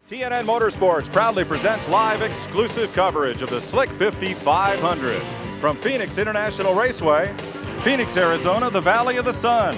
TNN Motorsports proudly presents live exclusive coverage of the Slick 50 500 from Phoenix International Raceway, Phoenix, Arizona, the Valley of the Sun.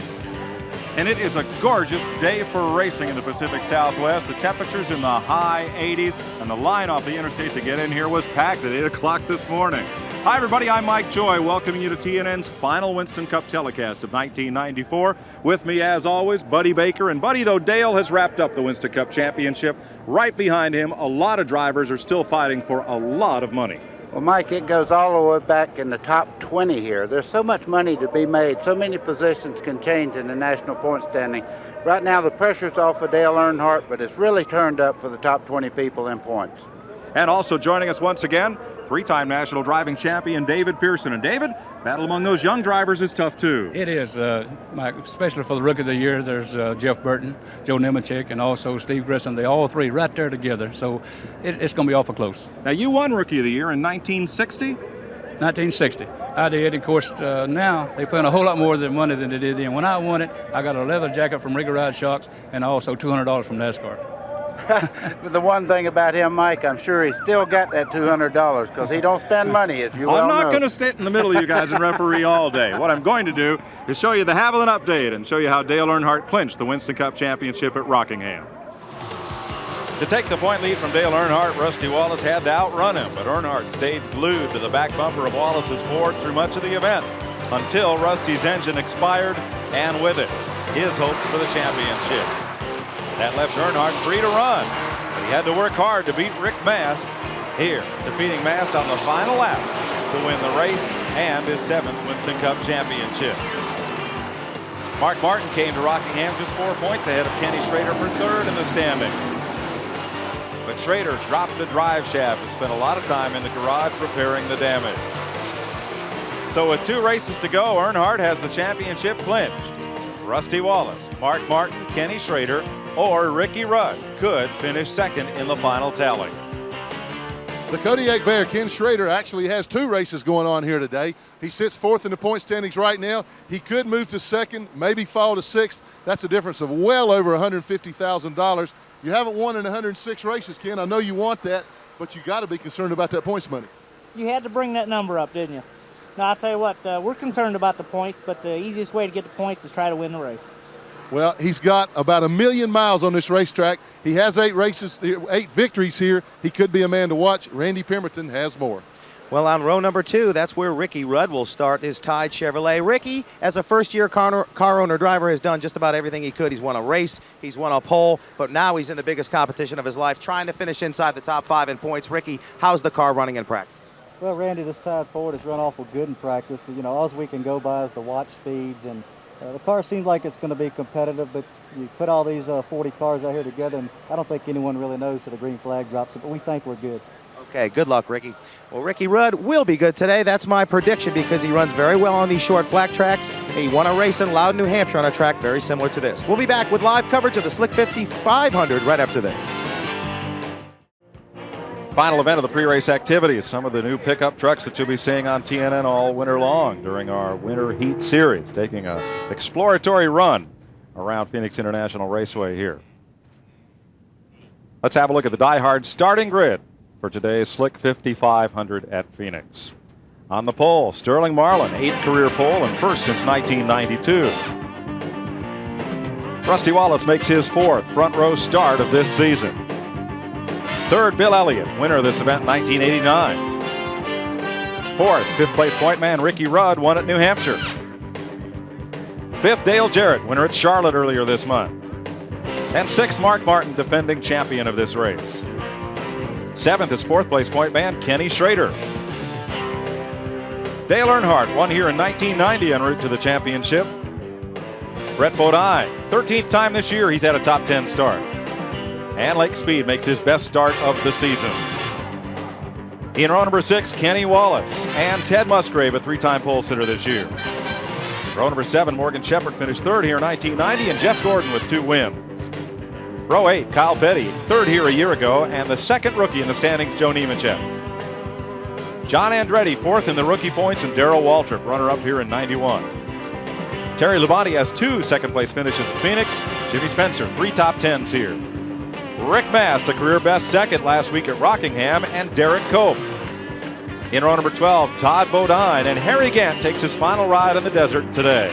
And it is a gorgeous day for racing in the Pacific Southwest. The temperatures in the high 80s, and the line off the interstate to get in here was packed at 8 o'clock this morning. Hi everybody, I'm Mike Joy, welcoming you to TNN's final Winston Cup telecast of 1994. With me as always, Buddy Baker. And Buddy, though Dale has wrapped up the Winston Cup Championship, right behind him, a lot of drivers are still fighting for a lot of money. Well, Mike, it goes all the way back in the top 20 here. There's so much money to be made. So many positions can change in the national point standing. Right now, the pressure's off of Dale Earnhardt, but it's really turned up for the top 20 people in points. And also joining us once again, three-time national driving champion David Pearson. And David, battle among those young drivers is tough too. It is, Mike, especially for the Rookie of the Year. There's Jeff Burton, Joe Nemechek, and also Steve Grissom. They all three right there together. So it's going to be awful close. Now you won Rookie of the Year in 1960? 1960. I did. Of course, now they pay a whole lot more than money than they did then. When I won it, I got a leather jacket from Rigger Ride Shocks and also $200 from NASCAR. But the one thing about him, Mike, I'm sure he's still got that $200 because he don't spend money, as you well know. I'm not going to sit in the middle of you guys and referee all day. What I'm going to do is show you the Haviland update and show you how Dale Earnhardt clinched the Winston Cup Championship at Rockingham. To take the point lead from Dale Earnhardt, Rusty Wallace had to outrun him, but Earnhardt stayed glued to the back bumper of Wallace's Ford through much of the event until Rusty's engine expired, and with it, his hopes for the championship. That left Earnhardt free to run, but he had to work hard to beat Rick Mast here, defeating Mast on the final lap to win the race and his 7th Winston Cup championship. Mark Martin came to Rockingham just 4 points ahead of Kenny Schrader for 3rd in the standings. But Schrader dropped the drive shaft and spent a lot of time in the garage repairing the damage. So with 2 races to go, Earnhardt has the championship clinched. Rusty Wallace, Mark Martin, Kenny Schrader, or Ricky Rudd could finish 2nd in the final tally. The Kodiak Bear, Ken Schrader, actually has 2 races going on here today. He sits 4th in the point standings right now. He could move to 2nd, maybe fall to 6th. That's a difference of well over $150,000. You haven't won in 106 races, Ken. I know you want that, but you got to be concerned about that points money. You had to bring that number up, didn't you? No, I'll tell you what, we're concerned about the points, but the easiest way to get the points is try to win the race. Well, he's got about 1 million miles on this racetrack. He has 8 victories here. He could be a man to watch. Randy Pemberton has more. Well, on row number 2, that's where Ricky Rudd will start his Tide Chevrolet. Ricky, as a first-year car owner driver, has done just about everything he could. He's won a race, he's won a pole, but now he's in the biggest competition of his life, trying to finish inside the top 5 in points. Ricky, how's the car running in practice? Well, Randy, this Tide Ford has run awful good in practice. You know, all we can go by is the watch speeds, and the car seems like it's going to be competitive, but you put all these 40 cars out here together, and I don't think anyone really knows till the green flag drops it, but we think we're good. Okay, good luck, Ricky. Well, Ricky Rudd will be good today. That's my prediction because he runs very well on these short flat tracks. He won a race in Loudon, New Hampshire on a track very similar to this. We'll be back with live coverage of the Slick 50 500 right after this. Final event of the pre-race activities, some of the new pickup trucks that you'll be seeing on TNN all winter long during our Winter Heat Series, taking an exploratory run around Phoenix International Raceway here. Let's have a look at the die-hard starting grid for today's Slick 50 500 at Phoenix. On the pole, Sterling Marlin, 8th career pole and 1st since 1992. Rusty Wallace makes his 4th front row start of this season. 3rd, Bill Elliott, winner of this event in 1989. 4th, 5th place point man Ricky Rudd, won at New Hampshire. 5th, Dale Jarrett, winner at Charlotte earlier this month. And 6th, Mark Martin, defending champion of this race. 7th is 4th place point man Kenny Schrader. Dale Earnhardt won here in 1990 en route to the championship. Brett Bodine, 13th time this year he's had a top 10 start. And Lake Speed makes his best start of the season. In row number 6, Kenny Wallace and Ted Musgrave, a 3-time pole sitter this year. Row number 7, Morgan Shepherd finished 3rd here in 1990, and Jeff Gordon with 2 wins. Row 8, Kyle Petty, 3rd here a year ago, and the 2nd rookie in the standings, Joe Nemechek. John Andretti, 4th in the rookie points, and Darrell Waltrip, runner-up here in 91. Terry Labonte has 2 second-place finishes at Phoenix. Jimmy Spencer, 3 top 10s here. Rick Mast, a career best second last week at Rockingham, and Derek Cope. In row number 12, Todd Bodine, and Harry Gant takes his final ride in the desert today.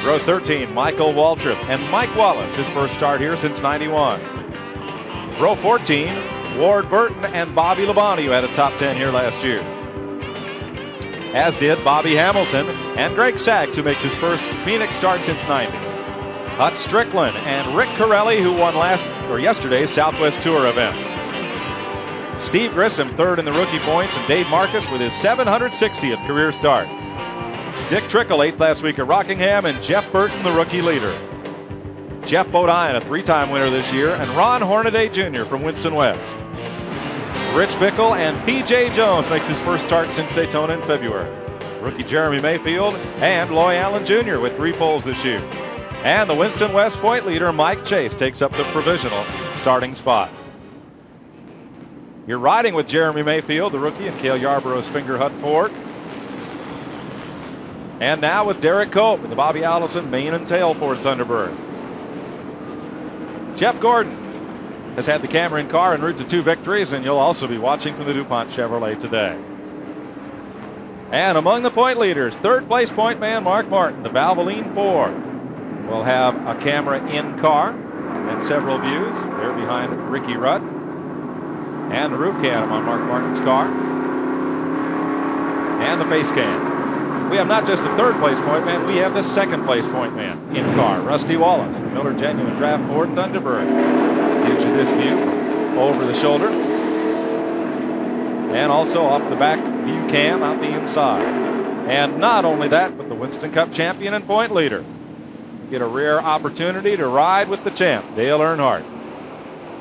Row 13, Michael Waltrip and Mike Wallace, his first start here since '91. Row 14, Ward Burton and Bobby Labonte, who had a top 10 here last year. As did Bobby Hamilton and Greg Sachs, who makes his first Phoenix start since '90. Hut Strickland and Rick Corelli, who won yesterday's Southwest Tour event. Steve Grissom third in the rookie points, and Dave Marcus with his 760th career start. Dick Trickle 8th last week at Rockingham, and Jeff Burton the rookie leader. Jeff Bodine, a three-time winner this year, and Ron Hornaday Jr. from Winston West. Rich Bickle and P.J. Jones makes his first start since Daytona in February. Rookie Jeremy Mayfield and Loy Allen Jr. with 3 poles this year. And the Winston West point leader, Mike Chase, takes up the provisional starting spot. You're riding with Jeremy Mayfield, the rookie, and Cale Yarborough's Finger Hut Ford. And now with Derek Cope in the Bobby Allison mane and tail Ford Thunderbird. Jeff Gordon has had the Cameron car en route to 2 victories, and you'll also be watching from the DuPont Chevrolet today. And among the point leaders, third place point man Mark Martin, the Valvoline Ford, will have a camera in car and several views. There behind Ricky Rudd. And the roof cam on Mark Martin's car. And the face cam. We have not just the third place point man, we have the second place point man in car. Rusty Wallace, the Miller Genuine Draft Ford Thunderbird. Gives you this view from over the shoulder. And also off the back view cam out the inside. And not only that, but the Winston Cup champion and point leader. Get a rare opportunity to ride with the champ, Dale Earnhardt.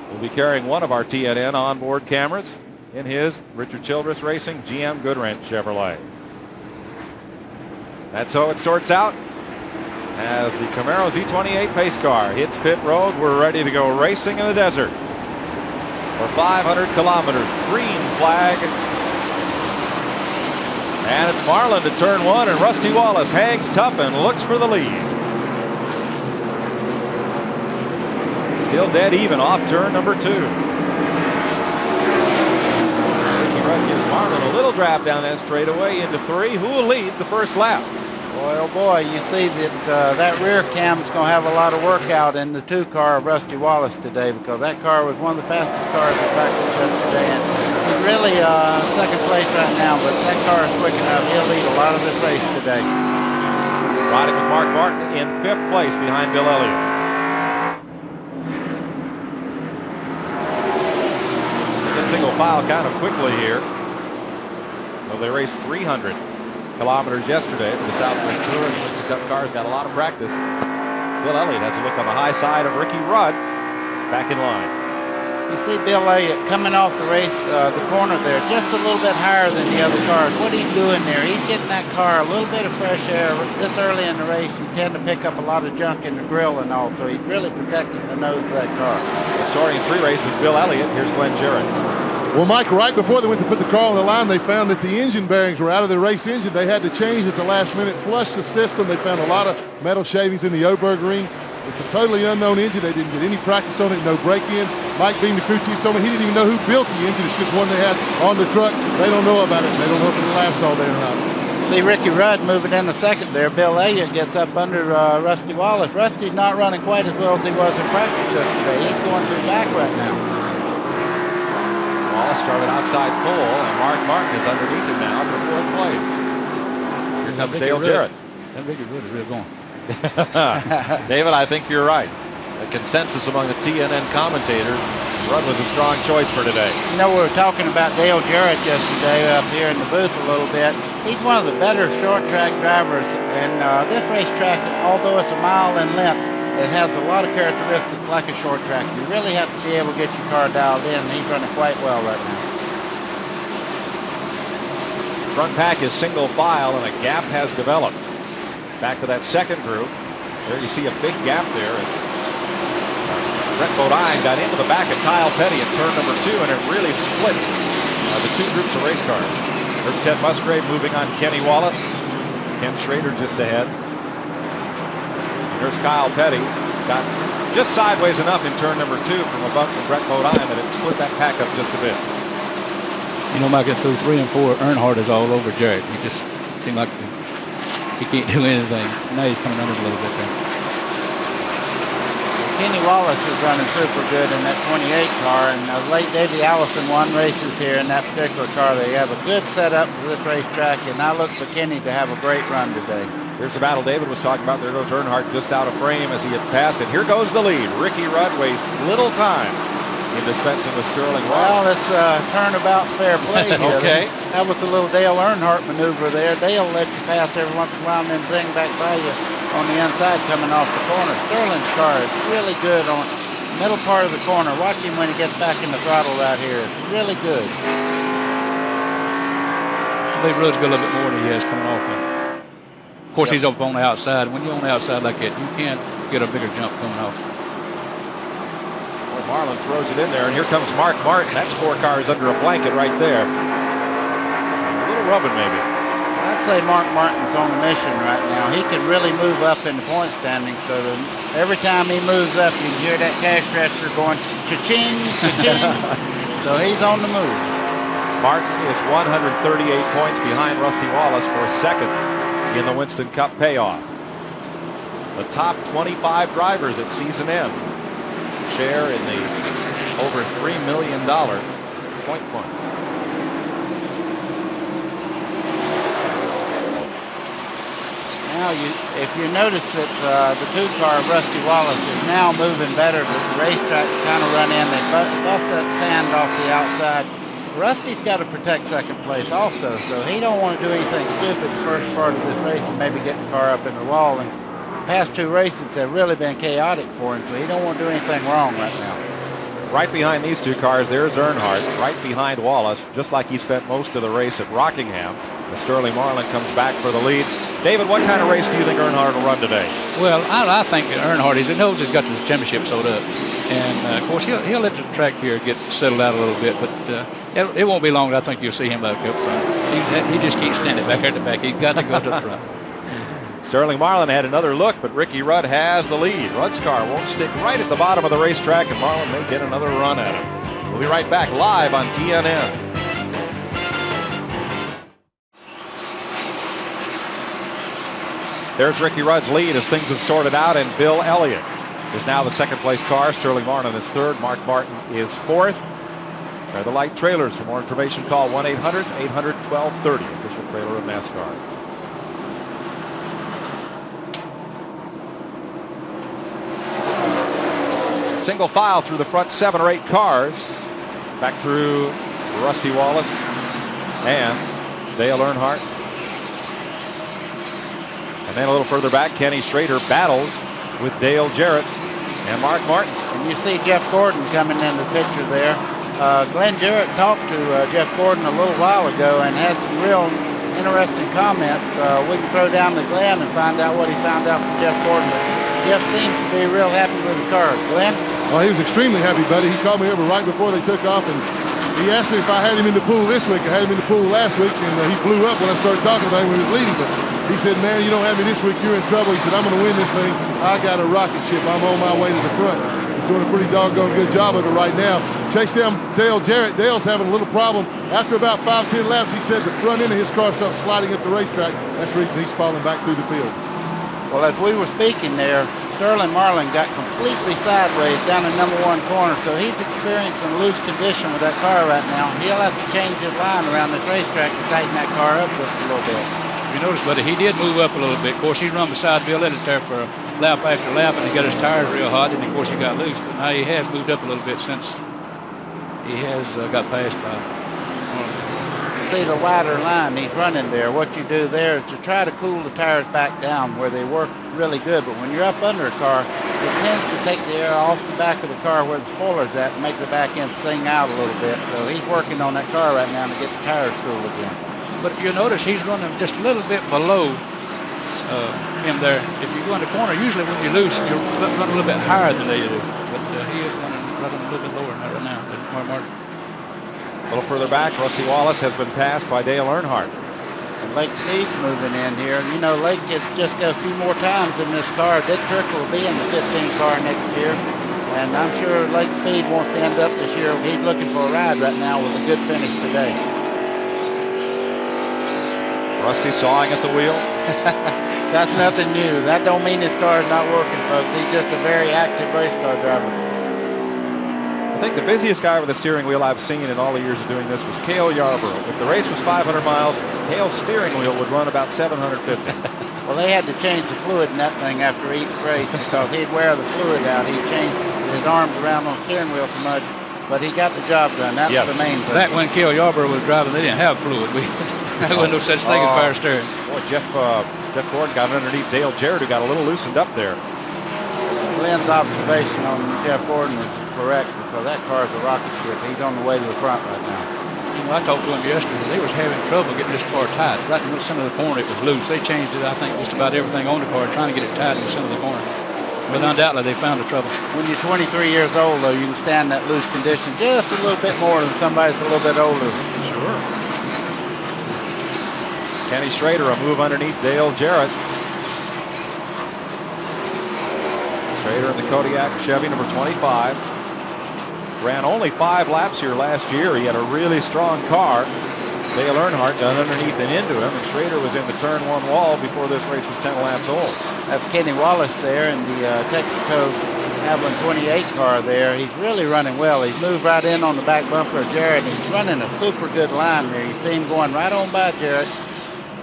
We'll be carrying one of our TNN onboard cameras in his Richard Childress Racing GM Goodwrench Chevrolet. That's how it sorts out as the Camaro Z28 pace car hits pit road. We're ready to go racing in the desert for 500 kilometers. Green flag. And it's Marlin to turn 1, and Rusty Wallace hangs tough and looks for the lead. Still dead even off turn number 2. Ricky Rudd gives Marlin a little drive down that straightaway into 3. Who will lead the first lap? Boy, oh boy, you see that that rear cam's going to have a lot of work out in the 2 car of Rusty Wallace today, because that car was one of the fastest cars at practice yesterday. And he's really second place right now, but that car is quick enough. He'll lead a lot of this race today. Riding with Mark Martin in 5th place behind Bill Elliott. Single file kind of quickly here. Well, they raced 300 kilometers yesterday for the Southwest Tour, and the Winston Cup cars got a lot of practice. Bill Elliott has a look on the high side of Ricky Rudd, back in line. You see Bill Elliott coming off the race, the corner there, just a little bit higher than the other cars. What he's doing there, he's getting that car a little bit of fresh air. This early in the race, you tend to pick up a lot of junk in the grill and all, so he's really protecting the nose of that car. The story in pre-race was Bill Elliott. Here's Glenn Jarrett. Well, Mike, right before they went to put the car on the line, they found that the engine bearings were out of the race engine. They had to change at the last minute, flush the system. They found a lot of metal shavings in the Oberg ring. It's a totally unknown engine. They didn't get any practice on it, no break-in. Mike Beam, the crew chief, told me he didn't even know who built the engine. It's just one they had on the truck. They don't know about it. They don't know if it'll last all day or not. See Ricky Rudd moving in the second there. Bill Elliott gets up under Rusty Wallace. Rusty's not running quite as well as he was in practice yesterday. He's going to the back right now. Wallace started outside pole, and Mark Martin is underneath him now for 4th place. Here comes Dale Jarrett. That Ricky Rudd is real going. David, I think you're right. The consensus among the TNN commentators, Rudd was a strong choice for today. You know, we were talking about Dale Jarrett yesterday up here in the booth a little bit. He's one of the better short track drivers, and this racetrack, although it's a mile in length, it has a lot of characteristics like a short track. You really have to be able to get your car dialed in, and he's running quite well right now. Front pack is single file, and a gap has developed. Back to that second group. There you see a big gap there as Brett Bodine got into the back of Kyle Petty at turn number 2, and it really split the 2 groups of race cars. There's Ted Musgrave moving on Kenny Wallace. Ken Schrader just ahead. There's Kyle Petty. Got just sideways enough in turn number 2 from a bump from Brett Bodine that it split that pack up just a bit. You know, Michael, through 3 and 4, Earnhardt is all over Jarrett. He just seemed like he can't do anything. Now he's coming under a little bit there. Kenny Wallace is running super good in that 28 car, and late Davey Allison won races here in that particular car. They have a good setup for this racetrack, and I look for Kenny to have a great run today. Here's the battle David was talking about. There goes Earnhardt just out of frame as he had passed, and here goes the lead. Ricky Rudd wastes little time in dispensing with Sterling Well, Marlin. it's turnabout fair play here. Okay. That was a little Dale Earnhardt maneuver there. Dale let you pass every once in a while and then zing back by you on the inside coming off the corner. Sterling's car is really good on the middle part of the corner. Watch him when he gets back in the throttle right here. It's really good. I believe Rudd's got a little bit more than he has coming off of. Of course, he's up on the outside. When you're on the outside like that, you can get a bigger jump coming off. Well, Marlin throws it in there, and here comes Mark Martin. That's 4 cars under a blanket right there. A little rubbing maybe. I'd say Mark Martin's on a mission right now. He can really move up in the point standing, so that every time he moves up, you can hear that cash register going cha-ching, cha-ching. So he's on the move. Martin is 138 points behind Rusty Wallace for second in the Winston Cup payoff. The top 25 drivers at season end share in the over $3 million point fund. Now, if you notice that the 2-car of Rusty Wallace is now moving better, the racetrack's kind of run in. They buff that sand off the outside. Rusty's got to protect second place also, so he don't want to do anything stupid the first part of this race and maybe get the car up in the wall. And the past 2 races have really been chaotic for him, so he don't want to do anything wrong right now. Right behind these 2 cars, there's Earnhardt, right behind Wallace, just like he spent most of the race at Rockingham. As Sterling Marlin comes back for the lead. David, what kind of race do you think Earnhardt will run today? Well, I think Earnhardt, he knows he's got the championship sewed up. And, of course, he'll let the track here get settled out a little bit. But it won't be long, I think you'll see him back up front. He just can't stand it back there at the back. He's got to go to the front. Sterling Marlin had another look, but Ricky Rudd has the lead. Rudd's car won't stick right at the bottom of the racetrack, and Marlin may get another run at it. We'll be right back live on TNN. There's Ricky Rudd's lead as things have sorted out, and Bill Elliott is now the second place car. Sterling Marlin is third. Mark Martin is fourth. They're the light trailers. For more information, call 1-800-800-1230, official trailer of NASCAR. Single file through the front 7 or 8 cars. Back through Rusty Wallace and Dale Earnhardt. And then a little further back, Kenny Schrader battles with Dale Jarrett and Mark Martin. And you see Jeff Gordon coming in the picture there. Glenn Jarrett talked to Jeff Gordon a little while ago and has some real interesting comments. We can throw down to Glenn and find out what he found out from Jeff Gordon. But Jeff seems to be real happy with the car. Glenn? Well, he was extremely happy, buddy. He called me over right before they took off, and he asked me if I had him in the pool this week. I had him in the pool last week, and he blew up when I started talking about him when he was leading. But he said, man, you don't have me this week, you're in trouble. He said, I'm going to win this thing. I got a rocket ship. I'm on my way to the front. He's doing a pretty doggone good job of it right now. Chase down Dale Jarrett. Dale's having a little problem. After about 5-10 laps, he said the front end of his car started sliding up the racetrack. That's the reason he's falling back through the field. Well, as we were speaking there, Sterling Marlin got completely sideways down in number 1 corner, so he's experiencing loose condition with that car right now. He'll have to change his line around this racetrack to tighten that car up just a little bit. You notice, buddy, he did move up a little bit. Of course, he run beside Bill Elliott there for lap after lap, and he got his tires real hot, and of course he got loose. But now he has moved up a little bit since he has got passed by. See the wider line he's running there. What you do there is to try to cool the tires back down where they work really good. But when you're up under a car, it tends to take the air off the back of the car where the spoiler's at and make the back end sing out a little bit. So he's working on that car right now to get the tires cool again. But if you notice, he's running just a little bit below him there. If you go in the corner, usually when you loose, you run a little bit higher than they do. But he is running a little bit lower than that right now. Mark Martin. A little further back, Rusty Wallace has been passed by Dale Earnhardt. And Lake Speed's moving in here. You know, Lake gets just got a few more times in this car. Dick Trickle will be in the 15 car next year. And I'm sure Lake Speed wants to end up this year. He's looking for a ride right now with a good finish today. Rusty sawing at the wheel. That's nothing new. That don't mean his car is not working, folks. He's just a very active race car driver. I think the busiest guy with a steering wheel I've seen in all the years of doing this was Cale Yarborough. If the race was 500 miles, Cale's steering wheel would run about 750. Well, they had to change the fluid in that thing after each race because he'd wear the fluid out. He'd change his arms around on the steering wheel so much, but he got the job done. That's the main thing. Back when Cale Yarborough was driving, they didn't have fluid. There wasn't no such thing as power steering. Boy, Jeff Gordon got underneath Dale Jarrett, who got a little loosened up there. Glenn's observation on Jeff Gordon is correct because that car is a rocket ship. He's on the way to the front right now. You know, I talked to him yesterday. They was having trouble getting this car tight. Right in the center of the corner, it was loose. They changed it, I think, just about everything on the car, trying to get it tight in the center of the corner. But undoubtedly, they found the trouble. When you're 23 years old, though, you can stand that loose condition just a little bit more than somebody that's a little bit older. Sure. Kenny Schrader a move underneath Dale Jarrett. Schrader in the Kodiak Chevy number 25. Ran only 5 laps here last year. He had a really strong car. Dale Earnhardt got underneath and into him, and Schrader was in the turn 1 wall before this race was 10 laps old. That's Kenny Wallace there in the Texaco Avalon 28 car there. He's really running well. He's moved right in on the back bumper of Jarrett. He's running a super good line there. You see him going right on by Jarrett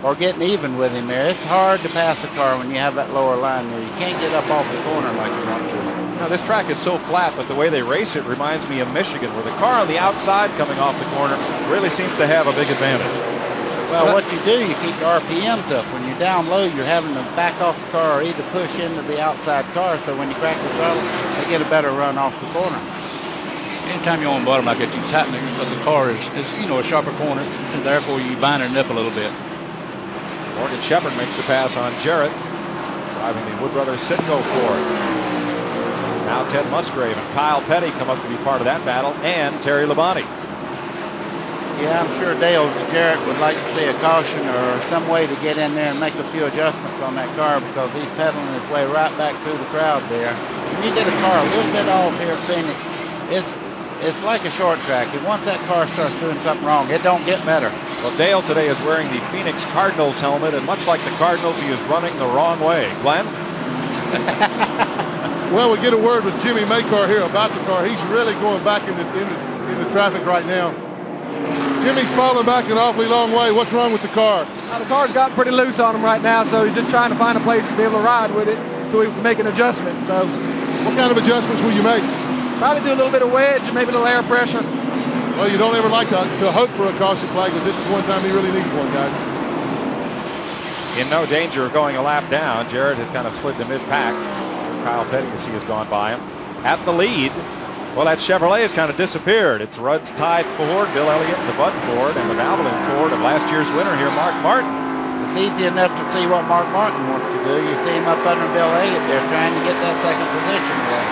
or getting even with him there. It's hard to pass a car when you have that lower line there. You can't get up off the corner like you want to. Now, this track is so flat, but the way they race it reminds me of Michigan, where the car on the outside coming off the corner really seems to have a big advantage. Well, what you do, you keep your RPMs up. When you're down low, you're having to back off the car or either push into the outside car, so when you crack the throttle, they get a better run off the corner. Anytime you're on bottom like that, you tighten it because the car is you know, a sharper corner, and therefore you bind it up a little bit. Morgan Shepherd makes the pass on Jarrett, driving the Wood Brothers Citgo Ford. Now Ted Musgrave and Kyle Petty come up to be part of that battle, and Terry Labonte. Yeah, I'm sure Dale Jarrett would like to see a caution or some way to get in there and make a few adjustments on that car because he's pedaling his way right back through the crowd there. When you get a car a little bit off here at Phoenix, it's like a short track. And once that car starts doing something wrong, it don't get better. Well, Dale today is wearing the Phoenix Cardinals helmet, and much like the Cardinals, he is running the wrong way. Glenn? Well, we get a word with Jimmy Maycar here about the car. He's really going back into traffic right now. Jimmy's falling back an awfully long way. What's wrong with the car? The car's gotten pretty loose on him right now, so he's just trying to find a place to be able to ride with it so he can make an adjustment. So, what kind of adjustments will you make? Probably do a little bit of wedge and maybe a little air pressure. Well, you don't ever like to hope for a caution flag, but this is one time he really needs one, guys. In no danger of going a lap down. Jarrett has kind of slid to mid-pack. Kyle Petty, you see, has gone by him. At the lead, well, that Chevrolet has kind of disappeared. It's Rudd's Tide Ford, Bill Elliott, the Bud Ford, and the Valvoline Ford of last year's winner here, Mark Martin. It's easy enough to see what Mark Martin wants to do. You see him up under Bill Elliott there trying to get that second position there.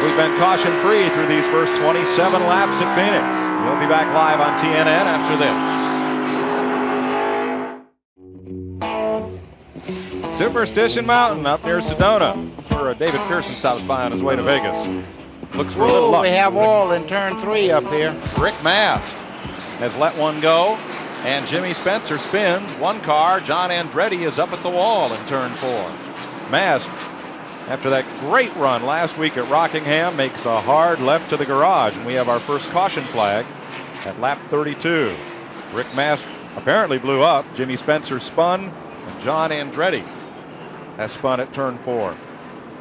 We've been caution-free through these first 27 laps at Phoenix. We'll be back live on TNN after this. Superstition Mountain up near Sedona. That's where David Pearson stops by on his way to Vegas. Looks for a little luck. We have oil in turn 3 up here. Rick Mast has let one go, and Jimmy Spencer spins. One car, John Andretti, is up at the wall in turn 4. Mast, after that great run last week at Rockingham, makes a hard left to the garage, and we have our first caution flag at lap 32. Rick Mast apparently blew up. Jimmy Spencer spun, and John Andretti has spun at turn 4.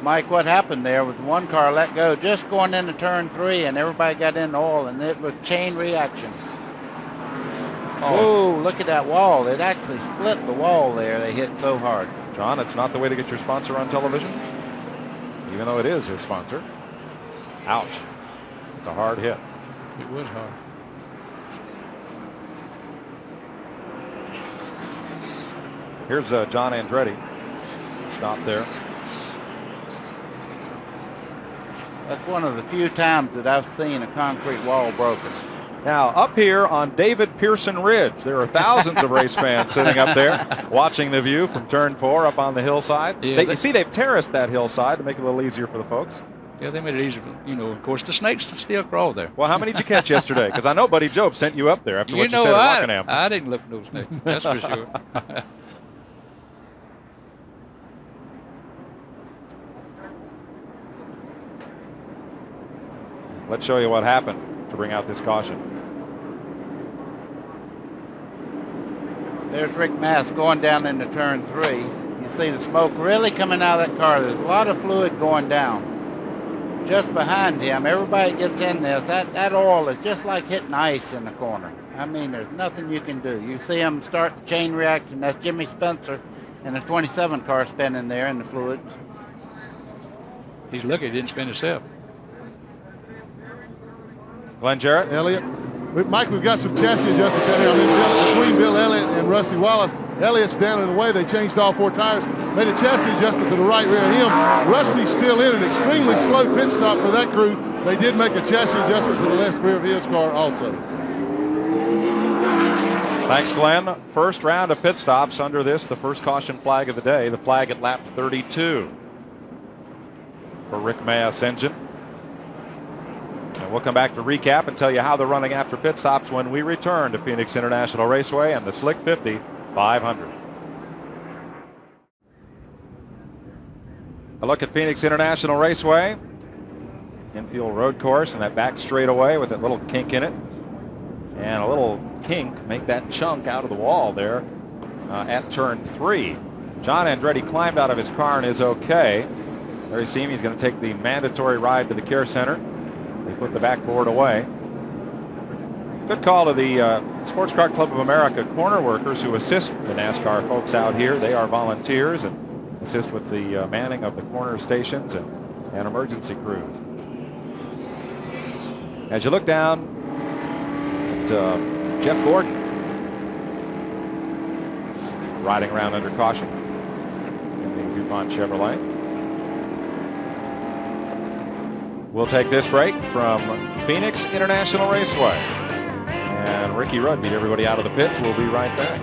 Mike, what happened there was one car let go just going into turn 3 and everybody got in the oil and it was chain reaction. Oh, look at that wall. It actually split the wall there. They hit so hard. John, it's not the way to get your sponsor on television, even though it is his sponsor. Ouch. It's a hard hit. It was hard. Here's John Andretti. Stop there. That's one of the few times that I've seen a concrete wall broken. Now, up here on David Pearson Ridge, there are thousands of race fans sitting up there watching the view from turn 4 up on the hillside. Yeah, You see, they've terraced that hillside to make it a little easier for the folks. Yeah, they made it easier. Of course, the snakes still crawl there. Well, how many did you catch yesterday? Because I know Buddy Job sent you up there after what you said at Rockingham. I didn't look for those snakes, that's for sure. Let's show you what happened to bring out this caution. There's Rick Mass going down into turn 3. You see the smoke really coming out of that car. There's a lot of fluid going down. Just behind him, everybody gets in this. That oil is just like hitting ice in the corner. I mean, there's nothing you can do. You see him start the chain reaction. That's Jimmy Spencer and the 27 car spinning there in the fluids. He's lucky he didn't spin himself. Glenn Jarrett. Elliott. Mike, we've got some chassis adjustments out here on this between Bill Elliott and Rusty Wallace. Elliott's down and away. They changed all 4 tires. Made a chassis adjustment to the right rear of him. Rusty's still in an extremely slow pit stop for that crew. They did make a chassis adjustment to the left rear of his car also. Thanks, Glenn. First round of pit stops under this, the first caution flag of the day. The flag at lap 32 for Rick Mass engine. And we'll come back to recap and tell you how they're running after pit stops when we return to Phoenix International Raceway and the Slick 50 500. A look at Phoenix International Raceway. Infield road course and that back straightaway with that little kink in it. And a little kink make that chunk out of the wall there at turn 3. John Andretti climbed out of his car and is okay. There you see him. He's going to take the mandatory ride to the care center. They put the backboard away. Good call to the Sports Car Club of America corner workers who assist the NASCAR folks out here. They are volunteers and assist with the manning of the corner stations and emergency crews. As you look down at Jeff Gordon riding around under caution in the DuPont Chevrolet. We'll take this break from Phoenix International Raceway. And Ricky Rudd beat everybody out of the pits. We'll be right back.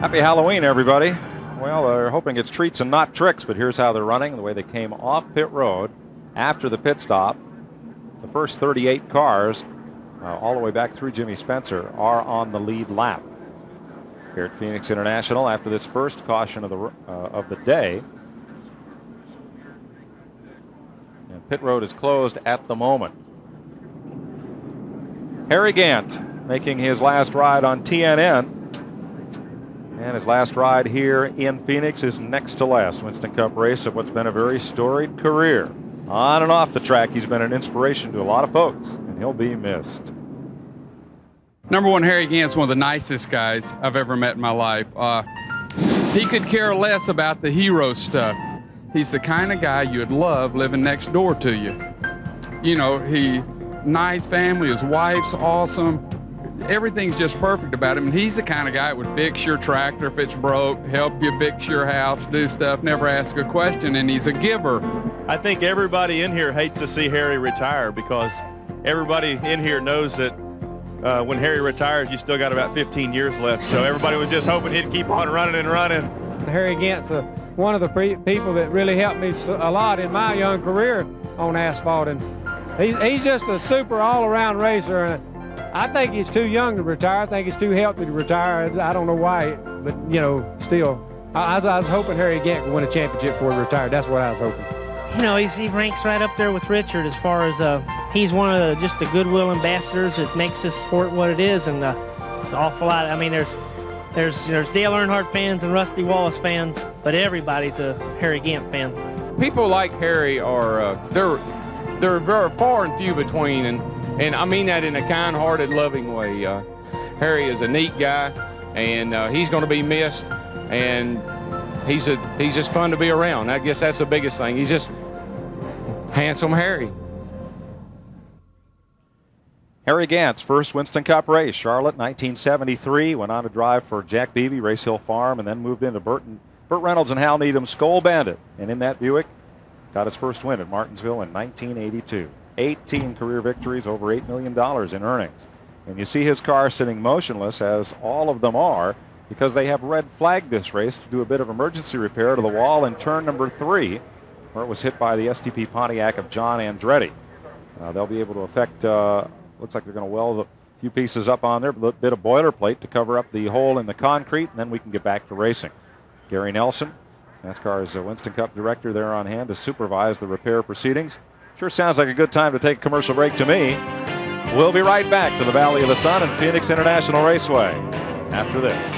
Happy Halloween, everybody. Well, they're hoping it's treats and not tricks, but here's how they're running. The way they came off pit road after the pit stop. The first 38 cars, all the way back through Jimmy Spencer, are on the lead lap here at Phoenix International after this first caution of the day. And pit road is closed at the moment. Harry Gant making his last ride on TNN. And his last ride here in Phoenix is next to last Winston Cup race of what's been a very storied career. On and off the track, he's been an inspiration to a lot of folks, and he'll be missed. Number one, Harry Gant's one of the nicest guys I've ever met in my life. He could care less about the hero stuff. He's the kind of guy you'd love living next door to you. You know, nice family, his wife's awesome. Everything's just perfect about him. And he's the kind of guy that would fix your tractor if it's broke, help you fix your house, do stuff, never ask a question, and he's a giver. I think everybody in here hates to see Harry retire because everybody in here knows that when Harry retires, you still got about 15 years left. So everybody was just hoping he'd keep on running and running. Harry Gant's one of the people that really helped me a lot in my young career on asphalt. And he's just a super all-around racer. And I think he's too young to retire. I think he's too healthy to retire. I don't know why, but, you know, still. I was hoping Harry Gant could win a championship before he retired. That's what I was hoping. You know, he ranks right up there with Richard as far as he's one of just the goodwill ambassadors that makes this sport what it is, and it's an awful lot. I mean, there's Dale Earnhardt fans and Rusty Wallace fans, but everybody's a Harry Gant fan. People like Harry are they're very far and few between, and I mean that in a kind-hearted, loving way. Harry is a neat guy, and he's going to be missed, and he's just fun to be around. I guess that's the biggest thing. He's just handsome Harry. Harry Gant's first Winston Cup race, Charlotte, 1973. Went on to drive for Jack Beebe, Race Hill Farm, and then moved into Burt Reynolds and Hal Needham's Skoal Bandit. And in that Buick, got his first win at Martinsville in 1982. 18 career victories, over $8 million in earnings. And you see his car sitting motionless, as all of them are, because they have red flagged this race to do a bit of emergency repair to the wall in turn number 3, where it was hit by the STP Pontiac of John Andretti. They'll be able to affect, looks like they're going to weld a few pieces up on there, a bit of boilerplate to cover up the hole in the concrete, and then we can get back to racing. Gary Nelson, NASCAR's Winston Cup director, there on hand to supervise the repair proceedings. Sure sounds like a good time to take a commercial break to me. We'll be right back to the Valley of the Sun and Phoenix International Raceway after this.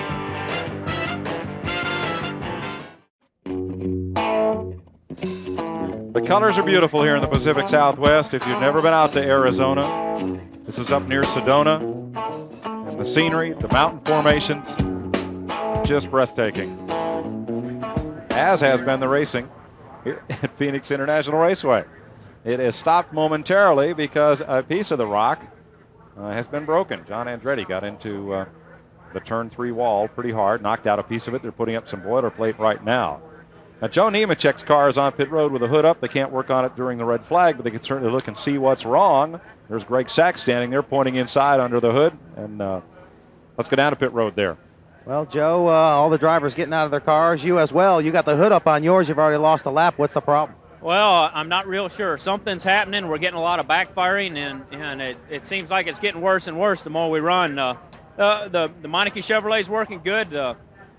The colors are beautiful here in the Pacific Southwest. If you've never been out to Arizona, this is up near Sedona. And the scenery, the mountain formations, just breathtaking. As has been the racing here at Phoenix International Raceway. It has stopped momentarily because a piece of the rock has been broken. John Andretti got into the turn 3 wall pretty hard, knocked out a piece of it. They're putting up some boilerplate right now. Now, Joe Nemechek's car is on pit road with a hood up. They can't work on it during the red flag, but they can certainly look and see what's wrong. There's Greg Sachs standing there pointing inside under the hood. And let's go down to pit road there. Well, Joe, all the drivers getting out of their cars. You as well. You got the hood up on yours. You've already lost a lap. What's the problem? Well, I'm not real sure. Something's happening. We're getting a lot of backfiring, and it seems like it's getting worse and worse the more we run. The Meineke Chevrolet's working good.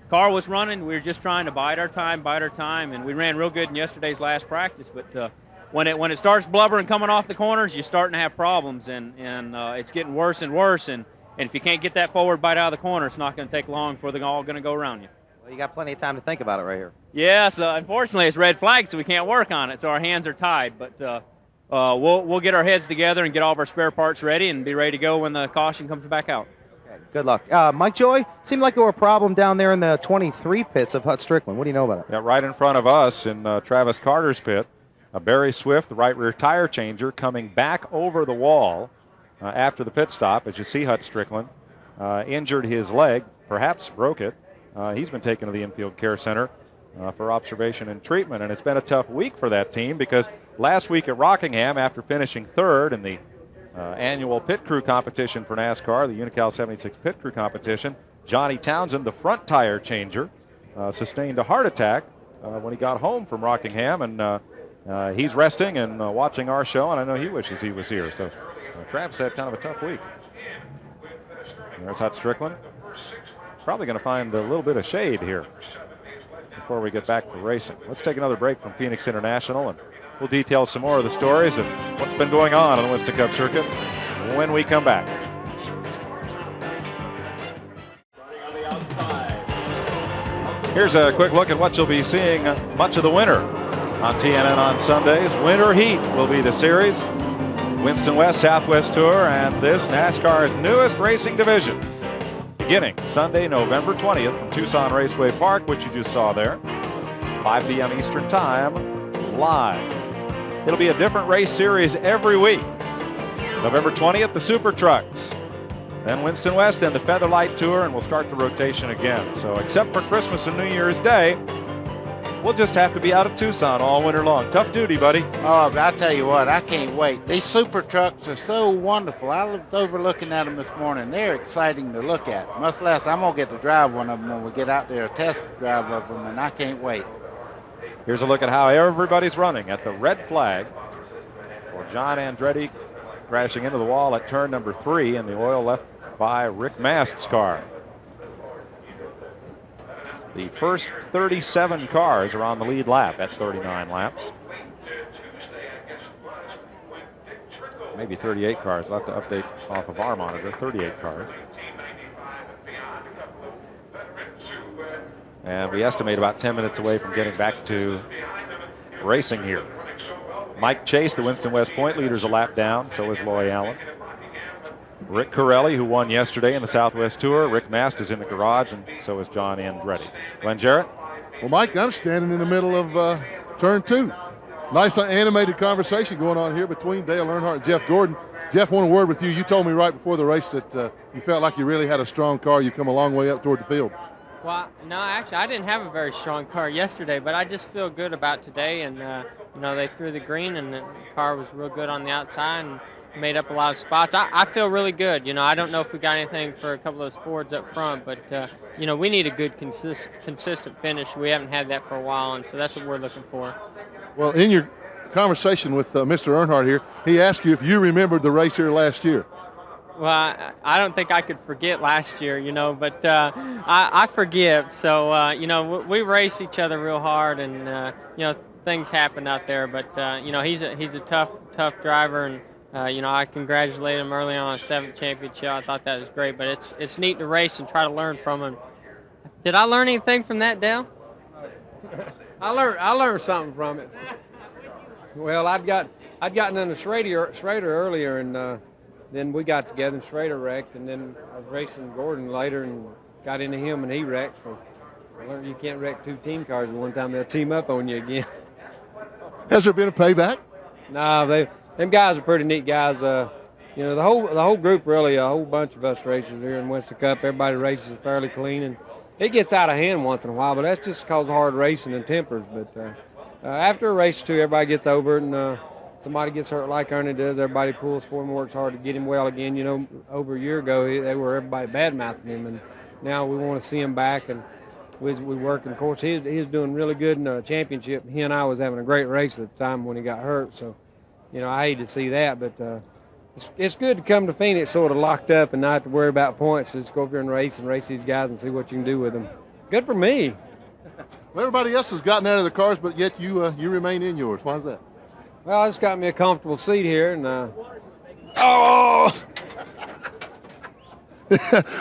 Car was running. We were just trying to bide our time, and we ran real good in yesterday's last practice. But when it starts blubbering coming off the corners, you're starting to have problems, and it's getting worse and worse. And if you can't get that forward bite out of the corner, it's not going to take long for they're all going to go around you. Well, you got plenty of time to think about it right here. Yes, unfortunately it's red flag, so we can't work on it. So our hands are tied. But we'll get our heads together and get all of our spare parts ready and be ready to go when the caution comes back out. Good luck. Mike Joy, seemed like there were a problem down there in the 23 pits of Hut Strickland. What do you know about it? Yeah, right in front of us in Travis Carter's pit, Barry Swift, the right rear tire changer, coming back over the wall after the pit stop. As you see, Hut Strickland injured his leg, perhaps broke it. He's been taken to the infield care center for observation and treatment, and it's been a tough week for that team because last week at Rockingham, after finishing third in the annual pit crew competition for NASCAR, the Unocal 76 pit crew competition, Johnny Townsend, the front tire changer, sustained a heart attack when he got home from Rockingham, and he's resting and watching our show, and I know he wishes he was here. So Travis had kind of a tough week. There's Hut Strickland. Probably going to find a little bit of shade here before we get back for racing. Let's take another break from Phoenix International, and we'll detail some more of the stories and what's been going on the Winston Cup circuit when we come back. Here's a quick look at what you'll be seeing much of the winter on TNN on Sundays. Winter Heat will be the series. Winston West Southwest Tour and this NASCAR's newest racing division. Beginning Sunday, November 20th from Tucson Raceway Park, which you just saw there. 5 p.m. Eastern Time, live. It'll be a different race series every week. November 20th, the Super Trucks. Then Winston West, then the Featherlight Tour, and we'll start the rotation again. So except for Christmas and New Year's Day, we'll just have to be out of Tucson all winter long. Tough duty, buddy. Oh, but I tell you what, I can't wait. These Super Trucks are so wonderful. I was over looking at them this morning. They're exciting to look at. Much less, I'm going to get to drive one of them when we get out there, a test drive of them, and I can't wait. Here's a look at how everybody's running at the red flag for John Andretti crashing into the wall at turn number 3, and the oil left by Rick Mast's car. The first 37 cars are on the lead lap at 39 laps. Maybe 38 cars. We'll have to update off of our monitor. 38 cars. And we estimate about 10 minutes away from getting back to racing here. Mike Chase, the Winston West point leader, is a lap down. So is Loy Allen. Rick Corelli, who won yesterday in the Southwest Tour. Rick Mast is in the garage, and so is John Andretti. Glenn Jarrett? Well, Mike, I'm standing in the middle of turn 2. Nice animated conversation going on here between Dale Earnhardt and Jeff Gordon. Jeff, one word with you. You told me right before the race that you felt like you really had a strong car. You come a long way up toward the field. Well, no, actually, I didn't have a very strong car yesterday, but I just feel good about today, and you know, they threw the green and the car was real good on the outside and made up a lot of spots. I feel really good. You know, I don't know if we got anything for a couple of those Fords up front, but, you know, we need a good consistent finish. We haven't had that for a while, and so that's what we're looking for. Well, in your conversation with Mr. Earnhardt here, he asked you if you remembered the race here last year. Well, I don't think I could forget last year, you know, but I forgive. So, you know, we race each other real hard, and, you know, things happen out there. But, you know, he's a tough driver, and, you know, I congratulate him early on his 7th championship. I thought that was great, but it's neat to race and try to learn from him. Did I learn anything from that, Dale? I learned something from it. Well, I'd gotten into Schrader earlier, and then we got together and Schrader wrecked, and then I was racing Gordon later and got into him and he wrecked. So I learned you can't wreck 2 team cars at one time; they'll team up on you again. Has there been a payback? No, them guys are pretty neat guys. You know, the whole group really, a whole bunch of us racers here in Winston Cup. Everybody races fairly clean, and it gets out of hand once in a while, but that's just because of hard racing and tempers. But after a race or two, everybody gets over it, and somebody gets hurt like Ernie does, everybody pulls for him and works hard to get him well again. You know, over a year ago, everybody bad-mouthing him, and now we want to see him back, and we work. And, of course, he was doing really good in the championship. He and I was having a great race at the time when he got hurt, so, you know, I hate to see that, but it's good to come to Phoenix sort of locked up and not have to worry about points. Just go over here and race these guys and see what you can do with them. Good for me. Well, everybody else has gotten out of their cars, but yet you remain in yours. Why is that? Well, I just got me a comfortable seat here, and oh!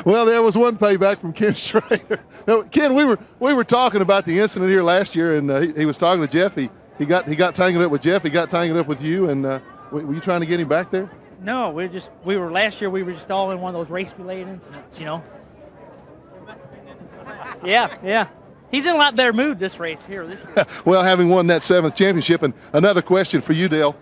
Well, there was one payback from Ken Schrader. No, Ken, we were talking about the incident here last year, and he was talking to Jeff. He got tangled up with Jeff. He got tangled up with you, and were you trying to get him back there? No, last year we were just all in one of those race-related incidents, you know. Yeah. He's in a lot better mood this race here this year. Well, having won that 7th championship, and another question for you, Dale.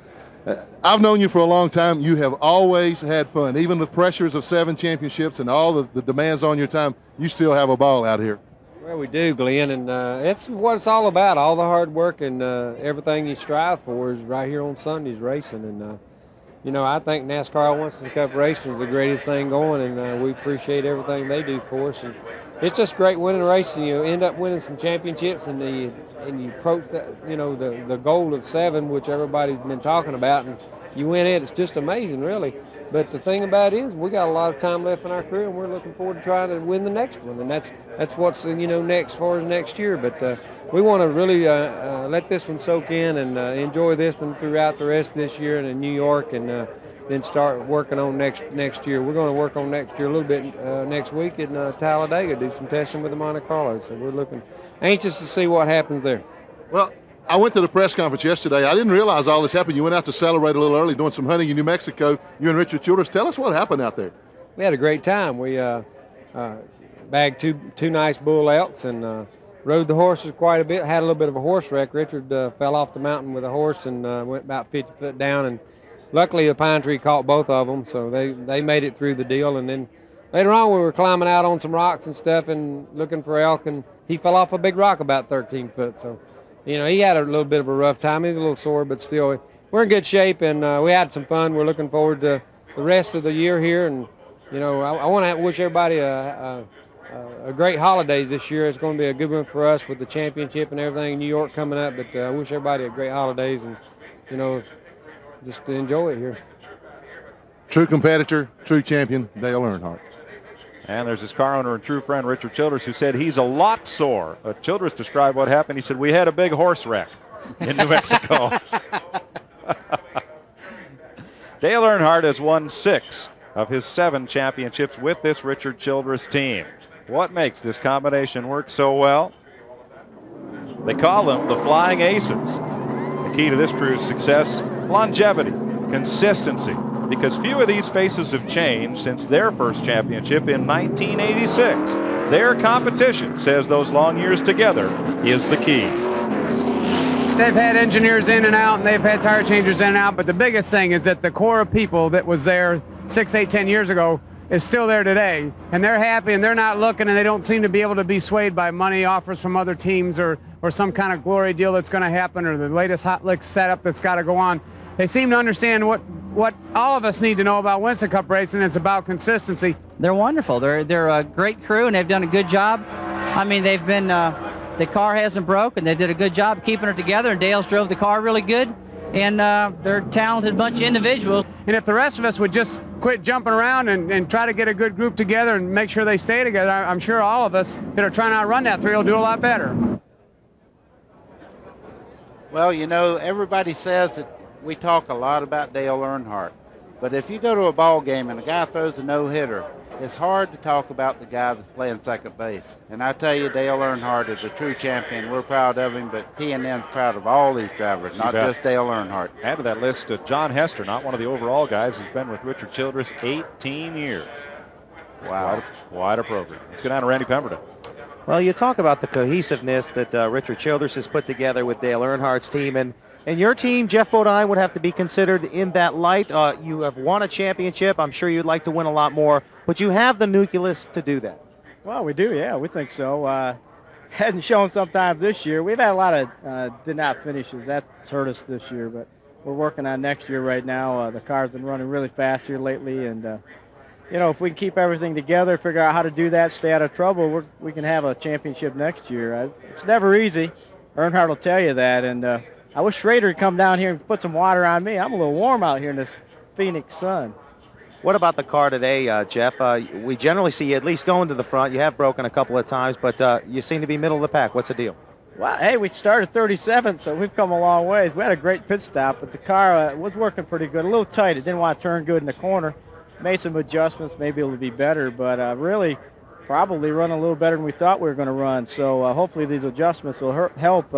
I've known you for a long time. You have always had fun, even with pressures of 7 championships and all the demands on your time. You still have a ball out here. Well, we do, Glenn, and it's what it's all about. All the hard work and everything you strive for is right here on Sundays racing. And you know, I think NASCAR Winston Cup racing is the greatest thing going, and we appreciate everything they do for us. And it's just great winning a race, and you end up winning some championships, and you approach that, you know, the goal of 7, which everybody's been talking about, and you win it. It's just amazing, really. But the thing about it is, we got a lot of time left in our career, and we're looking forward to trying to win the next one, and that's what's, you know, next as far as next year. But we want to really let this one soak in and enjoy this one throughout the rest of this year and in New York, and then start working on next year. We're going to work on next year a little bit next week in Talladega, do some testing with the Monte Carlo. So we're looking anxious to see what happens there. Well, I went to the press conference yesterday. I didn't realize all this happened. You went out to celebrate a little early, doing some hunting in New Mexico. You and Richard Childress. Tell us what happened out there. We had a great time. We bagged two nice bull elks and rode the horses quite a bit. Had a little bit of a horse wreck. Richard fell off the mountain with a horse and went about 50 foot down. And luckily, the pine tree caught both of them, so they made it through the deal. And then later on, we were climbing out on some rocks and stuff and looking for elk, and he fell off a big rock about 13 foot. So, you know, he had a little bit of a rough time. He was a little sore, but still, we're in good shape, and we had some fun. We're looking forward to the rest of the year here, and, you know, I want to wish everybody a great holidays this year. It's going to be a good one for us with the championship and everything in New York coming up, but I wish everybody a great holidays and, you know, just to enjoy it here. True competitor, true champion, Dale Earnhardt. And there's his car owner and true friend, Richard Childress, who said he's a lot sore. Childress described what happened. He said, we had a big horse wreck in New Mexico. Dale Earnhardt has won 6 of his 7 championships with this Richard Childress team. What makes this combination work so well? They call them the Flying Aces. The key to this crew's success, longevity, consistency, because few of these faces have changed since their first championship in 1986. Their competition says those long years together is the key. They've had engineers in and out, and they've had tire changers in and out, but the biggest thing is that the core of people that was there 6, 8, 10 years ago is still there today. And they're happy and they're not looking, and they don't seem to be able to be swayed by money offers from other teams or some kind of glory deal that's going to happen or the latest hot lick setup that's got to go on. They seem to understand what all of us need to know about Winston Cup racing. It's about consistency. They're wonderful. They're a great crew, and they've done a good job. I mean, they've been, the car hasn't broke, and they did a good job keeping it together, and Dale's drove the car really good, and they're a talented bunch of individuals. And if the rest of us would just quit jumping around and try to get a good group together and make sure they stay together, I'm sure all of us that are trying to outrun that 3 will do a lot better. Well, you know, everybody says that we talk a lot about Dale Earnhardt, but if you go to a ball game and a guy throws a no-hitter, it's hard to talk about the guy that's playing second base. And I tell you, Dale Earnhardt is a true champion. We're proud of him, but T&N's proud of all these drivers, not just Dale Earnhardt. Add to that list John Hester, not one of the overall guys, who's been with Richard Childress 18 years. Wow. Quite a program. Let's go down to Randy Pemberton. Well, you talk about the cohesiveness that Richard Childress has put together with Dale Earnhardt's team, and your team, Jeff Bodine, would have to be considered in that light. You have won a championship. I'm sure you'd like to win a lot more, but you have the nucleus to do that. Well, we do, yeah, we think so. Hasn't shown sometimes this year. We've had a lot of did not finishes. That's hurt us this year, but we're working on next year right now. The car's been running really fast here lately, and you know, if we can keep everything together, figure out how to do that, stay out of trouble, we can have a championship next year. It's never easy. Earnhardt will tell you that, and I wish Schrader would come down here and put some water on me. I'm a little warm out here in this Phoenix sun. What about the car today, Jeff? We generally see you at least going to the front. You have broken a couple of times, but you seem to be middle of the pack. What's the deal? Well, hey, we started 37th, so we've come a long ways. We had a great pit stop, but the car was working pretty good. A little tight. It didn't want to turn good in the corner. Made some adjustments. Maybe it'll be better, but really probably run a little better than we thought we were going to run. So hopefully these adjustments will help.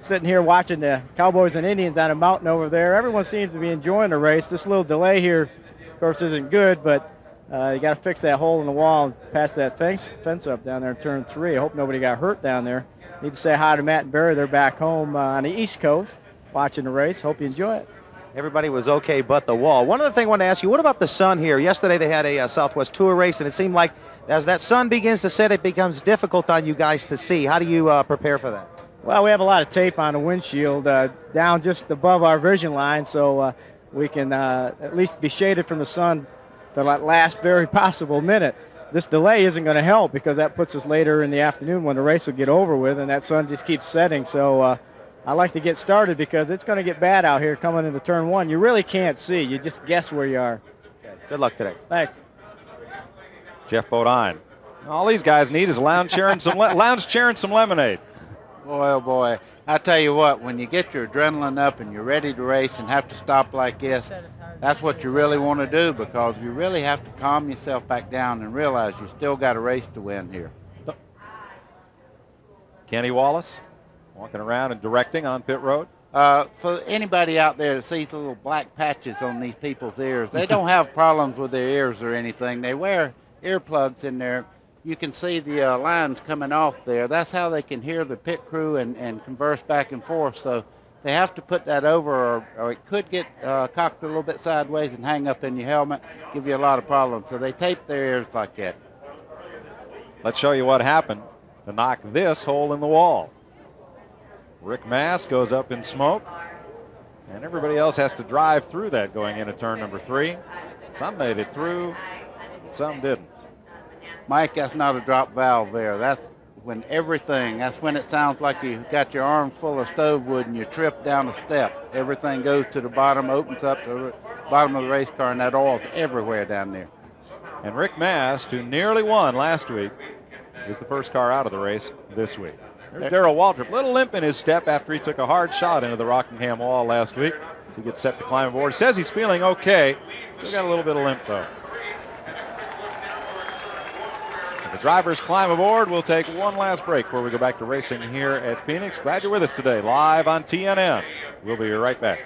Sitting here watching the Cowboys and Indians on a mountain over there, everyone seems to be enjoying the race. This little delay here, of course, isn't good, but you got to fix that hole in the wall and pass that fence up down there in turn 3. I hope nobody got hurt down there. Need to say hi to Matt and Barry. They're back home on the East Coast watching the race. Hope you enjoy it. Everybody was okay but the wall. One other thing I want to ask you, what about the sun here? Yesterday they had a Southwest Tour race, and it seemed like as that sun begins to set, it becomes difficult on you guys to see. How do you prepare for that? Well, we have a lot of tape on the windshield down just above our vision line, so we can at least be shaded from the sun for that last very possible minute. This delay isn't going to help because that puts us later in the afternoon when the race will get over with, and that sun just keeps setting. So I like to get started because it's going to get bad out here coming into turn 1. You really can't see. You just guess where you are. Okay. Good luck today. Thanks. Jeff Bodine. All these guys need is lounge chair and some lemonade. Boy, oh boy. I tell you what, when you get your adrenaline up and you're ready to race and have to stop like this, that's what you really want to do, because you really have to calm yourself back down and realize you still got a race to win here. Kenny Wallace walking around and directing on pit road. For anybody out there that sees the little black patches on these people's ears, they don't have problems with their ears or anything. They wear earplugs in there. You can see the lines coming off there. That's how they can hear the pit crew and converse back and forth. So they have to put that over, or it could get cocked a little bit sideways and hang up in your helmet, give you a lot of problems. So they tape their ears like that. Let's show you what happened to knock this hole in the wall. Rick Mass goes up in smoke, and everybody else has to drive through that going into turn number 3. Some made it through, some didn't. Mike, that's not a drop valve there. That's when that's when it sounds like you got your arms full of stove wood and you trip down a step. Everything goes to the bottom, opens up to the bottom of the race car, and that oil's everywhere down there. And Rick Mast, who nearly won last week, is the first car out of the race this week. There's Darrell Waltrip, little limp in his step after he took a hard shot into the Rockingham wall last week. He gets set to climb aboard. Says he's feeling okay. Still got a little bit of limp, though. The drivers climb aboard. We'll take one last break before we go back to racing here at Phoenix. Glad you're with us today, live on TNN. We'll be right back.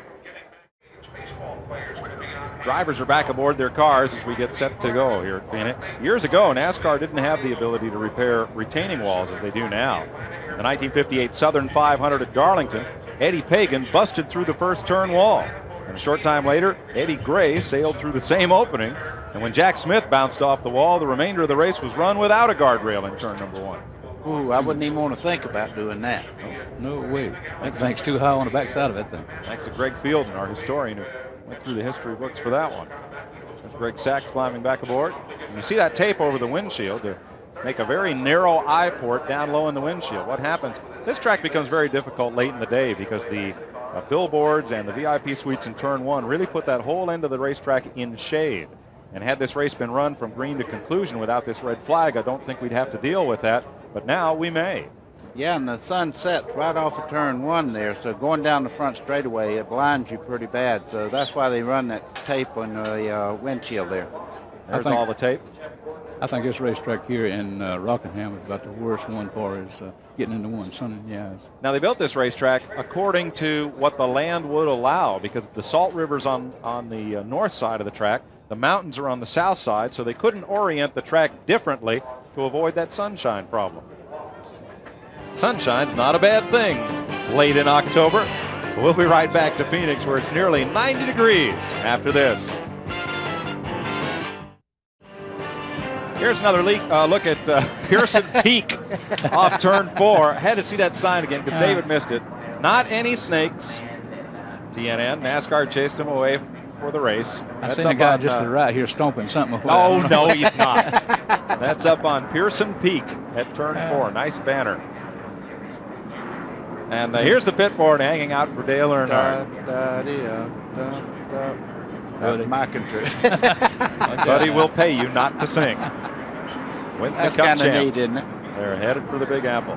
Drivers are back aboard their cars as we get set to go here at Phoenix. Years ago, NASCAR didn't have the ability to repair retaining walls as they do now. The 1958 Southern 500 at Darlington, Eddie Pagan busted through the first turn wall. And a short time later, Eddie Gray sailed through the same opening. And when Jack Smith bounced off the wall, the remainder of the race was run without a guardrail in turn number 1. Ooh, I wouldn't even want to think about doing that. No way. That thing's too high on the backside of that thing. Thanks to Greg Fielden, our historian, who went through the history books for that one. There's Greg Sachs climbing back aboard. And you see that tape over the windshield to make a very narrow eye port down low in the windshield. What happens? This track becomes very difficult late in the day because the billboards and the VIP suites in turn 1 really put that whole end of the racetrack in shade. And had this race been run from green to conclusion without this red flag, I don't think we'd have to deal with that. But now we may. Yeah, and the sun sets right off of turn 1 there, so going down the front straightaway, it blinds you pretty bad. So that's why they run that tape on the windshield there. There's all the tape. I think this racetrack here in Rockingham is about the worst one for as getting into one, sun in the eyes. Now, they built this racetrack according to what the land would allow, because the Salt River's on the north side of the track. The mountains are on the south side, so they couldn't orient the track differently to avoid that sunshine problem. Sunshine's not a bad thing late in October. We'll be right back to Phoenix, where it's nearly 90 degrees after this. Here's another look at Pearson Peak off turn 4. I had to see that sign again because David missed it. Not any snakes. TNN, NASCAR chased him away for the race. I seen a guy just to the right here stomping something away. Oh, no, he's not. That's up on Pearson Peak at turn 4. Nice banner. And here's the pit board hanging out for Dale Earnhardt. That's my country. Buddy will pay you not to sing. Winston That's Cup kind of champs. neat, isn't it? They're headed for the Big Apple.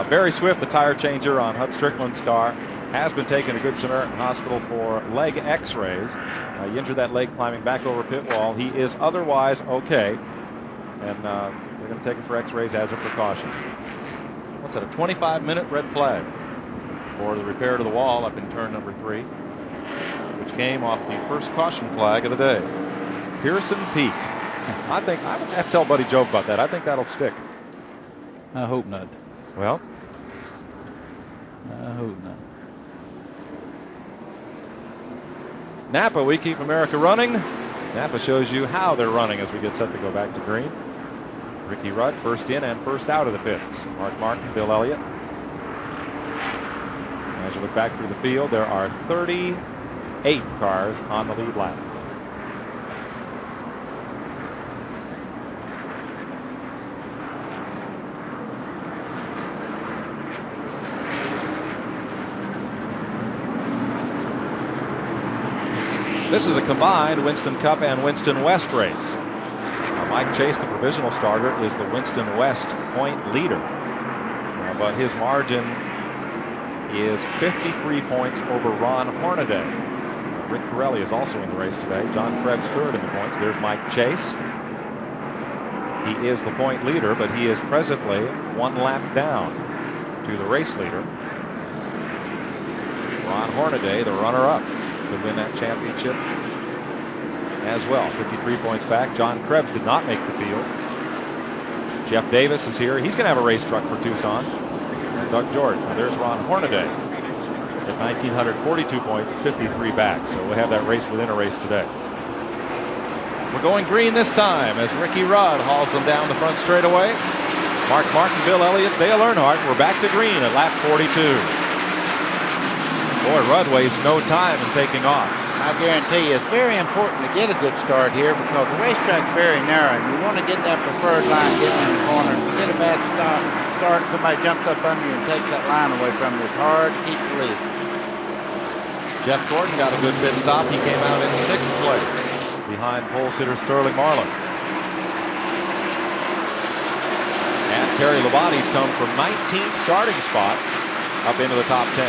Barry Swift, the tire changer on Hut Strickland's car, has been taken to Good Samaritan Hospital for leg x-rays. He injured that leg climbing back over pit wall. He is otherwise okay. And they're going to take him for x-rays as a precaution. What's that, a 25-minute red flag for the repair to the wall up in turn number 3, which came off the first caution flag of the day. Pearson Peak. I have to tell Buddy Joe about that. I think that'll stick. I hope not. Well, I hope not. Napa, we keep America running. Napa shows you how they're running as we get set to go back to green. Ricky Rudd first in and first out of the pits. Mark Martin, Bill Elliott. As you look back through the field, there are 38 cars on the lead lap. This is a combined Winston Cup and Winston West race. Mike Chase, the provisional starter, is the Winston West point leader. But his margin is 53 points over Ron Hornaday. Rick Corelli is also in the race today. John Krebs third in the points. There's Mike Chase. He is the point leader, but he is presently 1 lap down to the race leader. Ron Hornaday, the runner-up, could win that championship as well. 53 points back. John Krebs did not make the field. Jeff Davis is here. He's going to have a race truck for Tucson. And Doug George. Now there's Ron Hornaday at 1,942 points, 53 back. So we'll have that race within a race today. We're going green this time as Ricky Rudd hauls them down the front straightaway. Mark Martin, Bill Elliott, Dale Earnhardt. We're back to green at lap 42. Boy, Rudd wastes no time in taking off. I guarantee you, it's very important to get a good start here because the racetrack's very narrow. And you want to get that preferred line getting in the corner. If you get a bad start, somebody jumps up under you and takes that line away from you. It's hard to keep the lead. Jeff Gordon got a good pit stop. He came out in 6th place behind pole sitter Sterling Marlin. And Terry Labonte's come from 19th starting spot up into the top 10.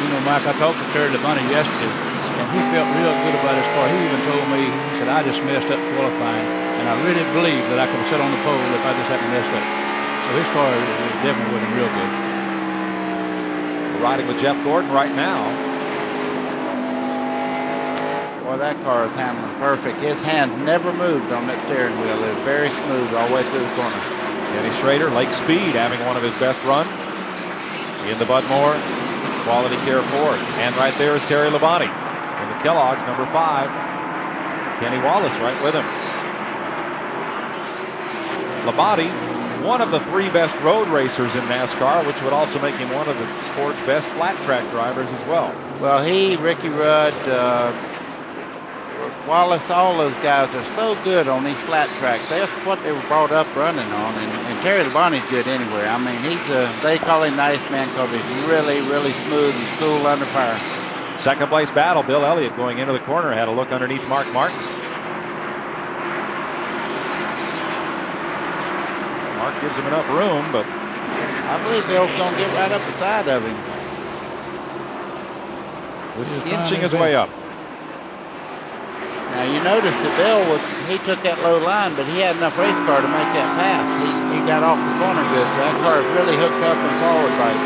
You know, Mike, I talked to Terry Labonte yesterday, and he felt real good about his car. He even told me, he said, I just messed up qualifying, and I really believe that I could have sat on the pole if I just hadn't messed up. So his car is definitely looking real good. We're riding with Jeff Gordon right now. Boy, that car is handling perfect. His hand never moved on that steering wheel. It was very smooth all the way through the corner. Kenny Schrader, Lake Speed, having one of his best runs in the Bud Moore Quality Care Ford. And right there is Terry Labonte. And the Kellogg's number 5. Kenny Wallace right with him. Labonte, one of the 3 best road racers in NASCAR, which would also make him one of the sport's best flat track drivers as well. Well, Ricky Rudd, Wallace, all those guys are so good on these flat tracks. That's what they were brought up running on. And Terry Labonte's good anywhere. I mean, they call him the Iceman because he's really, really smooth and cool under fire. Second place battle. Bill Elliott going into the corner had a look underneath Mark Martin. Mark gives him enough room, but I believe Bill's going to get right up the side of him. Just inching his way up. Now you notice that Bill he took that low line, but he had enough race car to make that pass. He got off the corner good, so that car is really hooked up and forward right.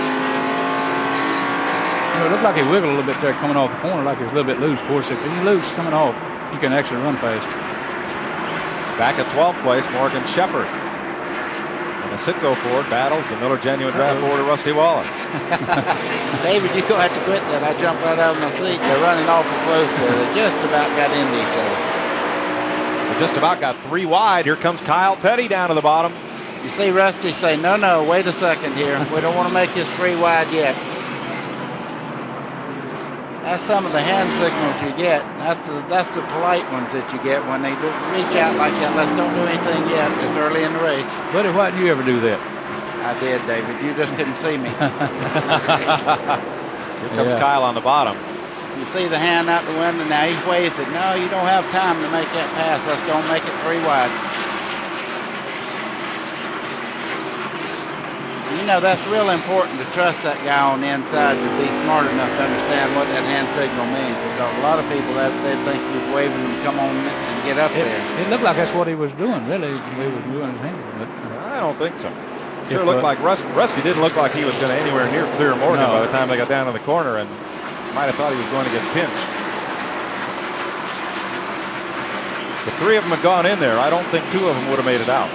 It looked like he wiggled a little bit there coming off the corner, like he was a little bit loose. Of course, if he's loose coming off, he can actually run fast. Back at 12th place, Morgan Shepherd. And the Citgo Ford battles the Miller Genuine Draft Ford of Rusty Wallace. David, you go have to quit that. I jumped right out of my seat. They're running awful close there. They just about got into each other. They just about got 3 wide. Here comes Kyle Petty down to the bottom. You see Rusty say, no, wait a second here. We don't want to make this 3 wide yet. That's some of the hand signals you get. That's the polite ones that you get when they reach out like that. Let's don't do anything yet. It's early in the race. Buddy, why did you ever do that? I did, David. You just couldn't see me. Here comes Kyle on the bottom. You see the hand out the window. Now he's waving. No, you don't have time to make that pass. Let's don't make it 3 wide. You know, that's real important to trust that guy on the inside to be smart enough to understand what that hand signal means. Because a lot of people, they think he's waving them to come on and get up there. It looked like that's what he was doing, really. He was doing his hand. But, I don't think so. Sure looked like Rusty didn't look like he was going to anywhere near clear Morgan by the time they got down to the corner, and might have thought he was going to get pinched. The 3 of them had gone in there. I don't think 2 of them would have made it out.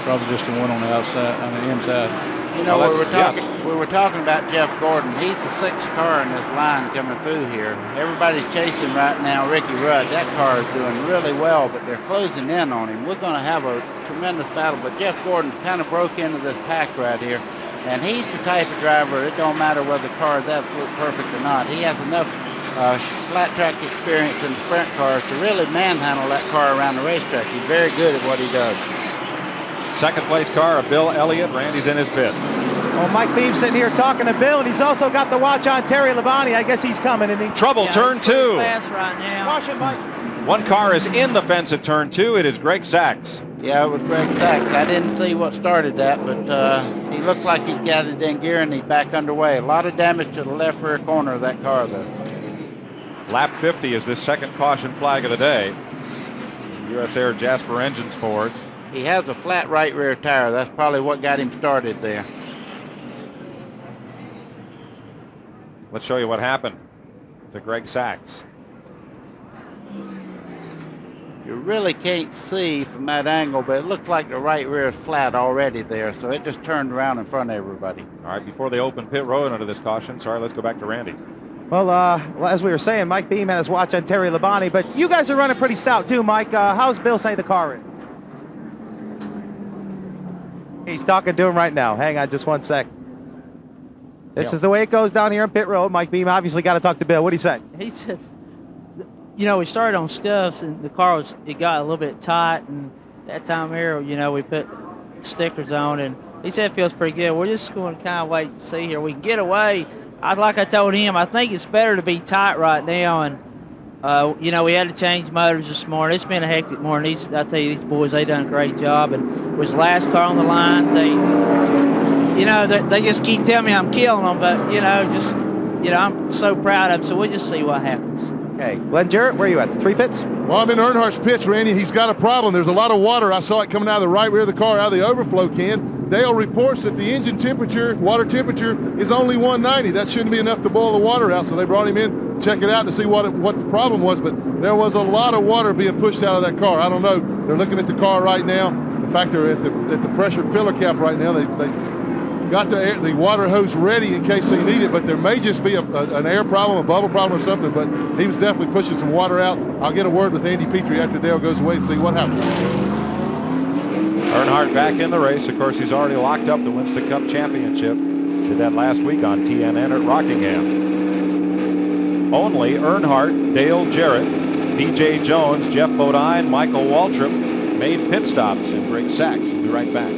Probably just the one on the outside, on the inside. You know, we were talking about Jeff Gordon. He's the 6th car in this line coming through here. Everybody's chasing right now Ricky Rudd. That car is doing really well, but they're closing in on him. We're going to have a tremendous battle, but Jeff Gordon kind of broke into this pack right here, and he's the type of driver, it don't matter whether the car is absolutely perfect or not. He has enough flat track experience in the sprint cars to really manhandle that car around the racetrack. He's very good at what he does. Second place car of Bill Elliott. Randy's in his pit. Well, Mike Beam sitting here talking to Bill, and he's also got the watch on Terry Labonte. I guess he's coming. Trouble, turn 2. Fast right now. Watch it, Mike. One car is in the fence at turn 2. It is Greg Sachs. Yeah, it was Greg Sachs. I didn't see what started that, but he looked like he's got it in gear and he's back underway. A lot of damage to the left rear corner of that car, though. Lap 50 is this second caution flag of the day. U.S. Air Jasper Engines Ford. He has a flat right rear tire. That's probably what got him started there. Let's show you what happened to Greg Sachs. You really can't see from that angle, but it looks like the right rear is flat already there, so it just turned around in front of everybody. All right, before they open pit road under this caution, let's go back to Randy. Well, as we were saying, Mike Beam had his watch on Terry Labonte, but you guys are running pretty stout too, Mike. How's Bill saying the car is? He's talking to him right now. Hang on just 1 sec. This is the way it goes down here on pit road. Mike Beam obviously got to talk to Bill. What do you say? He said, you know, we started on scuffs and the car it got a little bit tight, and that time here, you know, we put stickers on, and he said it feels pretty good. We're just going to kind of wait and see here. We can get away. Like I told him, I think it's better to be tight right now, and you know, we had to change motors this morning. It's been a hectic morning. I tell you, these boys, they done a great job. And it was the last car on the line. They just keep telling me I'm killing them, but I'm so proud of them. So we'll just see what happens. Okay, Glenn Jarrett, where are you at? The 3 pits? Well, I'm in Earnhardt's pits, Randy. He's got a problem. There's a lot of water. I saw it coming out of the right rear of the car, out of the overflow can. Dale reports that the engine temperature, water temperature, is only 190. That shouldn't be enough to boil the water out, so they brought him in, check it out to see what the problem was, but there was a lot of water being pushed out of that car. I don't know. They're looking at the car right now. In fact, they're at the pressure filler cap right now. They got the water hose ready in case they need it, but there may just be an air problem, a bubble problem or something, but he was definitely pushing some water out. I'll get a word with Andy Petrie after Dale goes away and see what happens. Earnhardt back in the race. Of course, he's already locked up the Winston Cup Championship. Did that last week on TNN at Rockingham. Only Earnhardt, Dale Jarrett, P.J. Jones, Jeff Bodine, Michael Waltrip made pit stops, and Greg Sachs will be right back.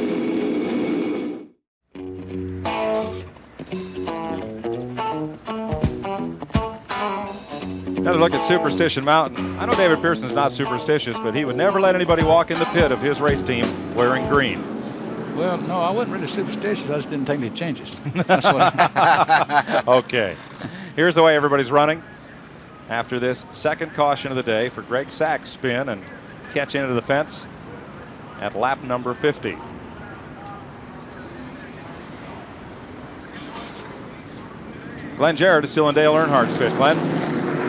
Another look at Superstition Mountain. I know David Pearson's not superstitious, but he would never let anybody walk in the pit of his race team wearing green. Well, no, I wasn't really superstitious. I just didn't think they'd change it. That's what Okay. Here's the way everybody's running after this second caution of the day for Greg Sachs' spin and catch into the fence at lap number 50. Glenn Jarrett is still in Dale Earnhardt's pit. Glenn?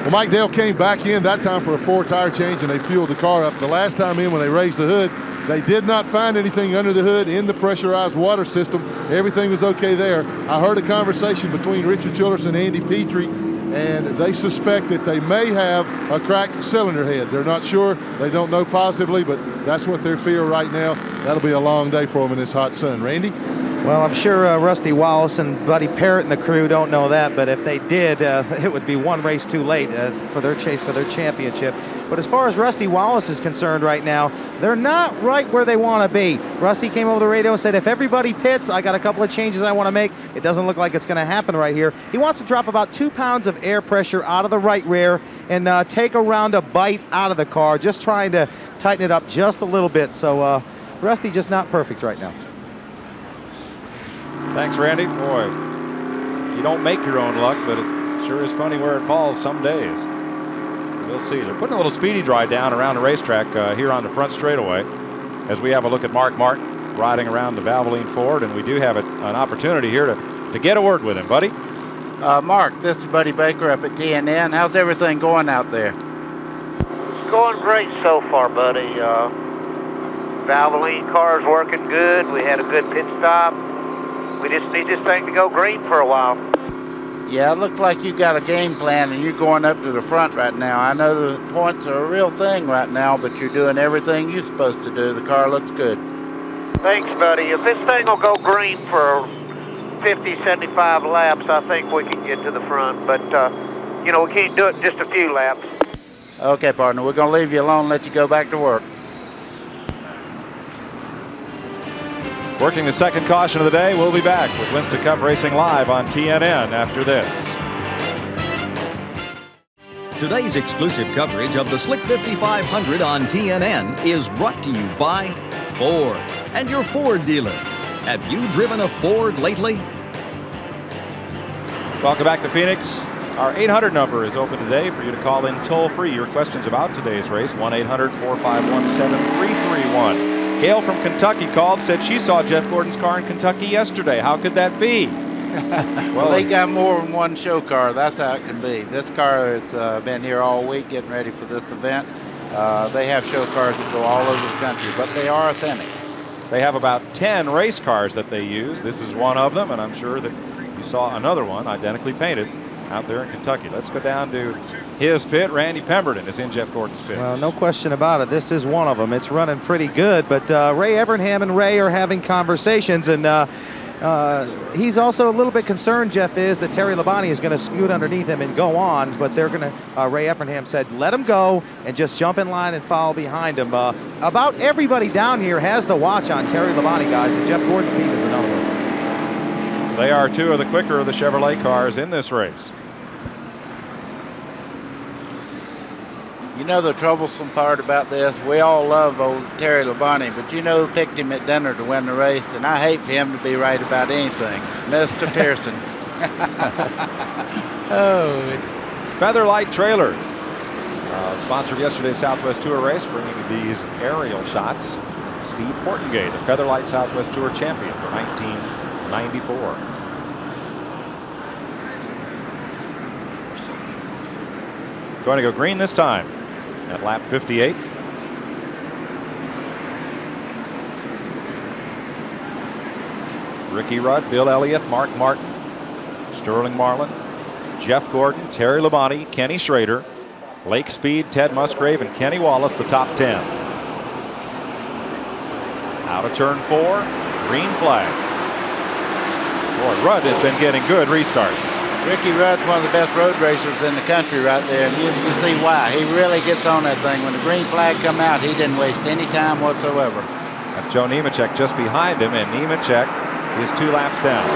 Well, Mike Dale came back in that time for a 4-tire change, and they fueled the car up. The last time in, when they raised the hood, they did not find anything under the hood in the pressurized water system. Everything was okay there. I heard a conversation between Richard Childress and Andy Petrie, and they suspect that they may have a cracked cylinder head. They're not sure. They don't know positively, but that's what they're fearing right now. That'll be a long day for them in this hot sun. Randy? Well, I'm sure Rusty Wallace and Buddy Parrott and the crew don't know that, but if they did, it would be one race too late for their chase for their championship. But as far as Rusty Wallace is concerned right now, they're not right where they want to be. Rusty came over the radio and said, if everybody pits, I got a couple of changes I want to make. It doesn't look like it's going to happen right here. He wants to drop about 2 pounds of air pressure out of the right rear and take a round of bite out of the car, just trying to tighten it up just a little bit. So Rusty just not perfect right now. Thanks, Randy. Boy, you don't make your own luck, but it sure is funny where it falls some days. We'll see. They're putting a little speedy dry down around the racetrack here on the front straightaway as we have a look at Mark Martin riding around the Valvoline Ford, and we do have an opportunity here to get a word with him. Buddy? Mark, this is Buddy Baker up at TNN. How's everything going out there? It's going great so far, buddy. Valvoline car's working good. We had a good pit stop. We just need this thing to go green for a while. Yeah, it looks like you got a game plan and you're going up to the front right now. I know the points are a real thing right now, but you're doing everything you're supposed to do. The car looks good. Thanks, buddy. If this thing will go green for 50, 75 laps, I think we can get to the front. But, you know, we can't do it in just a few laps. Okay, partner, we're going to leave you alone and let you go back to work. Working the second caution of the day, we'll be back with Winston Cup Racing Live on TNN after this. Today's exclusive coverage of the Slick 5500 on TNN is brought to you by Ford and your Ford dealer. Have you driven a Ford lately? Welcome back to Phoenix. Our 800 number is open today for you to call in toll-free your questions about today's race, 1-800-451-7331. Gail from Kentucky called, said she saw Jeff Gordon's car in Kentucky yesterday. How could that be? Well, they got more than one show car. That's how it can be. This car has been here all week getting ready for this event. They have show cars that go all over the country, but they are authentic. They have about 10 race cars that they use. This is one of them, and I'm sure that you saw another one identically painted out there in Kentucky. Let's go down to his pit. Randy Pemberton is in Jeff Gordon's pit. Well, no question about it. This is one of them. It's running pretty good, but Ray Evernham and Ray are having conversations, and he's also a little bit concerned, Jeff, is that Terry Labonte is going to scoot underneath him and go on, but they're going to, Ray Evernham said, let him go and just jump in line and follow behind him. About everybody down here has the watch on Terry Labonte, guys, and Jeff Gordon's team is another one. They are two of the quicker of the Chevrolet cars in this race. You know the troublesome part about this? We all love old Terry Labonte, but you know who picked him at dinner to win the race? And I hate for him to be right about anything. Mr. Pearson. Oh. Featherlight Trailers sponsored yesterday's Southwest Tour race, bringing these aerial shots. Steve Portengay, the Featherlight Southwest Tour champion for 1994. Going to go green this time at lap 58. Ricky Rudd, Bill Elliott, Mark Martin, Sterling Marlin, Jeff Gordon, Terry Labonte, Kenny Schrader, Lake Speed, Ted Musgrave, and Kenny Wallace, the top 10. Out of turn 4, green flag. Boy, Rudd has been getting good restarts. Ricky Rudd's one of the best road racers in the country right there, and you see why. He really gets on that thing. When the green flag come out, he didn't waste any time whatsoever. That's Joe Nemechek just behind him, and Nemechek is 2 laps down.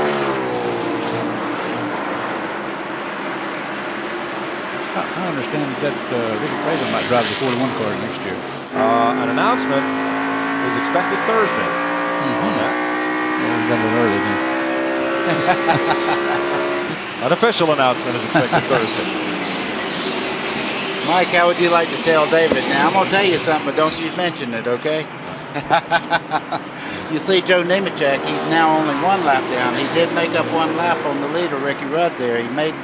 I understand that Ricky Craven might drive the 41 car next year. An announcement is expected Thursday on that. Well, done it early then. An official announcement is expected Thursday. Mike, how would you like to tell David? Now, I'm going to tell you something, but don't you mention it, okay? You see, Joe Nemechek, he's now only 1 lap down. He did make up 1 lap on the leader, Ricky Rudd, there. He made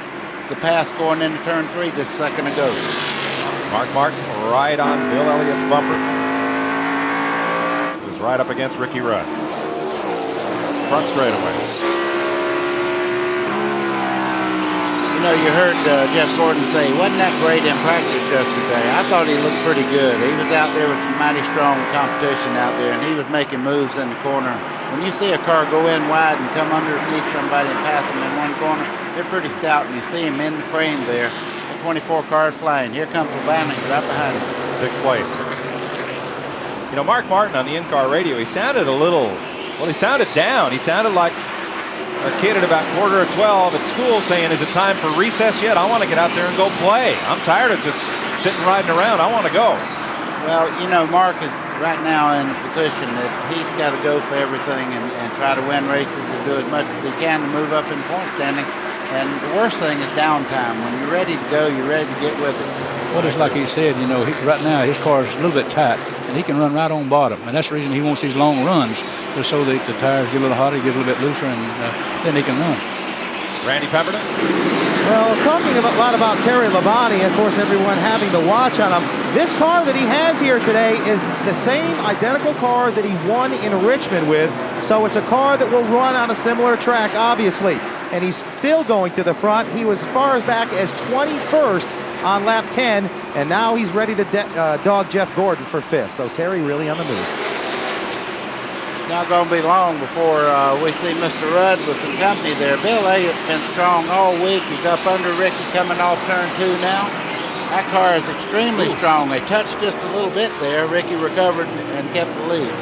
the pass going into turn 3 just a second ago. Mark Martin right on Bill Elliott's bumper. He was right up against Ricky Rudd. Front straightaway. You know, you heard Jeff Gordon say he wasn't that great in practice yesterday. I thought he looked pretty good. He was out there with some mighty strong competition out there, and he was making moves in the corner. When you see a car go in wide and come underneath somebody and pass them in one corner, they're pretty stout, and you see him in the frame there. 24 cars flying. Here comes Labonte right behind him. 6th place. You know, Mark Martin on the in-car radio, he sounded a little, well, he sounded down. He sounded like a kid at about 11:45 at school saying, is it time for recess yet? I want to get out there and go play. I'm tired of just sitting riding around. I want to go. Well, you know, Mark is right now in a position that he's got to go for everything and try to win races and do as much as he can to move up in point standing. And the worst thing is downtime. When you're ready to go, you're ready to get with it. Well, just like he said, you know, right now his car is a little bit tight, and he can run right on bottom. And that's the reason he wants these long runs, just so that the tires get a little hotter, get a little bit looser, and then he can run. Randy Pemberton? Well, talking a lot about Terry Labonte, of course, everyone having to watch on him. This car that he has here today is the same identical car that he won in Richmond with. So it's a car that will run on a similar track, obviously. And he's still going to the front. He was as far as back as 21st on lap 10, and now he's ready to dog Jeff Gordon for 5th. So Terry really on the move. It's not going to be long before we see Mr. Rudd with some company there. Bill Elliott's been strong all week. He's up under Ricky coming off turn 2 now. That car is extremely strong. They touched just a little bit there. Ricky recovered and kept the lead.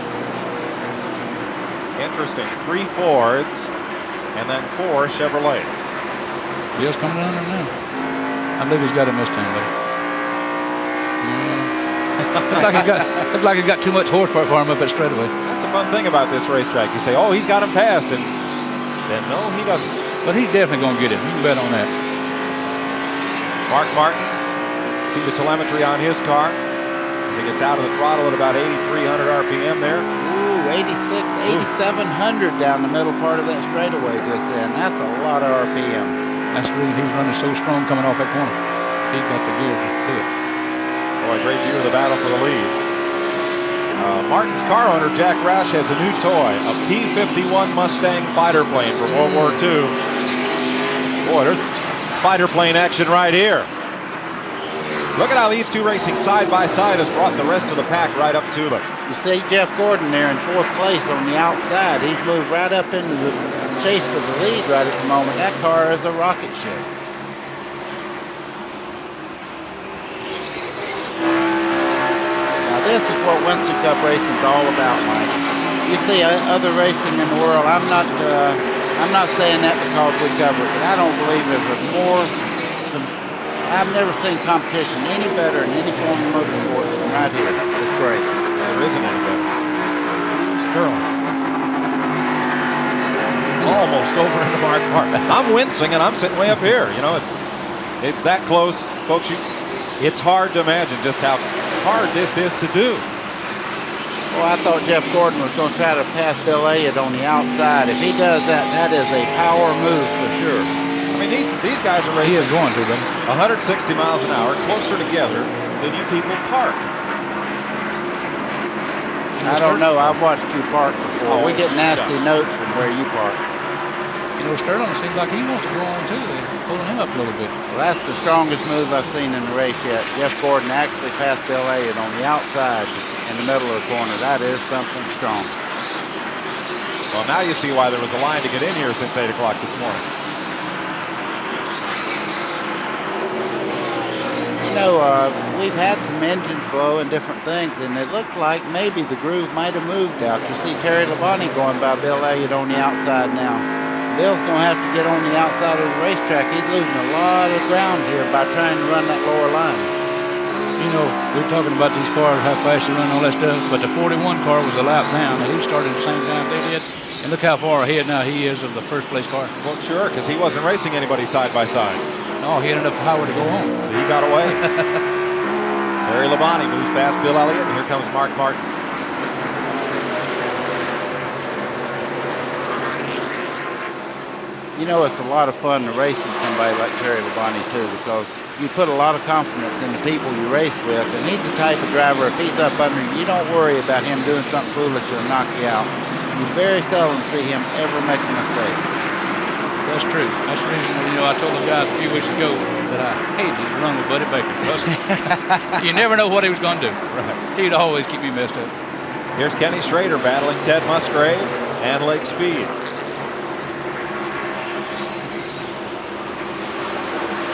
Interesting. 3 Fords and then 4 Chevrolets. Bill's coming down there now. I believe he's got a Mustang, buddy. Looks like he's got too much horsepower for him up at straightaway. That's the fun thing about this racetrack. You say, oh, he's got him passed, and then no, he doesn't. But he's definitely going to get him. You can bet on that. Mark Martin, see the telemetry on his car as he gets out of the throttle at about 8,300 RPM there. Ooh, 8,700 down the middle part of that straightaway just then. That's a lot of RPM. That's the reason he's running so strong coming off that corner. He's got the gear to do it. Boy, great view of the battle for the lead. Martin's car owner, Jack Roush, has a new toy, a P-51 Mustang fighter plane from World War II. Boy, there's fighter plane action right here. Look at how these two racing side by side has brought the rest of the pack right up to them. You see Jeff Gordon there in 4th place on the outside. He's moved right up into the chase for the lead right at the moment. That car is a rocket ship. Now this is what Winston Cup racing is all about, Mike. You see other racing in the world. I'm not saying that because we cover it, but I don't believe there's a more. I've never seen competition any better in any form of motorsports than right here. It's great. There isn't any better. Sterling. Almost over into Mark Martin. I'm wincing and I'm sitting way up here. You know, it's that close, folks. It's hard to imagine just how hard this is to do. Well, I thought Jeff Gordon was going to try to pass Bill Elliott on the outside. If he does that, that is a power move for sure. I mean, these guys are racing. He is going to them. 160 miles an hour, closer together than you people park. I don't know. I've watched you park before. We get nasty notes from where you park. You know, Sterling seems like he wants to go on too. They're pulling him up a little bit. Well, that's the strongest move I've seen in the race yet. Jeff Gordon actually passed Bill Elliott on the outside in the middle of the corner. That is something strong. Well, now you see why there was a line to get in here since 8 o'clock this morning. You know, we've had some engines blow and different things, and it looks like maybe the groove might have moved out. You see Terry Labonte going by Bill Elliott on the outside now. Bill's going to have to get on the outside of the racetrack. He's losing a lot of ground here by trying to run that lower line. You know, we're talking about these cars, how fast they run, all that stuff, but the 41 car was a lap down. He started at the same time they did. And look how far ahead now he is of the first place car. Well, sure, because he wasn't racing anybody side by side. No, he had enough power to go home. So he got away. Terry Labonte moves past Bill Elliott, and here comes Mark Martin. You know, it's a lot of fun to race with somebody like Terry Labonte, too, because you put a lot of confidence in the people you race with, and he's the type of driver, if he's up under you, you don't worry about him doing something foolish or knock you out. You very seldom see him ever make a mistake. That's true. That's the reason, you know, I told the guys a few weeks ago that I hated to run with Buddy Baker. You never know what he was going to do. Right. He'd always keep me messed up. Here's Kenny Schrader battling Ted Musgrave and Lake Speed.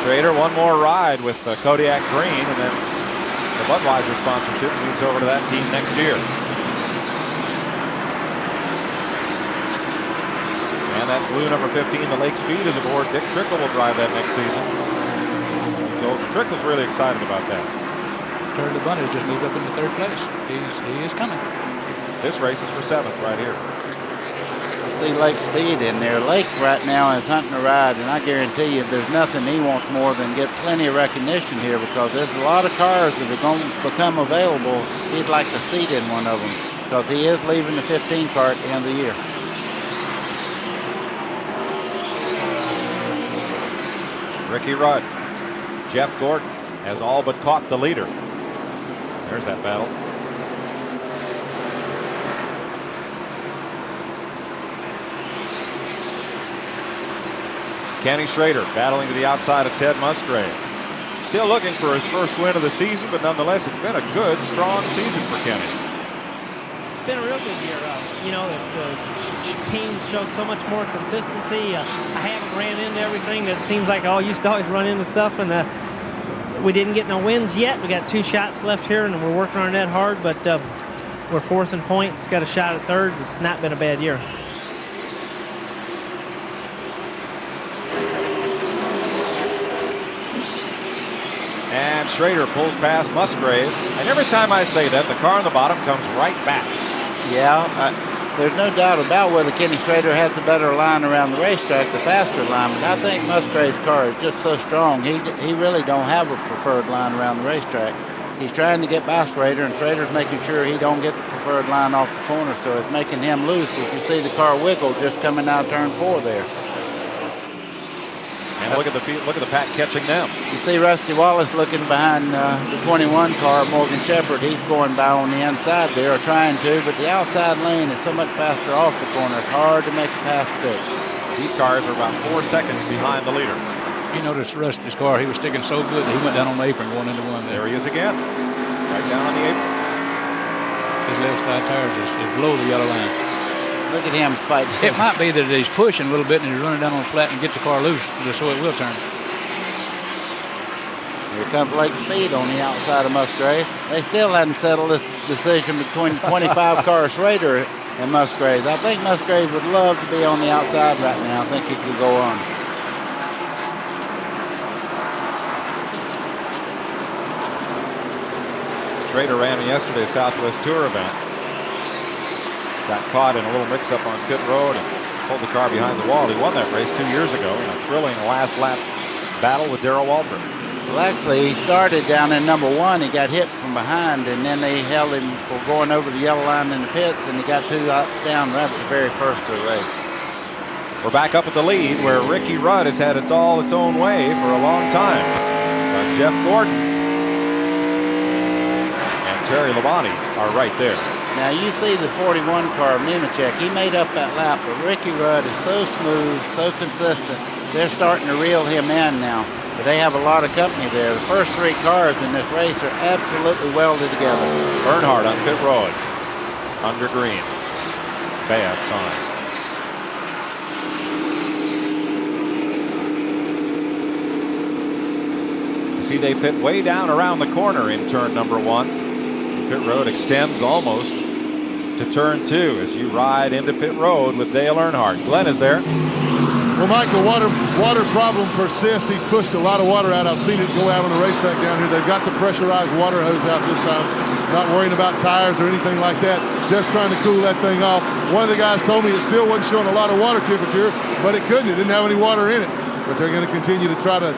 Schrader, one more ride with Kodiak Green, and then the Budweiser sponsorship moves over to that team next year. And that blue number 15, the Lake Speed, is aboard. Dick Trickle will drive that next season. Trickle's really excited about that. Terry Labonte has just moved up into third place. He is coming. This race is for 7th right here. See Lake Speed in there. Lake right now is hunting a ride, and I guarantee you there's nothing he wants more than get plenty of recognition here, because there's a lot of cars that are going to become available. He'd like a seat in one of them, because he is leaving the 15 car at the end of the year. Ricky Rudd. Jeff Gordon has all but caught the leader. There's that battle. Kenny Schrader battling to the outside of Ted Musgrave. Still looking for his first win of the season, but nonetheless, it's been a good, strong season for Kenny. It's been a real good year. You know, teams showed so much more consistency. I haven't ran into everything that seems like I used to always run into stuff, and we didn't get no wins yet. We got 2 shots left here, and we're working on that hard, but we're 4th in points, got a shot at 3rd. It's not been a bad year. And Schrader pulls past Musgrave. And every time I say that, the car on the bottom comes right back. Yeah, there's no doubt about whether Kenny Schrader has the better line around the racetrack, the faster line. But I think Musgrave's car is just so strong. He really don't have a preferred line around the racetrack. He's trying to get by Schrader, and Schrader's making sure he don't get the preferred line off the corner, so it's making him loose. As you see the car wiggle just coming out turn 4 there. And look at the pack catching them. You see Rusty Wallace looking behind the 21 car, Morgan Shepherd. He's going by on the inside there, or trying to, but the outside lane is so much faster off the corner. It's hard to make a pass stick. These cars are about 4 seconds behind the leaders. You noticed Rusty's car, he was sticking so good that he went down on the apron going into one there. There he is again, right down on the apron. His left side tires is below the yellow line. Look at him fight. It might be that he's pushing a little bit and he's running down on the flat and get the car loose just so it will turn. Here comes Lake Speed on the outside of Musgrave. They still hadn't settled this decision between 25 car Schrader and Musgrave. I think Musgrave would love to be on the outside right now. I think he could go on. Schrader ran in yesterday's Southwest Tour event. Got caught in a little mix-up on pit road and pulled the car behind the wall. He won that race 2 years ago in a thrilling last lap battle with Darrell Waltrip. Well, actually, he started down in number 1. He got hit from behind, and then they held him for going over the yellow line in the pits, and he got 2 laps down right at the very first of the race. We're back up at the lead, where Ricky Rudd has had it all its own way for a long time. But Jeff Gordon and Terry Labonte are right there. Now you see the 41 car, Nemechek, he made up that lap, but Ricky Rudd is so smooth, so consistent. They're starting to reel him in now, but they have a lot of company there. The first 3 cars in this race are absolutely welded together. Earnhardt on pit road, under green. Bad sign. You see they pit way down around the corner in turn number 1. The pit road extends almost to turn 2 as you ride into pit road with Dale Earnhardt. Glenn is there. Well, Mike, the water problem persists. He's pushed a lot of water out. I've seen it go out on the racetrack down here. They've got the pressurized water hose out this time. Not worrying about tires or anything like that. Just trying to cool that thing off. One of the guys told me it still wasn't showing a lot of water temperature, but it couldn't. It didn't have any water in it. But they're going to continue to try to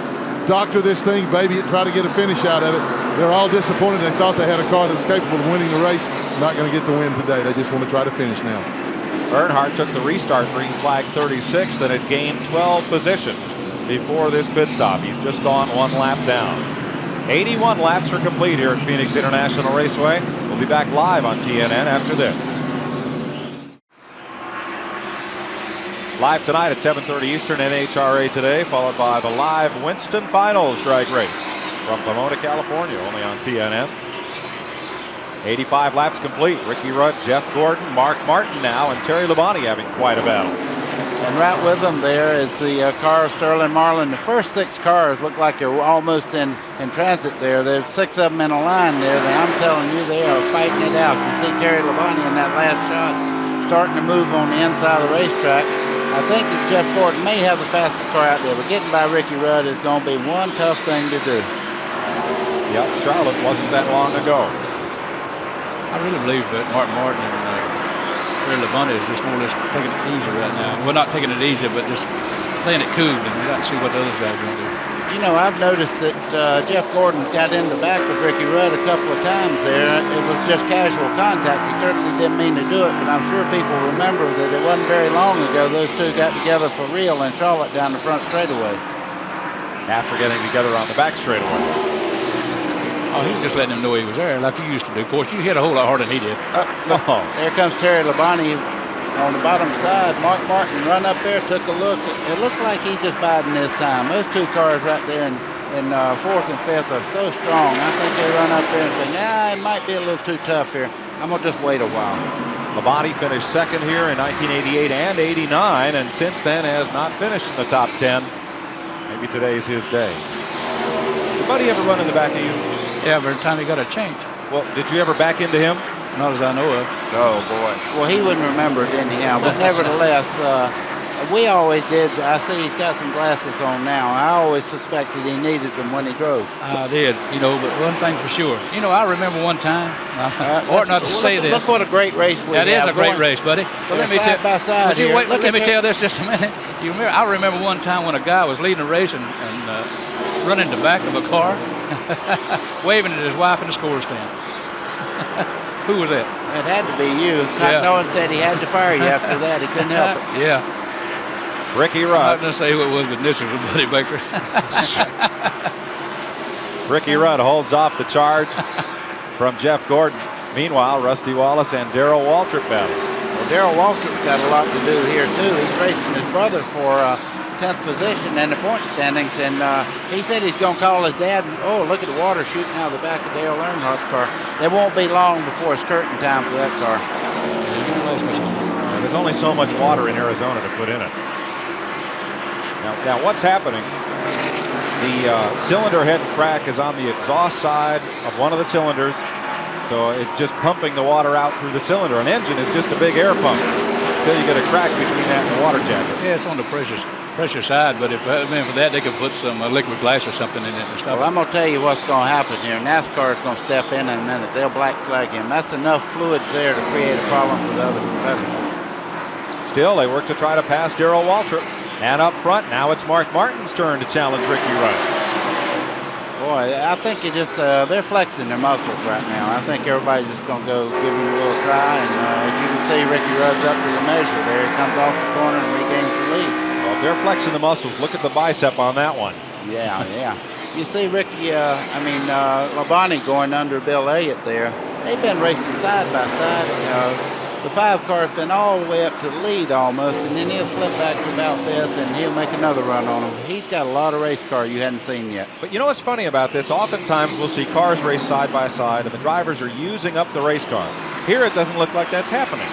doctor this thing, baby it, try to get a finish out of it. They're all disappointed. They thought they had a car that was capable of winning the race. Not going to get the win today. They just want to try to finish now. Earnhardt took the restart green flag 36, then had gained 12 positions before this pit stop. He's just gone 1 lap down. 81 laps are complete here at Phoenix International Raceway. We'll be back live on TNN after this. Live tonight at 7:30 Eastern, NHRA Today, followed by the live Winston Finals drag race from Pomona, California, only on TNN. 85 laps complete. Ricky Rudd, Jeff Gordon, Mark Martin now, and Terry Labonte having quite a battle. And right with them there is the car of Sterling Marlin. The first 6 cars look like they're almost in transit there. There's 6 of them in a line there. I'm telling you, they are fighting it out. You see Terry Labonte in that last shot starting to move on the inside of the racetrack. I think that Jeff Gordon may have the fastest car out there, but getting by Ricky Rudd is going to be one tough thing to do. Yep, Charlotte wasn't that long ago. I really believe that Mark Martin and Terry Labonte is just more or less taking it easy right now. Well, not taking it easy, but just playing it cool, and we got to see what the other guys are going to do. You know, I've noticed that Jeff Gordon got in the back of Ricky Rudd a couple of times there. It was just casual contact. He certainly didn't mean to do it, but I'm sure people remember that it wasn't very long ago those two got together for real in Charlotte down the front straightaway. After getting together on the back straightaway. Oh, he was just letting him know he was there like he used to do. Of course, you hit a whole lot harder than he did. Look, there comes Terry Labonte on the bottom side. Mark Martin run up there, took a look. It looks like he's just biding his time. Those 2 cars right there in 4th and 5th are so strong. I think they run up there and say, nah, it might be a little too tough here. I'm going to just wait a while. Labonte finished 2nd here in 1988 and 89, and since then has not finished in the top 10. Maybe today's his day. Did Buddy ever run in the back of you? Yeah, every time he got a change. Well, did you ever back into him? Not as I know of. Oh, boy. Well, he wouldn't remember it anyhow, but nevertheless, we always did. I see he's got some glasses on now. I always suspected he needed them when he drove. I did, but one thing for sure. I remember one time, ought not to say this. Look what a great race we have. That is a great race, buddy. But let me tell this just a minute. I remember one time when a guy was leading a race and running the back of a car, waving at his wife in the score stand. Who was that? It had to be you. No one said he had to fire you after that. He couldn't help it. Yeah. Ricky Rudd. I'm not going to say who it was, but this was Buddy Baker. Ricky Rudd holds off the charge from Jeff Gordon. Meanwhile, Rusty Wallace and Darrell Waltrip battle. Well, Darrell Waltrip's got a lot to do here, too. He's racing his brother for 10th position in the point standings, and he said he's going to call his dad. And, oh, look at the water shooting out of the back of Dale Earnhardt's car. It won't be long before it's curtain time for that car. There's only so much water in Arizona to put in it. Now what's happening? The cylinder head crack is on the exhaust side of one of the cylinders, so it's just pumping the water out through the cylinder. An engine is just a big air pump until you get a crack between that and the water jacket. Yeah, it's on the pressure side, but if it hadn't been for that, they could put some liquid glass or something in it and stop it. Well, I'm going to tell you what's going to happen here. NASCAR is going to step in a minute. They'll black flag him. That's enough fluids there to create a problem for the other competitors. Still, they work to try to pass Darrell Waltrip. And up front, now it's Mark Martin's turn to challenge Ricky Rudd. Boy, I think they're flexing their muscles right now. I think everybody's just going to go give him a little try. And as you can see, Ricky Rudd's up to the measure there. He comes off the corner and regains the lead. Well, they're flexing the muscles. Look at the bicep on that one. Yeah. You see Ricky, Labonte going under Bill Elliott there. they've been racing side by side. The 5 car's been all the way up to the lead almost, and then he'll slip back to about 5th, and he'll make another run on him. He's got a lot of race car you hadn't seen yet. But you know what's funny about this? Oftentimes we'll see cars race side by side, and the drivers are using up the race car. Here it doesn't look like that's happening.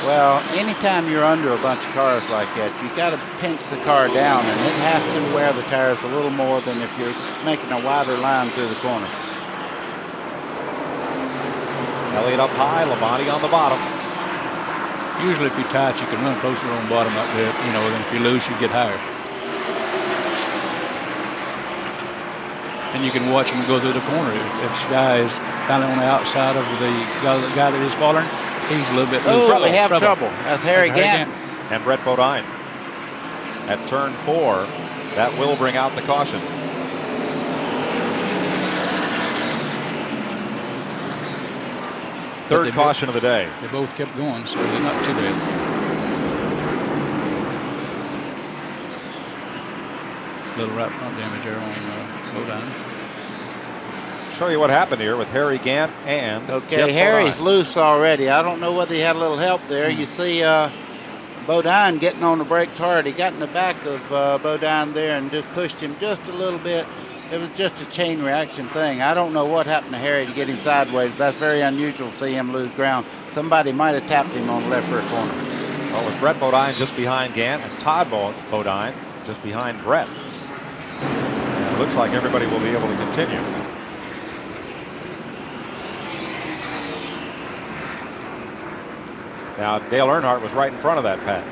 Well, anytime you're under a bunch of cars like that, you got to pinch the car down, and it has to wear the tires a little more than if you're making a wider line through the corner. Elliott up high, Labonte on the bottom. Usually if you're tight, you can run closer on bottom up there, you know, then if you lose, you get higher. And you can watch him go through the corner. If this guy is kind of on the outside of the guy that is following, he's a little bit loose. Oh, we have trouble. That's Harry Gant. And Brett Bodine at turn 4. That will bring out the caution. Third caution of the day. They both kept going, so they're not too bad. Little right front damage there on Bodine. Show you what happened here with Harry Gant and Jeff Harry's Bodine. loose already. I don't know whether he had a little help there. You see Bodine getting on the brakes hard. He got in the back of Bodine there and just pushed him just a little bit. It was just a chain reaction thing. I don't know what happened to Harry to get him sideways. That's very unusual to see him lose ground. Somebody might have tapped him on the left rear corner. Well, it was Brett Bodine just behind Gant and Todd Bodine just behind Brett. And it looks like everybody will be able to continue. Now, Dale Earnhardt was right in front of that pack.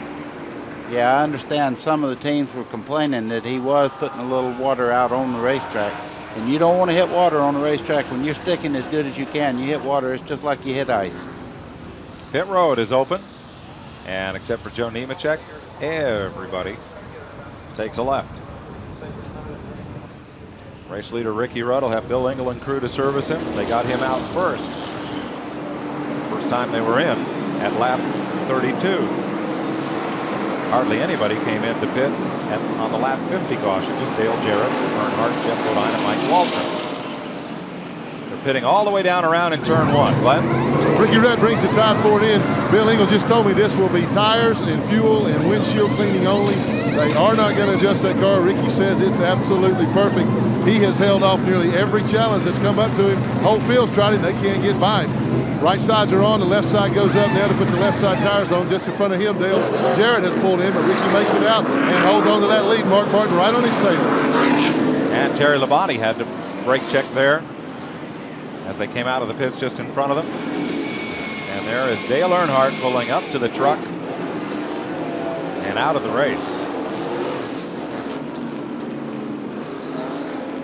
Yeah, I understand some of the teams were complaining that he was putting a little water out on the racetrack. And you don't want to hit water on the racetrack. When you're sticking as good as you can, you hit water, it's just like you hit ice. Pit road is open. And except for Joe Nemechek, everybody takes a left. Race leader Ricky Rudd will have Bill Engel and crew to service him. They got him out first. First time they were in at lap 32. Hardly anybody came into pit on the lap 50 caution. Just Dale Jarrett, Earnhardt, Jeff Bodine, and Mike Walter. They're pitting all the way down around in turn 1. Glenn? Ricky Rudd brings the tie for it in. Bill Engel just told me this will be tires and fuel and windshield cleaning only. They are not going to adjust that car. Ricky says it's absolutely perfect. He has held off nearly every challenge that's come up to him. Whole field's tried it, they can't get by him. Right sides are on, the left side goes up. Now to put the left side tires on just in front of him. Dale Jarrett has pulled in, but Ricky makes it out and holds on to that lead. Mark Martin right on his tail. And Terry Labonte had to brake check there as they came out of the pits just in front of them. And there is Dale Earnhardt pulling up to the truck and out of the race.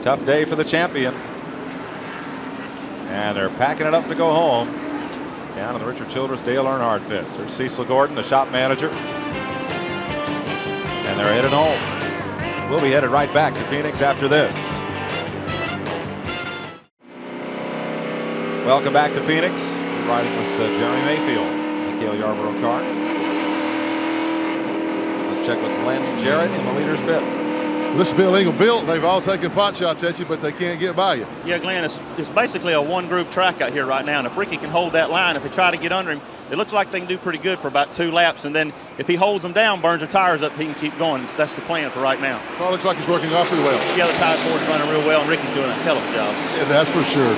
Tough day for the champion. And they're packing it up to go home. Down in the Richard Childress Dale Earnhardt pit. There's Cecil Gordon, the shop manager. And they're headed home. We'll be headed right back to Phoenix after this. Welcome back to Phoenix. We're riding with Jeremy Mayfield, Mikhail Yarborough car. Let's check with Glenn Jarrett in the leader's pit. This is Bill Engel. Bill, they've all taken pot shots at you, but they can't get by you. Yeah, Glenn, it's basically a one-group track out here right now, and if Ricky can hold that line, if they try to get under him, it looks like they can do pretty good for about 2 laps, and then if he holds them down, burns their tires up, he can keep going. That's the plan for right now. Well, it looks like he's working awfully well. Yeah, the tire board's running real well, and Ricky's doing a hell of a job. Yeah, that's for sure.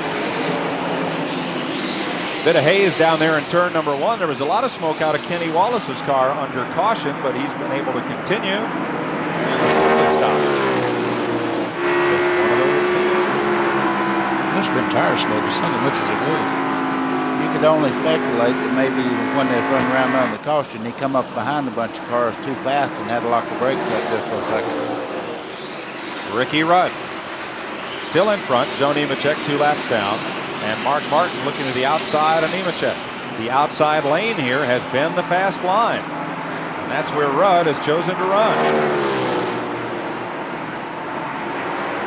Bit of haze down there in turn number 1. There was a lot of smoke out of Kenny Wallace's car under caution, but he's been able to continue. And let's stop. Must have been tire smoke as much as it was. You could only speculate that maybe when they was running around under the caution, he come up behind a bunch of cars too fast and had to lock the brakes up just for a second. Ricky Rudd still in front. Joe Nemechek 2 laps down. And Mark Martin looking to the outside of Nemechek. The outside lane here has been the fast line. And that's where Rudd has chosen to run.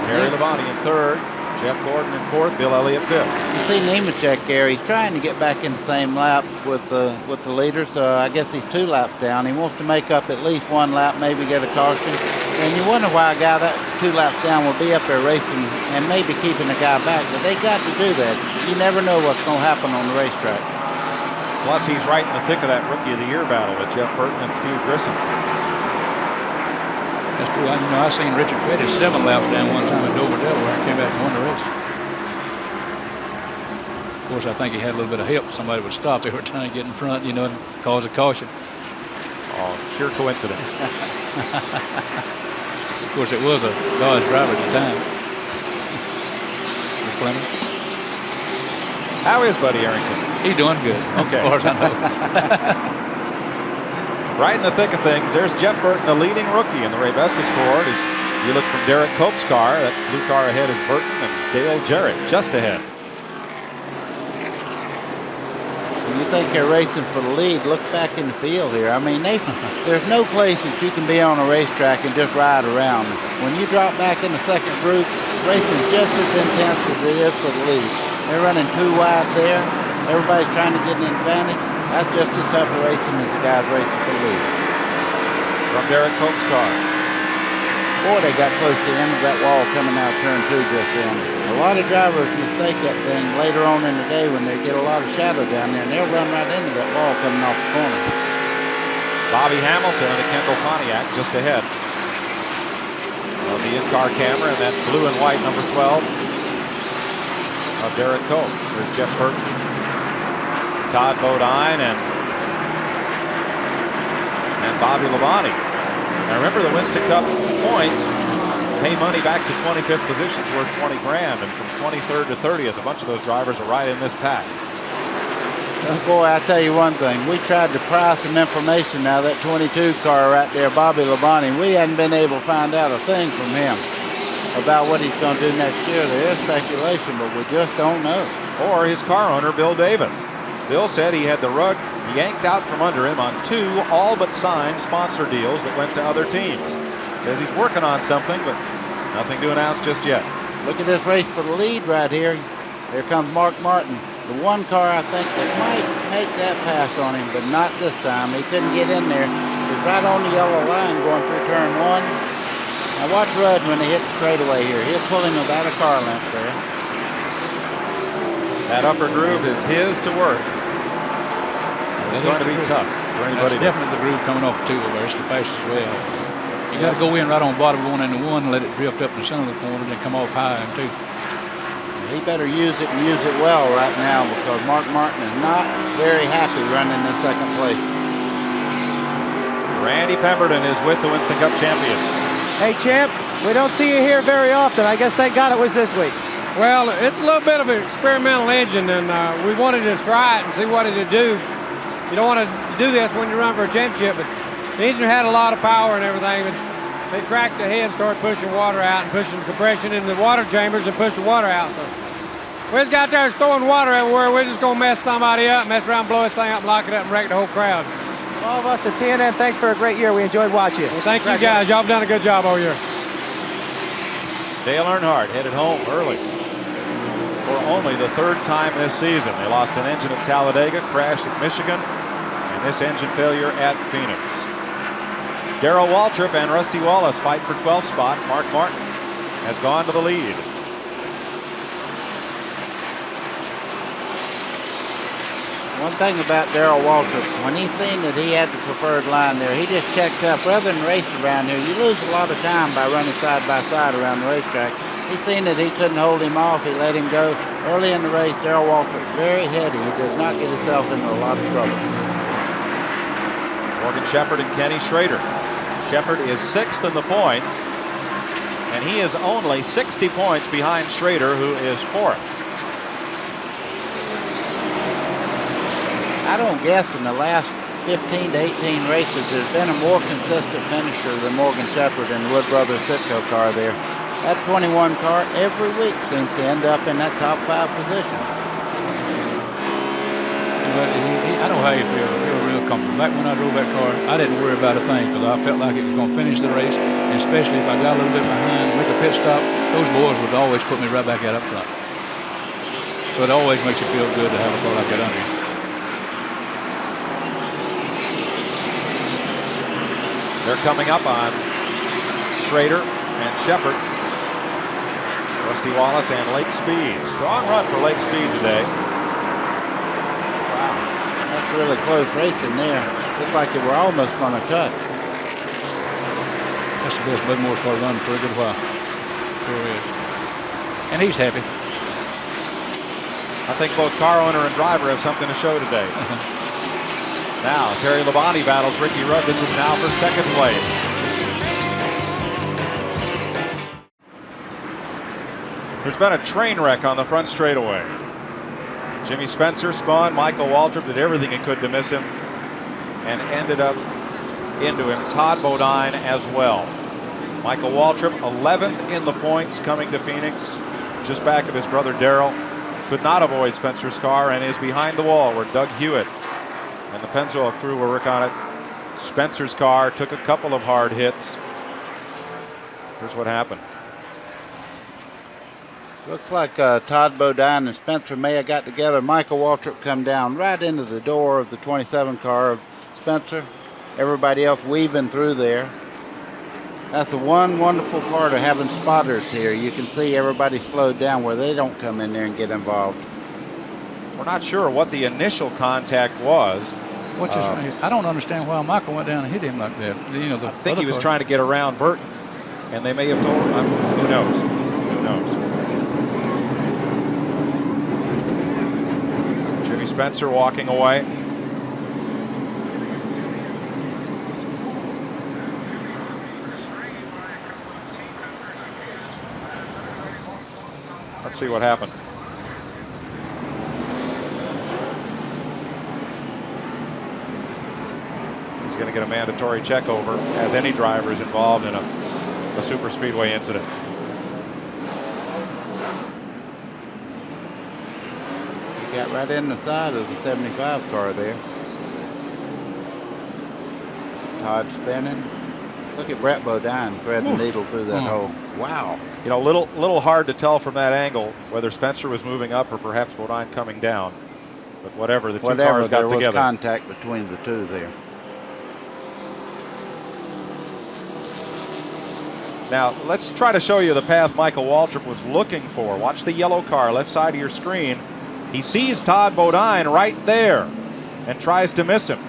Terry Labonte in 3rd. Jeff Gordon in 4th, Bill Elliott 5th. You see Nemechek there, he's trying to get back in the same lap with the leader, so I guess he's 2 laps down. He wants to make up at least 1 lap, maybe get a caution. And you wonder why a guy that 2 laps down will be up there racing and maybe keeping the guy back, but they got to do that. you never know what's going to happen on the racetrack. Plus, he's right in the thick of that Rookie of the Year battle with Jeff Burton and Steve Grissom. That's true. I seen Richard Petty 7 laps down one time at Dover, Delaware, and came back and won the race. Of course, I think he had a little bit of help. Somebody would stop every time, get in front, you know, and cause a caution. Oh, sheer coincidence. Of course, it was a Dodge driver at the time. Clement. How is Buddy Arrington? He's doing good, okay, as far as I know. Right in the thick of things, there's Jeff Burton, the leading rookie in the Ray Bestis Ford. As you look from Derek Cope's car, that blue car ahead is Burton, and Dale Jarrett just ahead. When you think they're racing for the lead, look back in the field here. I mean, there's no place that you can be on a racetrack and just ride around. When you drop back in the second group, racing's just as intense as it is for the lead. They're running too wide there. Everybody's trying to get an advantage. That's just as tough a racing as the guys racing for the lead. From Derek Cope's car. Boy, they got close to the end of that wall coming out turn 2 just then. A lot of drivers mistake that thing later on in the day when they get a lot of shadow down there, and they'll run right into that wall coming off the corner. Bobby Hamilton and a Kendall Pontiac just ahead of the in-car camera, and that blue and white number 12 of Derek Cope. There's Jeff Burton, Todd Bodine, and Bobby Labonte. Now remember, the Winston Cup points pay money back to 25th positions worth 20 grand, and from 23rd to 30th, a bunch of those drivers are right in this pack. Boy, I'll tell you one thing. We tried to pry some information now, that 22 car right there, Bobby Labonte. We hadn't been able to find out a thing from him about what he's going to do next year. There is speculation, but we just don't know. Or his car owner, Bill Davis. Bill said he had the rug yanked out from under him on 2 all but signed sponsor deals that went to other teams. Says he's working on something, but nothing to announce just yet. Look at this race for the lead right here. Here comes Mark Martin. The one car I think that might make that pass on him, but not this time. He couldn't get in there. He's right on the yellow line going through turn 1. Now watch Rudd when he hits the straightaway here. He'll pull him about a car length there. That upper groove is his to work. It's going to be tough for anybody. That's definitely the groove coming off 2 over. It's the fastest way off. You got to go in right on bottom going into 1 and let it drift up in the center of the corner and then come off high in 2. He better use it and use it well right now, because Mark Martin is not very happy running in second place. Randy Pemberton is with the Winston Cup champion. Hey, champ, we don't see you here very often. I guess thank God it was this week. Well, it's a little bit of an experimental engine, and we wanted to try it and see what it'd do. You don't want to do this when you run for a championship, but the engine had a lot of power and everything. But they cracked the head, started pushing water out and pushing compression in the water chambers and pushed the water out. So we just got there throwing water everywhere. We're just going to mess somebody up, mess around, blow this thing up, and lock it up and wreck the whole crowd. All of us at TNN, thanks for a great year. We enjoyed watching you. Well, thank you guys. Y'all have done a good job all year. Dale Earnhardt headed home early for only the 3rd time this season. They lost an engine at Talladega, crashed at Michigan, and this engine failure at Phoenix. Darrell Waltrip and Rusty Wallace fight for 12th spot. Mark Martin has gone to the lead. One thing about Darrell Waltrip, when he seen that he had the preferred line there, he just checked up. Rather than race around here, you lose a lot of time by running side by side around the racetrack. He seen that he couldn't hold him off. He let him go. Early in the race, Darrell Waltrip's very heady. He does not get himself into a lot of trouble. Morgan Shepherd and Kenny Schrader. Shepherd is 6th in the points, and he is only 60 points behind Schrader, who is 4th. I don't guess in the last 15 to 18 races there's been a more consistent finisher than Morgan Shepherd in the Wood Brothers Sitco car there. That 21 car every week seems to end up in that top 5 position. But I know how you feel. I feel real comfortable. Back when I drove that car, I didn't worry about a thing because I felt like it was going to finish the race, and especially if I got a little bit behind, make a pit stop, those boys would always put me right back out up front. So it always makes you feel good to have a car like that under you. They're coming up on Schrader and Shepherd. Rusty Wallace and Lake Speed. Strong run for Lake Speed today. Wow, that's really close racing there. Looked like they were almost going to touch. That's the best Bud Moore's car run for a good while. Sure is. And he's happy. I think both car owner and driver have something to show today. Now, Terry Labonte battles Ricky Rudd. This is now for second place. There's been a train wreck on the front straightaway. Jimmy Spencer spun. Michael Waltrip did everything he could to miss him and ended up into him. Todd Bodine as well. Michael Waltrip 11th in the points coming to Phoenix, just back of his brother Darrell. Could not avoid Spencer's car and is behind the wall where Doug Hewitt and the Pennzoil crew will work on it. Spencer's car took a couple of hard hits. Here's what happened. Looks like Todd Bodine and Spencer may have got together. Michael Waltrip come down right into the door of the 27 car of Spencer. Everybody else weaving through there. That's the one wonderful part of having spotters here. You can see everybody slowed down where they don't come in there and get involved. We're not sure what the initial contact was. I don't understand why Michael went down and hit him like that. You know, I think he was trying to get around Burton, and they may have told him. Who knows? Who knows? Jimmy Spencer walking away. Let's see what happened. He's going to get a mandatory check over, as any driver is involved in a super speedway incident. He got right in the side of the 75 car there. Todd spinning. Look at Brett Bodine threading the needle through that hole. Wow. You know, little hard to tell from that angle whether Spencer was moving up or perhaps Bodine coming down. But whatever, the two cars got together. There was contact between the two there. Now, let's try to show you the path Michael Waltrip was looking for. Watch the yellow car, left side of your screen. He sees Todd Bodine right there and tries to miss him.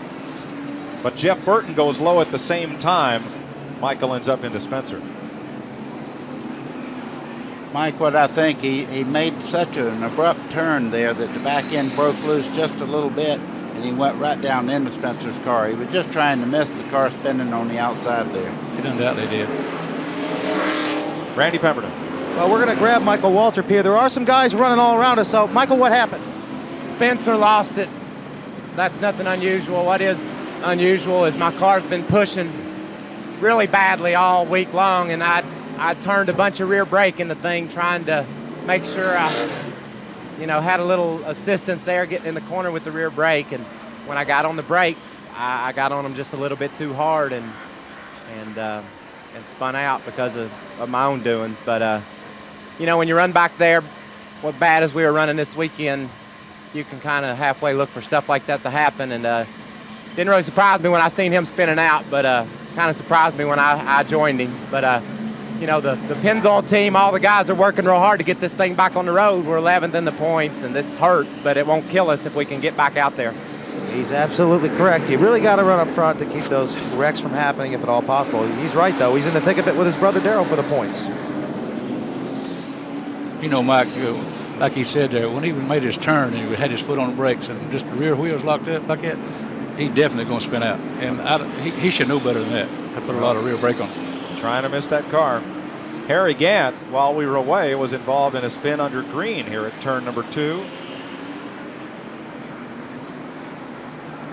But Jeff Burton goes low at the same time. Michael ends up into Spencer. Mike, what I think, he made such an abrupt turn there that the back end broke loose just a little bit, and he went right down into Spencer's car. He was just trying to miss the car spinning on the outside there. He undoubtedly did. Randy Pemberton. Well, we're going to grab Michael Waltrip here. There are some guys running all around us. So, Michael, what happened? Spencer lost it. That's nothing unusual. What is unusual is my car's been pushing really badly all week long, and I turned a bunch of rear brake in the thing trying to make sure I, had a little assistance there getting in the corner with the rear brake. And when I got on the brakes, I got on them just a little bit too hard and spun out because of my own doings. But, when you run back there, what bad as we were running this weekend, you can kind of halfway look for stuff like that to happen. And didn't really surprise me when I seen him spinning out, but kind of surprised me when I joined him. But, the Pennzoil team, all the guys are working real hard to get this thing back on the road. We're 11th in the points, and this hurts, but it won't kill us if we can get back out there. He's absolutely correct. You really got to run up front to keep those wrecks from happening if at all possible. He's right, though. He's in the thick of it with his brother Darrell for the points. Mike, like he said there, when he made his turn and he had his foot on the brakes and just the rear wheels locked up like that, he's definitely going to spin out. And he should know better than that. I put a lot of rear brake on him. Trying to miss that car. Harry Gant, while we were away, was involved in a spin under green here at turn number 2.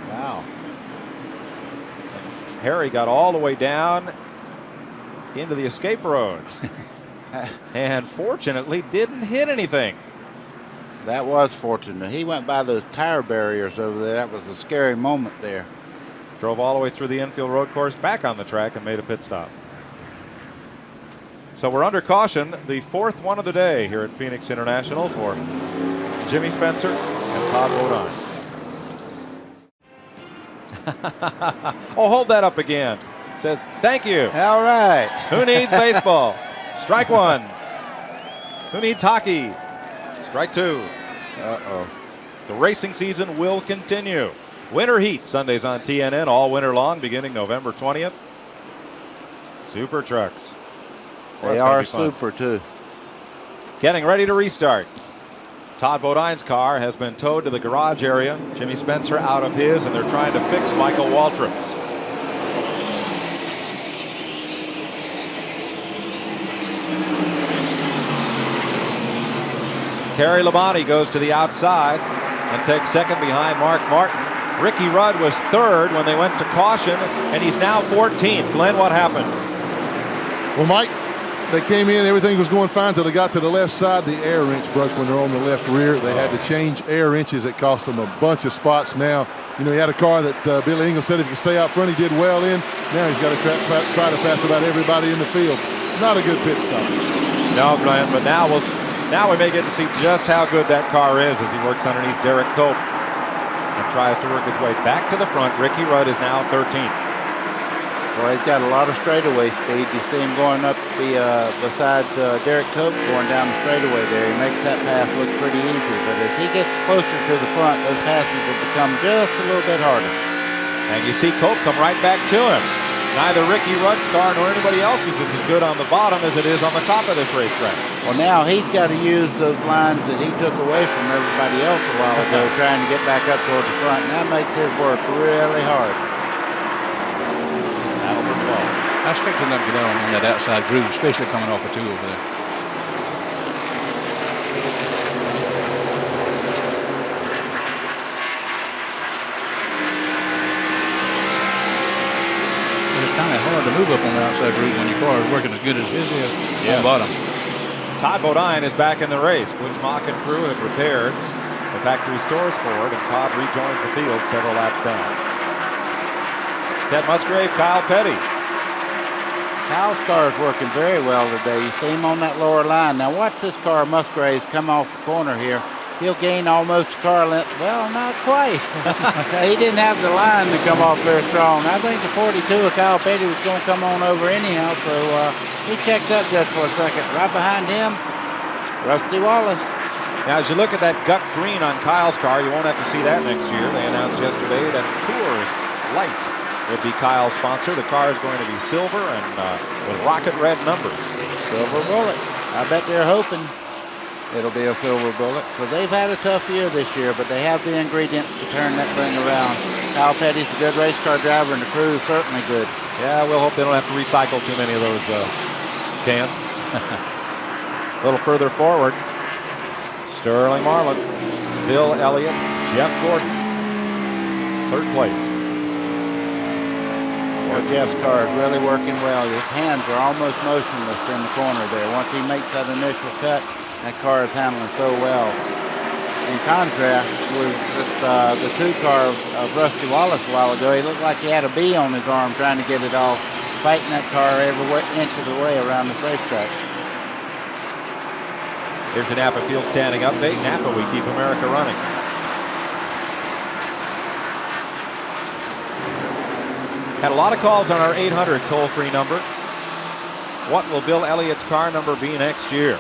Wow. Harry got all the way down into the escape roads and fortunately didn't hit anything. That was fortunate. He went by those tire barriers over there. That was a scary moment there. Drove all the way through the infield road course, back on the track, and made a pit stop. So we're under caution, the 4th one of the day here at Phoenix International for Jimmy Spencer and Todd Bodine. Oh, hold that up again. Says, thank you. All right. Who needs baseball? Strike one. Who needs hockey? Strike two. Uh-oh. The racing season will continue. Winter Heat, Sundays on TNN all winter long, beginning November 20th. Super trucks. They are super, too. Getting ready to restart. Todd Bodine's car has been towed to the garage area. Jimmy Spencer out of his, and they're trying to fix Michael Waltrip's. Terry Labonte goes to the outside and takes second behind Mark Martin. Ricky Rudd was third when they went to caution, and he's now 14th. Glenn, what happened? Well, Mike, they came in, everything was going fine until they got to the left side. The air wrench broke when they're on the left rear. They had to change air wrenches. It cost them a bunch of spots now. You know, he had a car that Billy Ingalls said if he could stay out front, he did well in. Now he's got to try to pass about everybody in the field. Not a good pit stop. No, Glenn, but now we may get to see just how good that car is as he works underneath Derek Cope and tries to work his way back to the front. Ricky Rudd is now 13th. Well, he's got a lot of straightaway speed. You see him going up beside Derek Cope going down the straightaway there. He makes that pass look pretty easy. But as he gets closer to the front, those passes will become just a little bit harder. And you see Cope come right back to him. Neither Ricky Rudd's car nor anybody else's is as good on the bottom as it is on the top of this racetrack. Well, now he's got to use those lines that he took away from everybody else a while ago, trying to get back up toward the front. And that makes his work really hard. Battle for 12. I expected them to get on that outside groove, especially coming off a 2 over there. It's kind of hard to move up on the outside groove when your car is working as good as his is on the bottom. Todd Bodine is back in the race, which Mock and crew have repaired. The factory stores Ford, and Todd rejoins the field several laps down. Ted Musgrave, Kyle Petty. Kyle's car is working very well today. You see him on that lower line. Now watch this car, Musgraves, come off the corner here. He'll gain almost a car length. Well, not quite. He didn't have the line to come off very strong. I think the 42 of Kyle Petty was going to come on over anyhow, so he checked up just for a second. Right behind him, Rusty Wallace. Now, as you look at that gut green on Kyle's car, you won't have to see that next year. They announced yesterday that Coors Light would be Kyle's sponsor. The car is going to be silver and with rocket red numbers. Silver bullet. I bet they're hoping it'll be a silver bullet, because they've had a tough year this year, but they have the ingredients to turn that thing around. Kyle Petty's a good race car driver, and the crew is certainly good. Yeah, we'll hope they don't have to recycle too many of those cans. A little further forward, Sterling Marlin, Bill Elliott, Jeff Gordon, third place. Well, Jeff's car is really working well. His hands are almost motionless in the corner there. Once he makes that initial cut, that car is handling so well. In contrast with the 2 car of Rusty Wallace a while ago, he looked like he had a bee on his arm trying to get it off, fighting that car every inch of the way around the racetrack. Here's your Napa Field standing update. Napa, we keep America running. Had a lot of calls on our 800 toll-free number. What will Bill Elliott's car number be next year?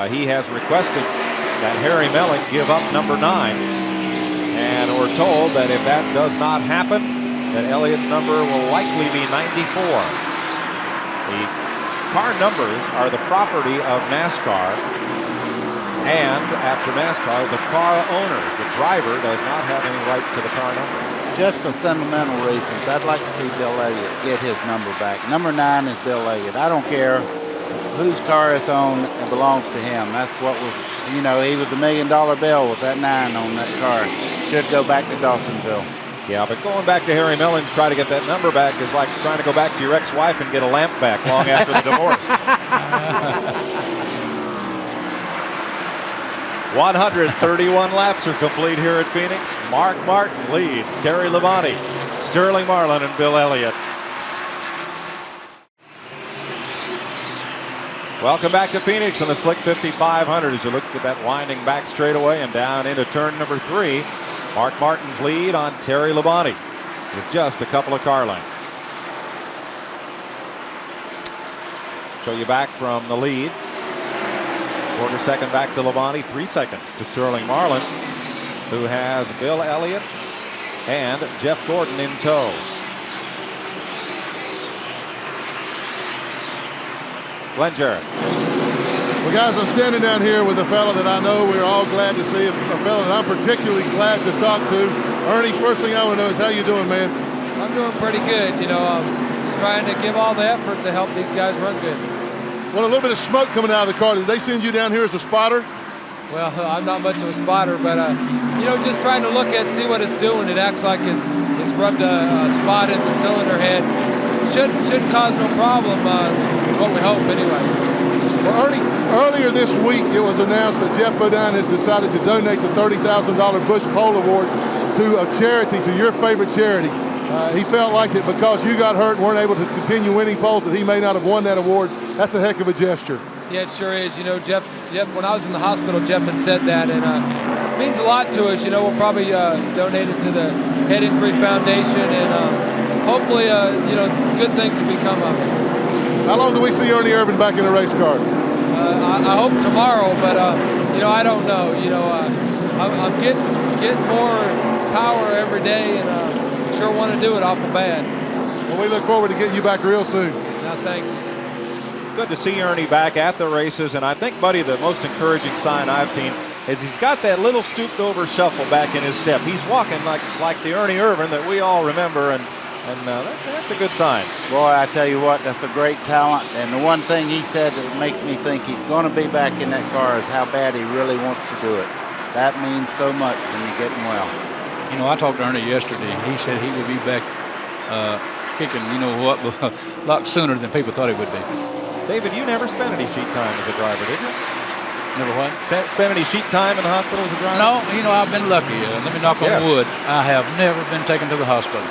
He has requested that Harry Melling give up number 9. And we're told that if that does not happen, that Elliott's number will likely be 94. The car numbers are the property of NASCAR. And after NASCAR, the car owners. The driver does not have any right to the car number. Just for sentimental reasons, I'd like to see Bill Elliott get his number back. Number 9 is Bill Elliott. I don't care whose car it's on, it belongs to him. That's what was, you know, he was $1 million bill with that 9 on that car. Should go back to Dawsonville. Yeah, but going back to Harry Mellon to try to get that number back is like trying to go back to your ex-wife and get a lamp back long after the divorce. 131 laps are complete here at Phoenix. Mark Martin leads Terry Labonte, Sterling Marlin, and Bill Elliott. Welcome back to Phoenix on the Slick 5500 as you look at that winding back straightaway and down into turn number 3. Mark Martin's lead on Terry Labonte with just a couple of car lengths. Show you back from the lead. Quarter second back to Labonte, 3 seconds to Sterling Marlin, who has Bill Elliott and Jeff Gordon in tow. Glenn Jarrett. Well, guys, I'm standing down here with a fella that I know we're all glad to see, a fella that I'm particularly glad to talk to. Ernie, first thing I want to know is how you doing, man? I'm doing pretty good. You know, just trying to give all the effort to help these guys run good. Well, a little bit of smoke coming out of the car. Did they send you down here as a spotter? Well, I'm not much of a spotter, but you know, just trying to look at, see what it's doing. It acts like it's rubbed a spot in the cylinder head. Shouldn't cause no problem. Is what we hope, anyway. Well, Ernie, earlier this week it was announced that Jeff Bodine has decided to donate the $30,000 Bush Pole Award to a charity, to your favorite charity. He felt like it because you got hurt and weren't able to continue winning poles that he may not have won that award. That's a heck of a gesture. Yeah, it sure is. You know, Jeff, when I was in the hospital, Jeff had said that, and it means a lot to us. You know, we'll probably donate it to the Head Injury Foundation, and hopefully, you know, good things will become of it. How long do we see Ernie Irvan back in a race car? I hope tomorrow, but you know, I don't know. You know, I'm getting more power every day, and sure want to do it awful bad. Well, we look forward to getting you back real soon. No, thank you. Good to see Ernie back at the races, and I think, Buddy, the most encouraging sign I've seen is he's got that little stooped over shuffle back in his step. He's walking like the Ernie Irvan that we all remember, and that's a good sign. Boy, I tell you what, that's a great talent. And the one thing he said that makes me think he's going to be back in that car is how bad he really wants to do it. That means so much when you're getting well. You know, I talked to Ernie yesterday. He said he would be back kicking, you know what, a lot sooner than people thought he would be. David, you never spent any sheet time as a driver, did you? Never what? Spent any sheet time in the hospital as a driver? No, you know, I've been lucky. Let me knock on wood. I have never been taken to the hospital.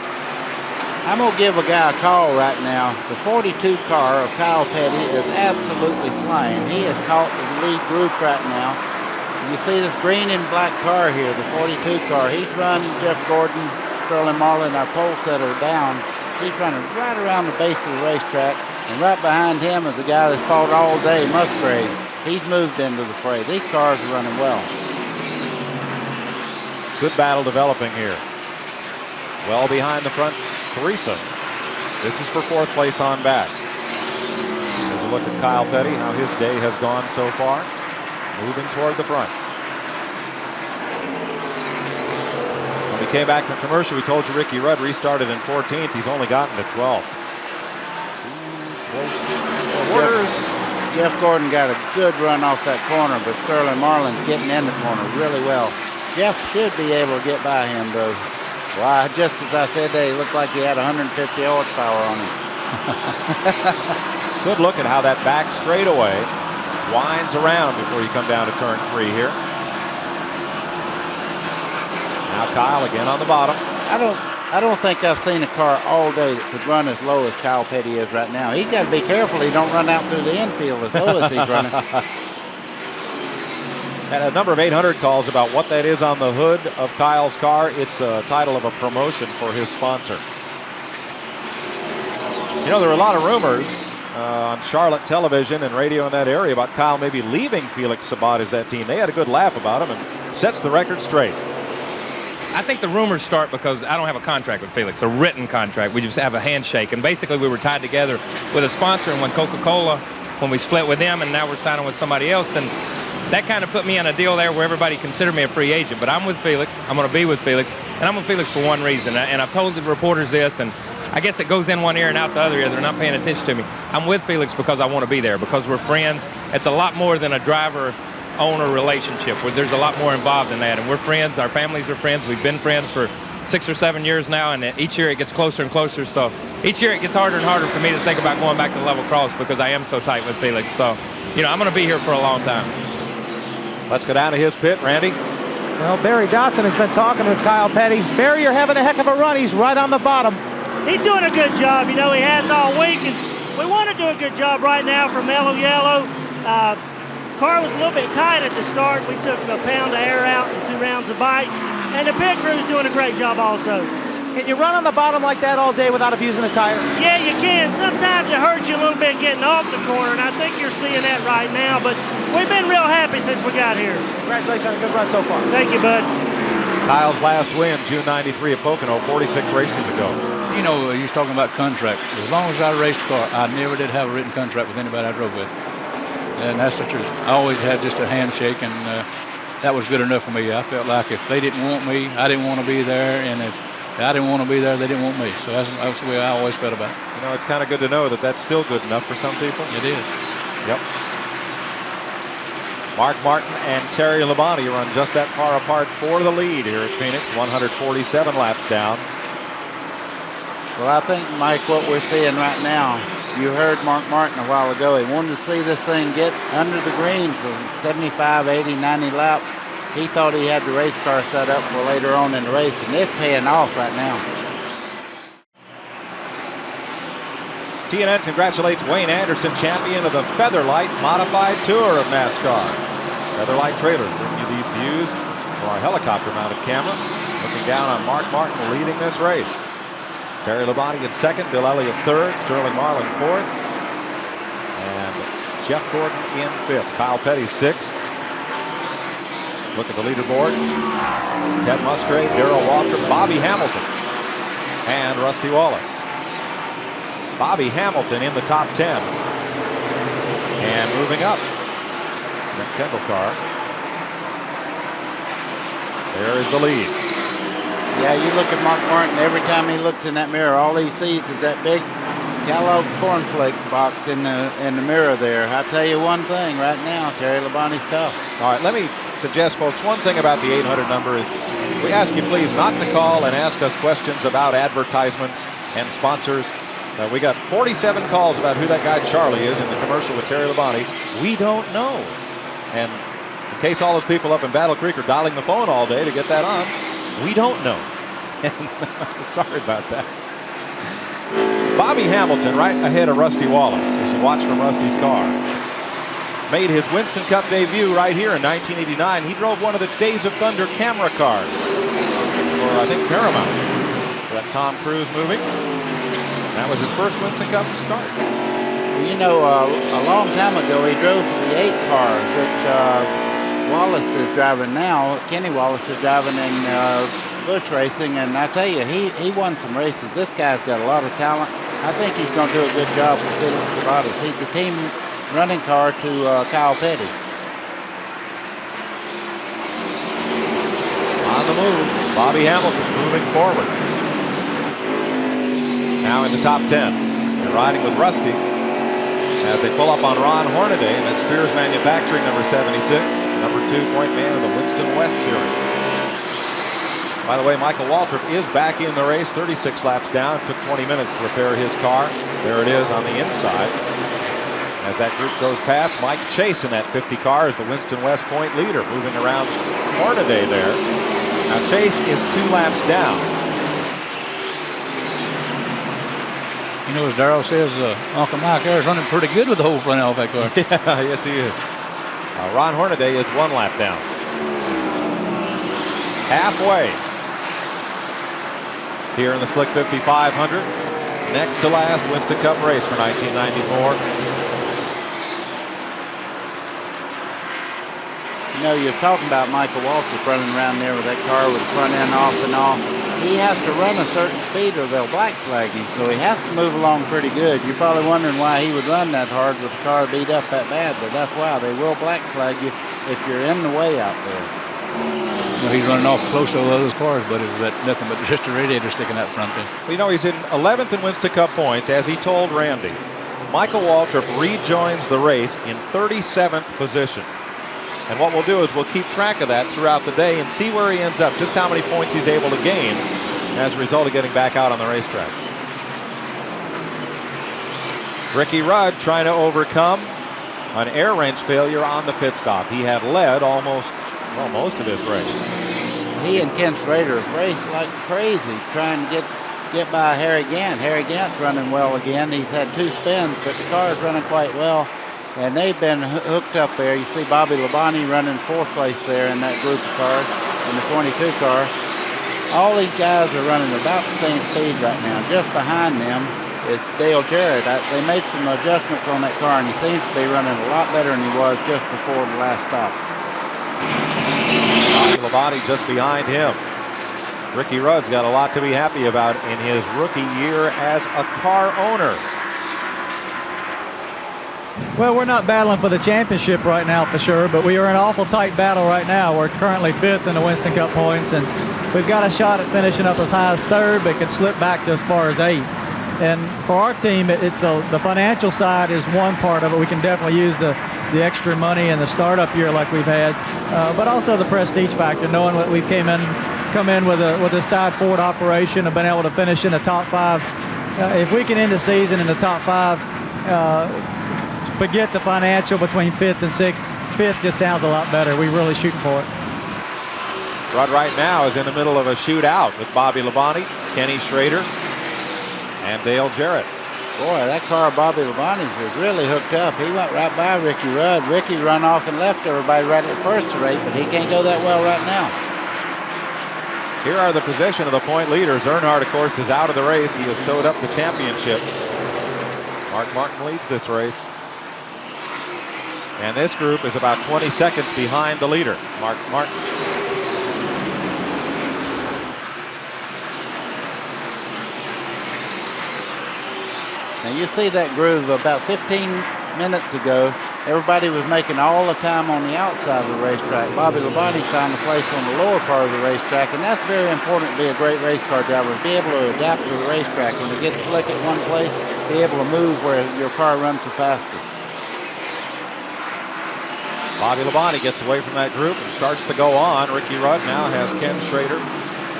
I'm going to give a guy a call right now. The 42 car of Kyle Petty is absolutely flying. He has caught the lead group right now. You see this green and black car here, the 42 car. He's running Jeff Gordon, Sterling Marlin, our pole setter down. He's running right around the base of the racetrack. And right behind him is the guy that's fought all day, Musgrave. He's moved into the fray. These cars are running well. Good battle developing here. Well behind the front threesome. This is for fourth place on back. Here's a look at Kyle Petty, how his day has gone so far. Moving toward the front. When we came back from commercial, we told you Ricky Rudd restarted in 14th. He's only gotten to 12th. Jeff Gordon got a good run off that corner, but Sterling Marlin's getting in the corner really well. Jeff should be able to get by him, though. Well, just as I said, he looked like he had 150 horsepower on him. Good look at how that back straightaway winds around before you come down to turn 3 here. Now Kyle again on the bottom. I don't think I've seen a car all day that could run as low as Kyle Petty is right now. He's got to be careful he don't run out through the infield as low as he's running. Had a number of 800 calls about what that is on the hood of Kyle's car. It's a title of a promotion for his sponsor. You know, there were a lot of rumors on Charlotte television and radio in that area about Kyle maybe leaving Felix Sabat as that team. They had a good laugh about him and sets the record straight. I think the rumors start because I don't have a contract with Felix, a written contract. We just have a handshake. And basically we were tied together with a sponsor, and when Coca-Cola, when we split with them and now we're signing with somebody else, then that kind of put me on a deal there where everybody considered me a free agent. But I'm with Felix. I'm going to be with Felix. And I'm with Felix for one reason. And I've told the reporters this, and I guess it goes in one ear and out the other ear. They're not paying attention to me. I'm with Felix because I want to be there, because we're friends. It's a lot more than a driver-owner relationship, where there's a lot more involved in that. And we're friends. Our families are friends. We've been friends for 6 or 7 years now, and each year it gets closer and closer. So each year it gets harder and harder for me to think about going back to level cross because I am so tight with Felix. So, you know, I'm going to be here for a long time. Let's go down to his pit, Randy. Well, Barry Dotson has been talking with Kyle Petty. Barry, you're having a heck of a run. He's right on the bottom. He's doing a good job. You know, he has all week, and we want to do a good job right now for Mellow Yellow. Car was a little bit tight at the start. We took a pound of air out and 2 rounds of bite, and the pit crew's doing a great job also. Can you run on the bottom like that all day without abusing a tire? Yeah, you can. Sometimes it hurts you a little bit getting off the corner, and I think you're seeing that right now, but we've been real happy since we got here. Congratulations on a good run so far. Thank you, bud. Kyle's last win, June 93 at Pocono, 46 races ago. You know, you was talking about contract. As long as I raced car, I never did have a written contract with anybody I drove with. And that's the truth. I always had just a handshake, and that was good enough for me. I felt like if they didn't want me, I didn't want to be there, and if I didn't want to be there, they didn't want me. So that's the way I always felt about it. You know, it's kind of good to know that that's still good enough for some people. It is. Yep. Mark Martin and Terry Labonte run just that far apart for the lead here at Phoenix, 147 laps down. Well, I think, Mike, what we're seeing right now, you heard Mark Martin a while ago. He wanted to see this thing get under the green for 75, 80, 90 laps. He thought he had the race car set up for later on in the race, and it's paying off right now. TNN congratulates Wayne Anderson, champion of the Featherlight Modified Tour of NASCAR. Featherlight Trailers bring you these views from our helicopter-mounted camera, looking down on Mark Martin leading this race. Terry Labonte in second, Bill Elliott third, Sterling Marlin fourth, and Jeff Gordon in fifth. Kyle Petty sixth. Look at the leaderboard. Ted Musgrave, Darrell Waltrip, Bobby Hamilton, and Rusty Wallace. Bobby Hamilton in the top 10. And moving up, Brent Kendall car. There is the lead. Yeah, you look at Mark Martin, every time he looks in that mirror, all he sees is that big Kellogg cornflake box in the mirror there. I'll tell you one thing right now, Terry Labonte's tough. All right, let me suggest, folks, one thing about the 800 number is we ask you please not to call and ask us questions about advertisements and sponsors. We got 47 calls about who that guy Charlie is in the commercial with Terry Labonte. We don't know. And in case all those people up in Battle Creek are dialing the phone all day to get that on, we don't know. Sorry about that. Bobby Hamilton right ahead of Rusty Wallace as you watch from Rusty's car. Made his Winston Cup debut right here in 1989. He drove one of the Days of Thunder camera cars for, I think, Paramount. That Tom Cruise movie. That was his first Winston Cup start. You know, a long time ago, he drove for the 8 car, which Wallace is driving now. Kenny Wallace is driving in bush racing, and I tell you, he won some races. This guy's got a lot of talent. I think he's going to do a good job with Felix Sabates. He's the team running car to Kyle Petty. On the move, Bobby Hamilton moving forward. Now in the top 10. They're riding with Rusty as they pull up on Ron Hornaday, and that's Spears Manufacturing, number 76, number 2-point man of the Winston West Series. By the way, Michael Waltrip is back in the race, 36 laps down. It took 20 minutes to repair his car. There it is on the inside. As that group goes past, Mike Chase in that 50 car is the Winston West point leader, moving around Hornaday there. Now Chase is 2 laps down. You know, as Darrell says, Uncle Mike there is running pretty good with the whole front off that car. Yeah, yes he is. Ron Hornaday is 1 lap down. Halfway here in the Slick 5500. Next to last Winston Cup race for 1994. You know, you're talking about Michael Waltrip running around there with that car with the front end off and all. He has to run a certain speed or they'll black flag him, so he has to move along pretty good. You're probably wondering why he would run that hard with the car beat up that bad, but that's why. They will black flag you if you're in the way out there. Well, he's running off close to all those cars, but it's nothing but just a radiator sticking out front there. Well, you know, he's in 11th in Winston Cup points, as he told Randy. Michael Waltrip rejoins the race in 37th position. And what we'll do is we'll keep track of that throughout the day and see where he ends up, just how many points he's able to gain as a result of getting back out on the racetrack. Ricky Rudd trying to overcome an air wrench failure on the pit stop. He had led most of this race. He and Ken Schrader raced like crazy trying to get by Harry Gant. Harry Gant's running well again. He's had 2 spins, but the car is running quite well. And they've been hooked up there. You see Bobby Labonte running 4th place there in that group of cars, in the 22 car. All these guys are running about the same speed right now. Just behind them is Dale Jarrett. They made some adjustments on that car, and he seems to be running a lot better than he was just before the last stop. Labonte just behind him. Ricky Rudd's got a lot to be happy about in his rookie year as a car owner. Well, we're not battling for the championship right now for sure, but we are in an awful tight battle right now. We're currently 5th in the Winston Cup points, and we've got a shot at finishing up as high as 3rd, but could slip back to as far as 8th. And for our team, the financial side is one part of it. We can definitely use the extra money and the startup year like we've had, but also the prestige factor, knowing that we've come in with a Stide Ford operation and been able to finish in the top 5. If we can end the season in the top 5, forget the financial between 5th and 6th. 5th just sounds a lot better. We're really shooting for it. Rudd right now is in the middle of a shootout with Bobby Labonte, Kenny Schrader, and Dale Jarrett. Boy, that car of Bobby Labonte's is really hooked up. He went right by Ricky Rudd. Ricky run off and left everybody right at first rate, but he can't go that well right now. Here are the position of the point leaders. Earnhardt, of course, is out of the race. He has sewed up the championship. Mark Martin leads this race. And this group is about 20 seconds behind the leader, Mark Martin. Now you see that groove about 15 minutes ago. Everybody was making all the time on the outside of the racetrack. Bobby Labonte found a place on the lower part of the racetrack, and that's very important to be a great race car driver, be able to adapt to the racetrack. When it gets slick at one place, be able to move where your car runs the fastest. Bobby Labonte gets away from that group and starts to go on. Ricky Rudd now has Ken Schrader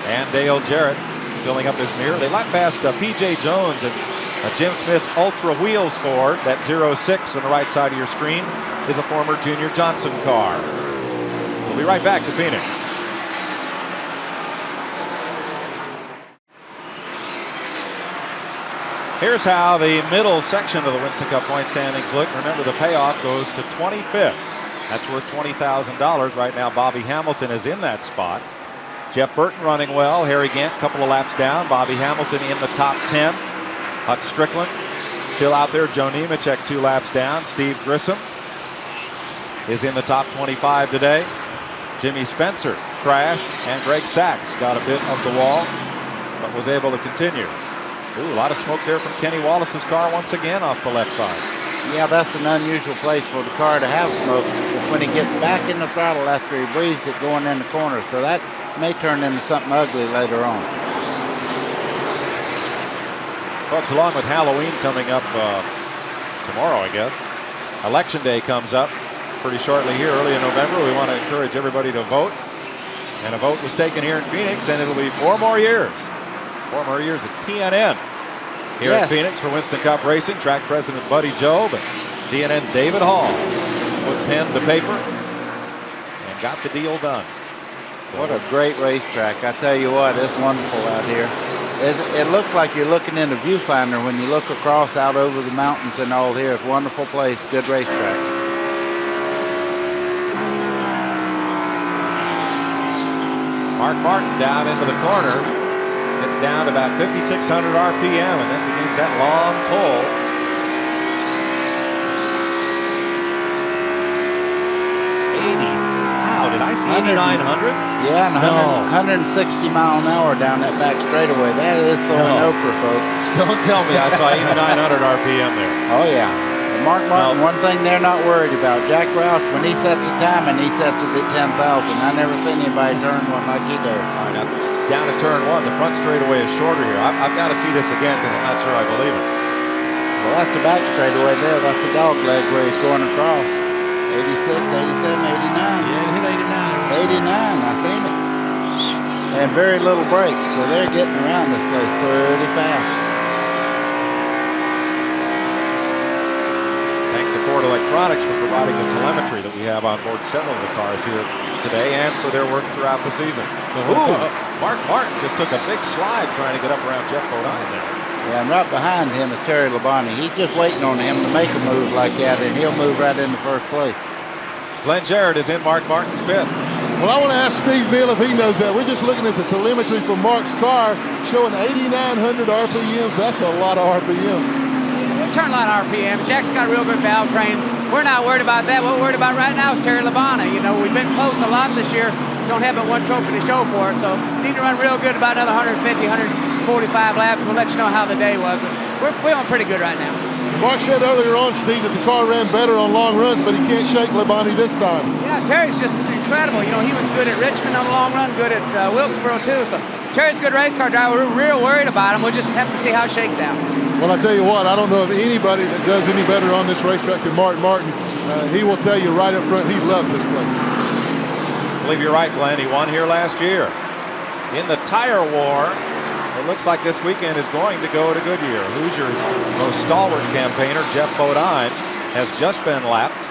and Dale Jarrett filling up his mirror. They lap past P.J. Jones and Jim Smith's Ultra Wheels Ford. That 06 on the right side of your screen is a former Junior Johnson car. We'll be right back to Phoenix. Here's how the middle section of the Winston Cup point standings look. Remember, the payoff goes to 25th. That's worth $20,000. Right now, Bobby Hamilton is in that spot. Jeff Burton running well. Harry Gant, a couple of laps down. Bobby Hamilton in the top 10. Hut Strickland still out there. Joe Nemechek 2 laps down. Steve Grissom is in the top 25 today. Jimmy Spencer crashed, and Greg Sachs got a bit of the wall, but was able to continue. Ooh, a lot of smoke there from Kenny Wallace's car once again off the left side. Yeah, that's an unusual place for the car to have smoke. It's when he gets back in the throttle after he breathes it going in the corner. So that may turn into something ugly later on. Folks, along with Halloween coming up tomorrow, I guess, Election Day comes up pretty shortly here, early in November. We want to encourage everybody to vote. And a vote was taken here in Phoenix, and it'll be 4 more years. 4 more years at TNN here at Phoenix for Winston Cup Racing. Track president Buddy Joe, but TNN's David Hall put pen to paper and got the deal done. So, what a great racetrack. I tell you what, it's wonderful out here. It looks like you're looking in the viewfinder when you look across out over the mountains and all here. It's a wonderful place, good racetrack. Mark Martin down into the corner. Gets down to about 5,600 RPM and then begins that long pull. Wow, did I see 8,900? Yeah, and 160 mile an hour down that back straightaway. That is so Okra, folks. Don't tell me I saw 8,900 RPM there. Oh, yeah. And Mark Martin, one thing they're not worried about, Jack Roush, when he sets the time and he sets it at 10,000, I never seen anybody turn one like he does. Down to turn 1, the front straightaway is shorter here. I've got to see this again because I'm not sure I believe it. Well, that's the back straightaway there. That's the dog leg where he's going across. 86, 87, 89. Yeah, hit 89. 89, I seen it. And very little break, so they're getting around this place pretty fast. Thanks to Ford Electronics for providing the telemetry that we have on board several of the cars here today and for their work throughout the season. Ooh, Mark Martin just took a big slide trying to get up around Jeff Bodine there. Yeah, and right behind him is Terry Labonte. He's just waiting on him to make a move like that, and he'll move right into first place. Glenn Jarrett is in Mark Martin's pit. Well, I want to ask Steve Bill if he knows that. We're just looking at the telemetry from Mark's car showing 8,900 RPMs. That's a lot of RPMs. We turn a lot of RPM. Jack's got a real good valve train. We're not worried about that. What we're worried about right now is Terry Labonte. You know, we've been close a lot this year. Don't have but one trophy to show for it. So need to run real good about another 150, 145 laps. We'll let you know how the day was. But we're feeling pretty good right now. Mark said earlier on, Steve, that the car ran better on long runs, but he can't shake Labonte this time. Yeah, Terry's just incredible. You know, he was good at Richmond on the long run, good at Wilkesboro too. So Terry's a good race car driver. We're real worried about him. We'll just have to see how it shakes out. Well, I tell you what, I don't know of anybody that does any better on this racetrack than Mark Martin. He will tell you right up front he loves this place. I believe you're right, Glenn. He won here last year. In the tire war, it looks like this weekend is going to go to Goodyear. Hoosier's most stalwart campaigner, Jeff Bodine, has just been lapped.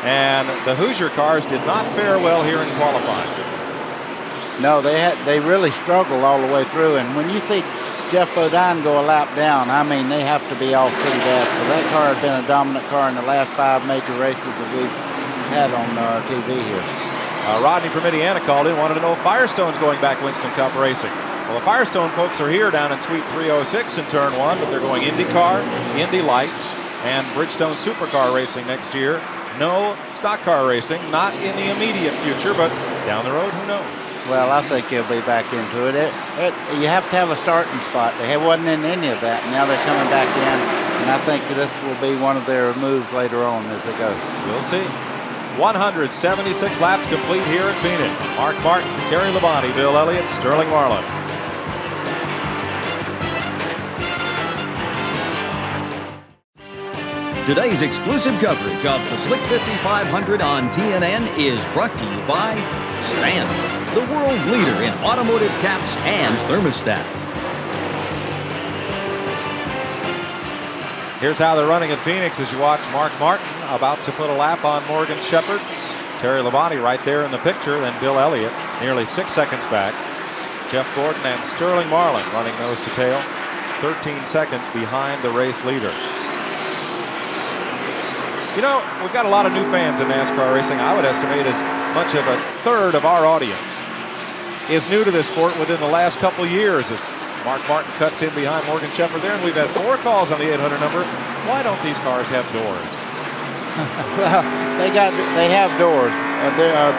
And the Hoosier cars did not fare well here in qualifying. No, they really struggled all the way through. And when you see Jeff Bodine go a lap down, I mean, they have to be off pretty bad. Because that car has been a dominant car in the last 5 major races that we've had on TV here. Rodney from Indiana called in, wanted to know if Firestone's going back Winston Cup racing. Well, the Firestone folks are here down in Suite 306 in Turn 1, but they're going IndyCar, Indy Lights, and Bridgestone Supercar racing next year. No stock car racing, not in the immediate future, but down the road, who knows? Well, I think he'll be back into it. You have to have a starting spot. They wasn't in any of that. Now they're coming back in, and I think that this will be one of their moves later on as they go. We'll see. 176 laps complete here at Phoenix. Mark Martin, Terry Labonte, Bill Elliott, Sterling Marlin. Today's exclusive coverage of the Slick 5500 on TNN is brought to you by Stanley, the world leader in automotive caps and thermostats. Here's how they're running at Phoenix as you watch Mark Martin about to put a lap on Morgan Shepherd. Terry Labonte right there in the picture, then Bill Elliott nearly 6 seconds back. Jeff Gordon and Sterling Marlin running nose to tail, 13 seconds behind the race leader. You know, we've got a lot of new fans in NASCAR racing. I would estimate as much of a third of our audience is new to this sport within the last couple years as Mark Martin cuts in behind Morgan Shepherd there, and we've had 4 calls on the 800 number. Why don't these cars have doors? Well, they have doors.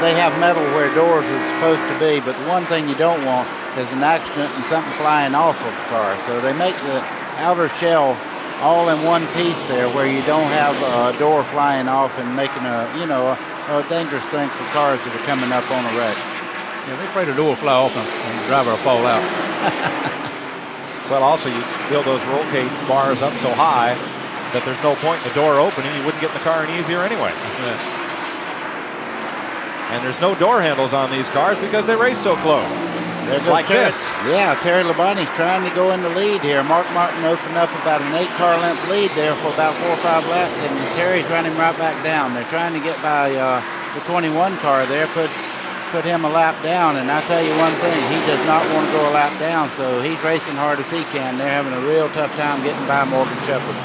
They have metal where doors are supposed to be, but the one thing you don't want is an accident and something flying off of the car. So they make the outer shell all in one piece there where you don't have a door flying off and making a dangerous thing for cars that are coming up on a wreck. Yeah, they're afraid the door will fly off and the driver will fall out. Well, also you build those roll cage bars up so high that there's no point in the door opening. You wouldn't get in the car any easier anyway. That's right. And there's no door handles on these cars because they race so close. Like this. Yeah, Terry Labonte's trying to go in the lead here. Mark Martin opened up about an 8-car length lead there for about 4 or 5 laps, and Terry's running right back down. They're trying to get by the 21 car there, put him a lap down, and I tell you one thing, he does not want to go a lap down, so he's racing hard as he can. They're having a real tough time getting by Morgan Shepherd.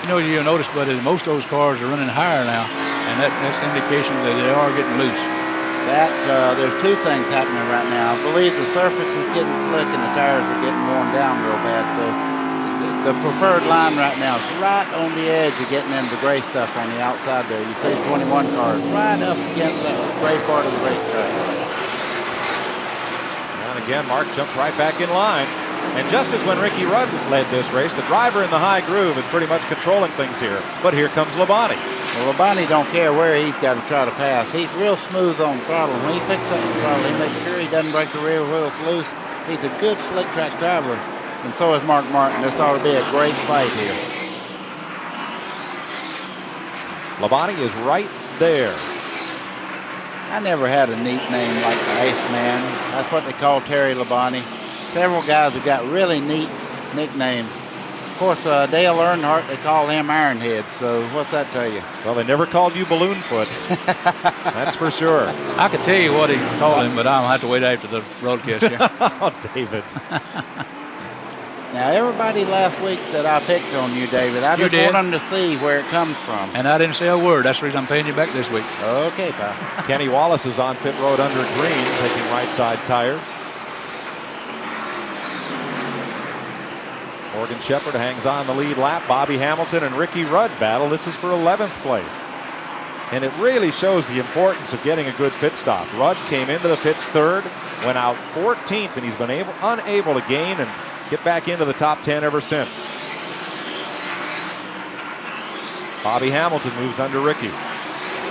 You know, you'll notice, but most of those cars are running higher now, and that's an indication that they are getting loose. There's 2 things happening right now. I believe the surface is getting slick and the tires are getting worn down real bad, so the preferred line right now is right on the edge of getting into the gray stuff on the outside there. You see 21 cars right up against that gray part of the racetrack. And again, Mark jumps right back in line. And just as when Ricky Rudd led this race, the driver in the high groove is pretty much controlling things here. But here comes Labonte. Well, Labonte don't care where he's got to try to pass. He's real smooth on the throttle. When he picks up the throttle, he makes sure he doesn't break the rear wheels loose. He's a good slick track driver, and so is Mark Martin. This ought to be a great fight here. Labonte is right there. I never had a neat name like the Iceman. That's what they call Terry Labonte. Several guys have got really neat nicknames. Of course, Dale Earnhardt, they call him Ironhead, so what's that tell you? Well, they never called you Balloonfoot. That's for sure. I could tell you what he called him, but I'll have to wait after the broadcast here. Oh, David. Now, everybody last week said I picked on you, David. I You just want did. them to see where it comes from. And I didn't say a word. That's the reason I'm paying you back this week. Okay, pal. Kenny Wallace is on pit road under green, taking right side tires. Morgan Shepherd hangs on the lead lap. Bobby Hamilton and Ricky Rudd battle. This is for 11th place. And it really shows the importance of getting a good pit stop. Rudd came into the pits third, went out 14th, and he's been unable to gain and get back into the top 10 ever since. Bobby Hamilton moves under Ricky.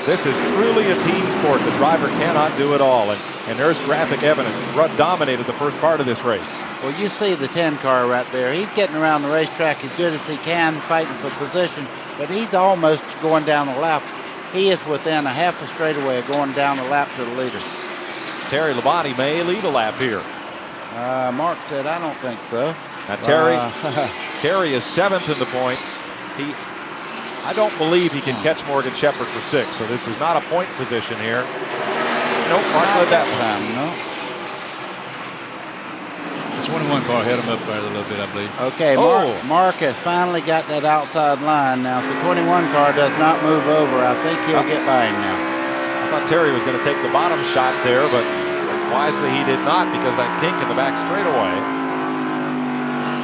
This is truly a team sport. The driver cannot do it all. And there's graphic evidence. Rudd dominated the first part of this race. Well, you see the 10 car right there. He's getting around the racetrack as good as he can, fighting for position, but he's almost going down the lap. He is within a half a straightaway of going down the lap to the leader. Terry Labonte may lead a lap here. Mark said, I don't think so. Now Terry is 7th in the points. I don't believe he can catch Morgan Shepherd for 6, so this is not a point position here. Nope, Mark led that time. No. The 21 car held him up there a little bit, I believe. Okay, Mark has finally got that outside line. Now, if the 21 car does not move over, I think he'll get by him now. I thought Terry was going to take the bottom shot there, but wisely he did not because that kink in the back straightaway.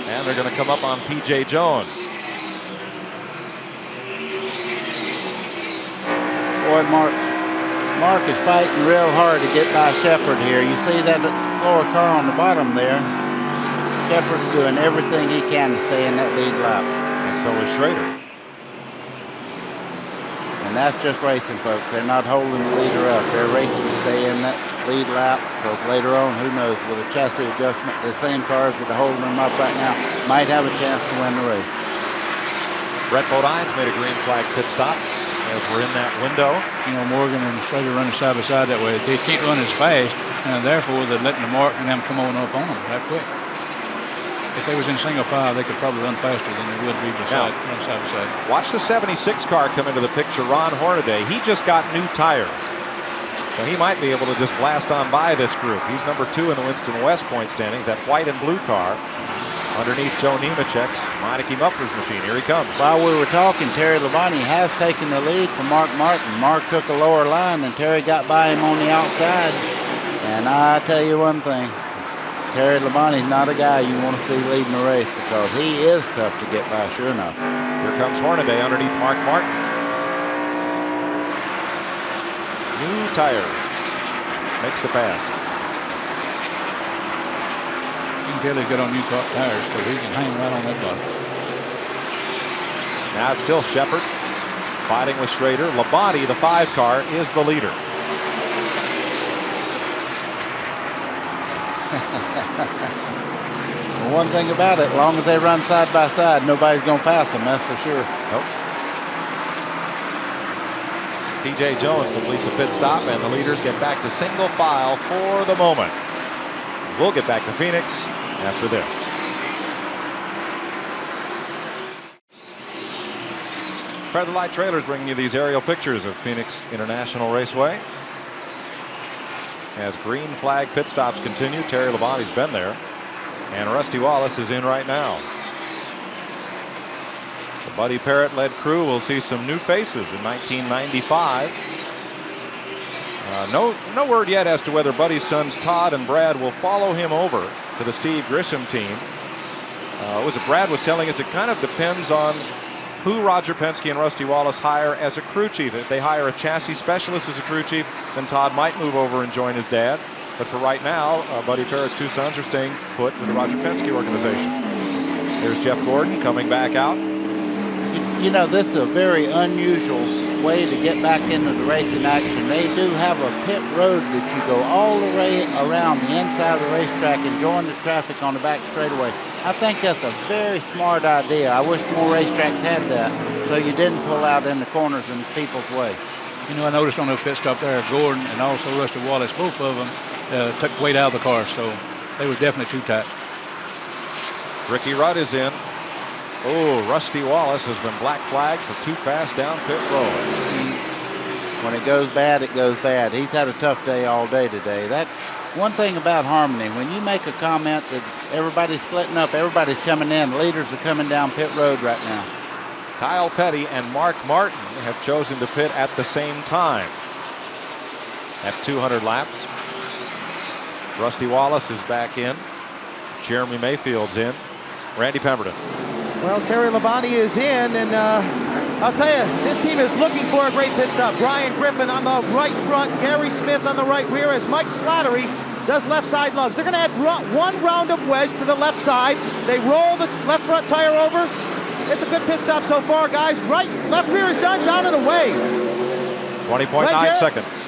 And they're going to come up on P.J. Jones. Boy, Mark is fighting real hard to get by Shepherd here. You see that slower car on the bottom there. Shepherd's doing everything he can to stay in that lead lap. And so is Schrader. And that's just racing, folks. They're not holding the leader up. They're racing to stay in that lead lap because later on, who knows, with a chassis adjustment, the same cars that are holding them up right now might have a chance to win the race. Brett Bodines made a green flag pit stop as we're in that window. You know, Morgan and Schrader running side by side that way. They can't run as fast, and therefore they're letting the Mark and them come on up on them that quick. If they was in single file, they could probably run faster than they would be run side by side. Watch the 76 car come into the picture, Ron Hornaday. He just got new tires. So he might be able to just blast on by this group. He's number 2 in the Winston West point standings, that white and blue car. Underneath Joe Nemechek's Meineke Muffler's machine. Here he comes. While we were talking, Terry Labonte has taken the lead from Mark Martin. Mark took a lower line, and Terry got by him on the outside. And I tell you one thing, Terry Labonte is not a guy you want to see leading the race because he is tough to get by, sure enough. Here comes Hornaday underneath Mark Martin. New tires. Makes the pass. You can tell he's got on new tires because he can hang right on that bottom. Now it's still Shepherd fighting with Schrader. Labonte, the 5 car, is the leader. Well, one thing about it, as long as they run side by side, nobody's going to pass them, that's for sure. Nope. P.J. Jones completes a pit stop, and the leaders get back to single file for the moment. We'll get back to Phoenix after this. Feather Light Trailers bringing you these aerial pictures of Phoenix International Raceway. As green flag pit stops continue, Terry Labonte's been there, and Rusty Wallace is in right now. The Buddy Parrott-led crew will see some new faces in 1995. No word yet as to whether Buddy's sons Todd and Brad will follow him over to the Steve Grisham team. Brad was telling us it kind of depends on who Roger Penske and Rusty Wallace hire as a crew chief. If they hire a chassis specialist as a crew chief, then Todd might move over and join his dad. But for right now, Buddy Parrott's 2 sons are staying put with the Roger Penske organization. There's Jeff Gordon coming back out. You know, this is a very unusual way to get back into the racing action. They do have a pit road that you go all the way around the inside of the racetrack and join the traffic on the back straightaway. I think that's a very smart idea. I wish more racetracks had that, so you didn't pull out in the corners in people's way. You know, I noticed on the pit stop there, Gordon and also Rusty Wallace, both of them took weight out of the car, so they was definitely too tight. Ricky Rudd is in. Oh, Rusty Wallace has been black flagged for too fast down pit road. When it goes bad, it goes bad. He's had a tough day all day today. one thing about Harmony, when you make a comment that everybody's splitting up, everybody's coming in, leaders are coming down pit road right now. Kyle Petty and Mark Martin have chosen to pit at the same time at 200 laps. Rusty Wallace is back in. Jeremy Mayfield's in. Randy Pemberton. Well, Terry Labonte is in, and I'll tell you, this team is looking for a great pit stop. Brian Griffin on the right front, Gary Smith on the right rear as Mike Slattery does left side lugs. They're going to add one round of wedge to the left side. They roll the left front tire over. It's a good pit stop so far, guys. Left rear is done, down and away. 20.9 seconds.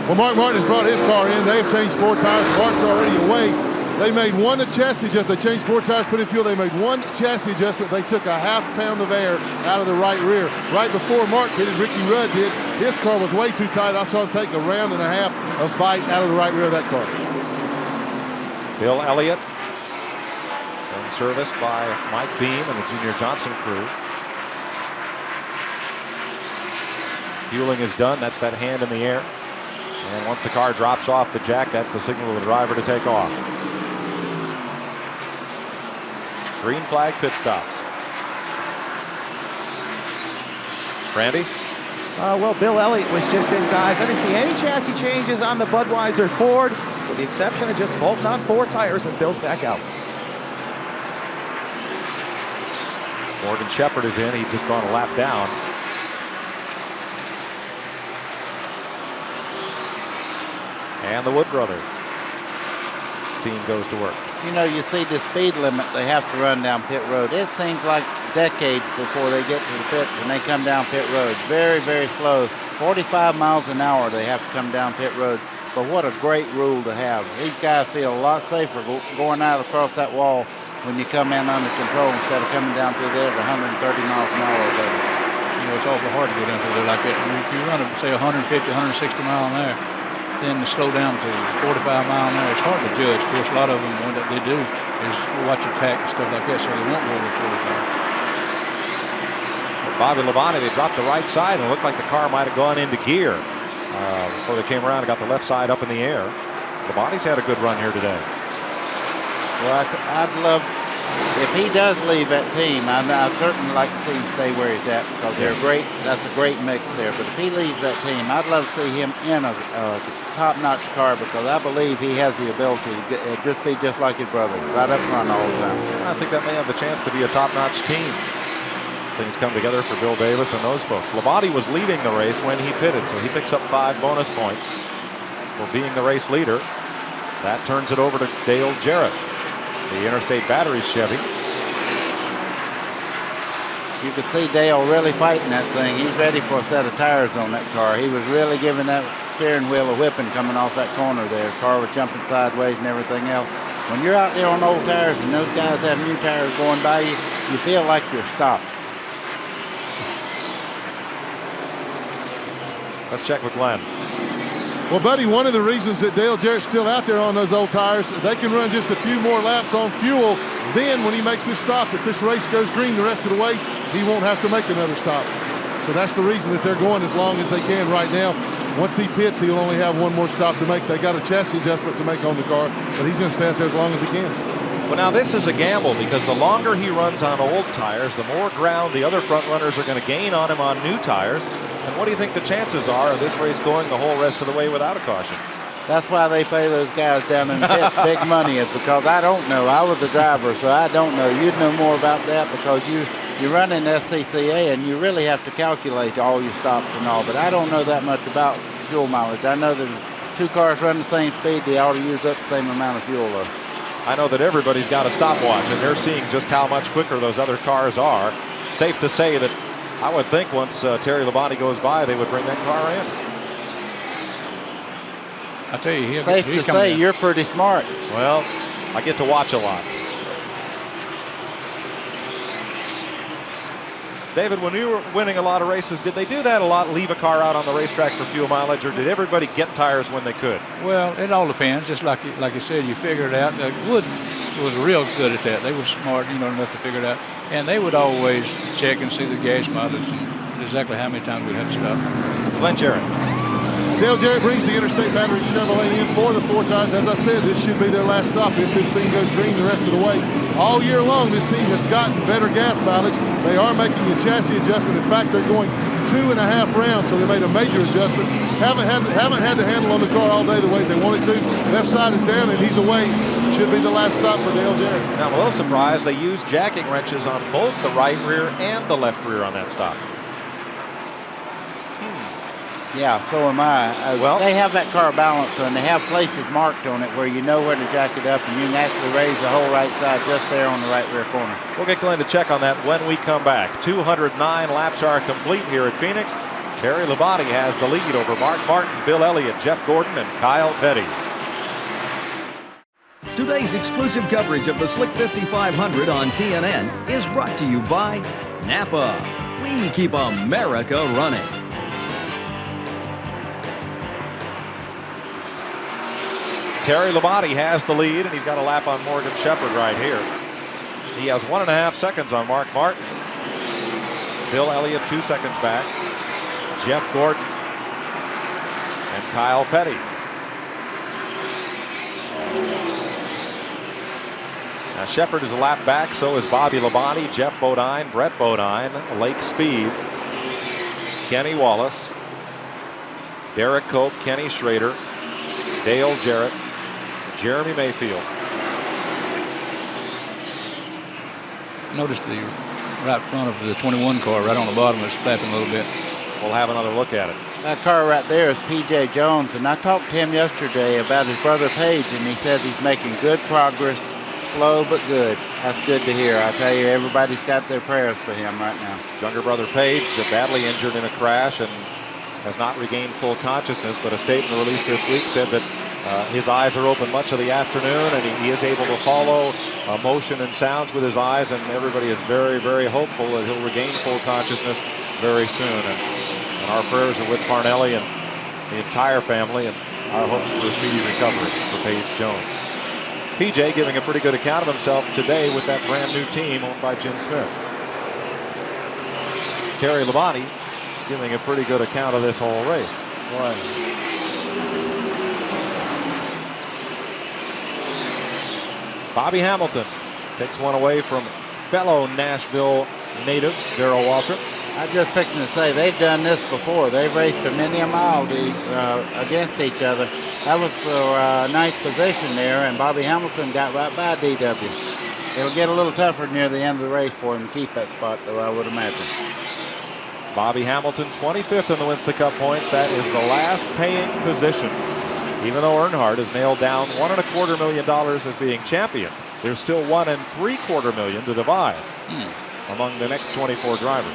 Well, Mark Martin has brought his car in. They have changed 4 tires. Mark's already away. They made one chassis adjustment. They changed 4 tires, put in fuel. They made one chassis adjustment. They took a half pound of air out of the right rear. Right before Mark pitted, Ricky Rudd did. His car was way too tight. I saw him take a round and a half of bite out of the right rear of that car. Bill Elliott, and serviced by Mike Beam and the Junior Johnson crew. Fueling is done. That's that hand in the air. And once the car drops off the jack, that's the signal to the driver to take off. Green flag pit stops. Randy? Well, Bill Elliott was just in, guys. I didn't see any chassis changes on the Budweiser Ford, with the exception of just bolting on 4 tires, and Bill's back out. Morgan Shepherd is in. He'd just gone a lap down. And the Wood Brothers team goes to work. You know, you see the speed limit they have to run down pit road. It seems like decades before they get to the pits when they come down pit road. Very, very slow. 45 miles an hour they have to come down pit road. But what a great rule to have. These guys feel a lot safer going out across that wall when you come in under control instead of coming down through there at 130 miles an hour or better. You know, it's awful hard to get in through there like that. I mean, if you run at, say, 150, 160 mile an hour, then to slow down to 45 mile an hour, it's hard to judge. Of course, a lot of them, what they do is watch attack and stuff like that, so they won't go over 45. Bobby Labonte, they dropped the right side and it looked like the car might have gone into gear before they came around and got the left side up in the air. Labonte's had a good run here today. Well, I'd love, if he does leave that team, I'd certainly like to see him stay where he's at because they're great. That's a great mix there. But if he leaves that team, I'd love to see him in a top-notch car because I believe he has the ability to just be just like his brother, right up front all the time. I think that may have the chance to be a top-notch team. Things come together for Bill Davis and those folks. Labonte was leading the race when he pitted, so he picks up 5 bonus points for being the race leader. That turns it over to Dale Jarrett, the Interstate Batteries Chevy. You could see Dale really fighting that thing. He's ready for a set of tires on that car. He was really giving that steering wheel a whipping coming off that corner there. The car was jumping sideways and everything else. When you're out there on old tires and those guys have new tires going by you, you feel like you're stopped. Let's check with Glenn. Well, buddy, one of the reasons that Dale Jarrett's still out there on those old tires, they can run just a few more laps on fuel. Then when he makes his stop, if this race goes green the rest of the way, he won't have to make another stop. So that's the reason that they're going as long as they can right now. Once he pits, he'll only have one more stop to make. They got a chassis adjustment to make on the car, but he's going to stay out there as long as he can. Well, now this is a gamble because the longer he runs on old tires, the more ground the other front runners are going to gain on him on new tires. And what do you think the chances are of this race going the whole rest of the way without a caution? That's why they pay those guys down in the pit big money, is because I don't know. I was the driver, so I don't know. You'd know more about that because you run in SCCA and you really have to calculate all your stops and all. But I don't know that much about fuel mileage. I know that if 2 cars run the same speed, they ought to use up the same amount of fuel. Though. I know that everybody's got a stopwatch, and they're seeing just how much quicker those other cars are. Safe to say that I would think once Terry Labonte goes by, they would bring that car in. I tell you, safe to say you're pretty smart. Well, I get to watch a lot. David, when you were winning a lot of races, did they do that a lot, leave a car out on the racetrack for fuel mileage, or did everybody get tires when they could? Well, it all depends. Just like you said, you figure it out. Wood was real good at that. They were smart, enough to figure it out. And they would always check and see the gas mileage and exactly how many times we'd have to stop. Glenn Jarrett. Dale Jarrett brings the Interstate Battery Chevrolet in for the 4 tires. As I said, this should be their last stop if this thing goes green the rest of the way. All year long, this team has gotten better gas mileage. They are making a chassis adjustment. In fact, they're going 2.5 rounds, so they made a major adjustment. Haven't had the handle on the car all day the way they wanted to. Left side is down, and he's away. Should be the last stop for Dale Jarrett. Now, I'm a little surprised they used jacking wrenches on both the right rear and the left rear on that stop. Yeah, so am I. Well, they have that car balanced, and they have places marked on it where you know where to jack it up, and you can actually raise the whole right side just there on the right rear corner. We'll get Glenn to check on that when we come back. 209 laps are complete here at Phoenix. Terry Labonte has the lead over Mark Martin, Bill Elliott, Jeff Gordon, and Kyle Petty. Today's exclusive coverage of the Slick 5500 on TNN is brought to you by Napa. We keep America running. Terry Labonte has the lead, and he's got a lap on Morgan Shepherd right here. He has 1.5 seconds on Mark Martin. Bill Elliott 2 seconds back. Jeff Gordon and Kyle Petty. Now Shepherd is a lap back, so is Bobby Labonte, Jeff Bodine, Brett Bodine, Lake Speed, Kenny Wallace, Derek Cope, Kenny Schrader, Dale Jarrett, Jeremy Mayfield. Notice the right front of the 21 car right on the bottom is flapping a little bit. We'll have another look at it. That car right there is P.J. Jones, and I talked to him yesterday about his brother Page, and he says he's making good progress, slow but good. That's good to hear. I tell you, everybody's got their prayers for him right now. Younger brother Page, badly injured in a crash and has not regained full consciousness, but a statement released this week said that his eyes are open much of the afternoon, and he is able to follow motion and sounds with his eyes, and everybody is very, very hopeful that he'll regain full consciousness very soon. And our prayers are with Parnelli and the entire family, and our hopes for a speedy recovery for Page Jones. PJ giving a pretty good account of himself today with that brand new team owned by Jim Smith. Terry Labonte giving a pretty good account of this whole race. Boy. Bobby Hamilton takes one away from fellow Nashville native Darrell Waltrip. I'm just fixing to say, they've done this before. They've raced a many a mile against each other. That was for ninth position there, and Bobby Hamilton got right by DW. It'll get a little tougher near the end of the race for him to keep that spot, though, I would imagine. Bobby Hamilton, 25th in the Winston Cup points. That is the last paying position. Even though Earnhardt has nailed down $1.25 million as being champion, there's still $1.75 million to divide among the next 24 drivers.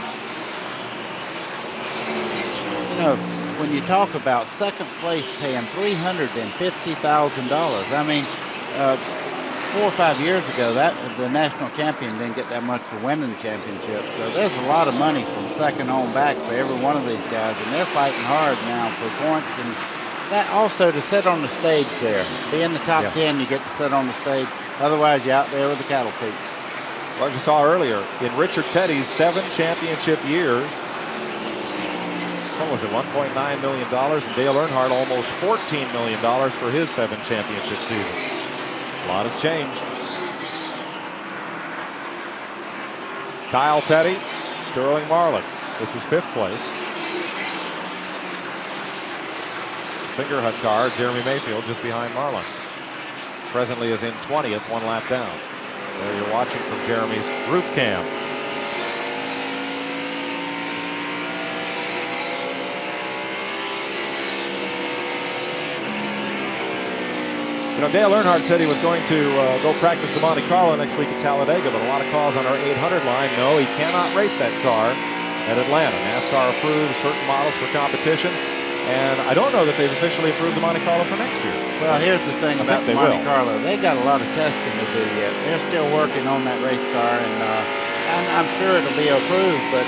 You know, when you talk about second place paying $350,000, I mean, 4 or 5 years ago, the national champion didn't get that much for winning the championship. So there's a lot of money from second on back for every one of these guys, and they're fighting hard now for points. And that also to sit on the stage there. Be in the top 10, you get to sit on the stage. Otherwise, you're out there with the cattle feet. Well, as you saw earlier, in Richard Petty's 7 championship years, what was it, $1.9 million, and Dale Earnhardt almost $14 million for his 7 championship seasons. A lot has changed. Kyle Petty, Sterling Marlin. This is 5th place. Fingerhut car, Jeremy Mayfield just behind Marlin. Presently is in 20th, 1 lap down. There you're watching from Jeremy's roof cam. You know, Dale Earnhardt said he was going to go practice the Monte Carlo next week at Talladega, but a lot of calls on our 800 line. No, he cannot race that car at Atlanta. NASCAR approved certain models for competition, and I don't know that they've officially approved the Monte Carlo for next year. Well, here's the thing about the Monte Carlo. They got a lot of testing to do yet. They're still working on that race car, and I'm sure it'll be approved, but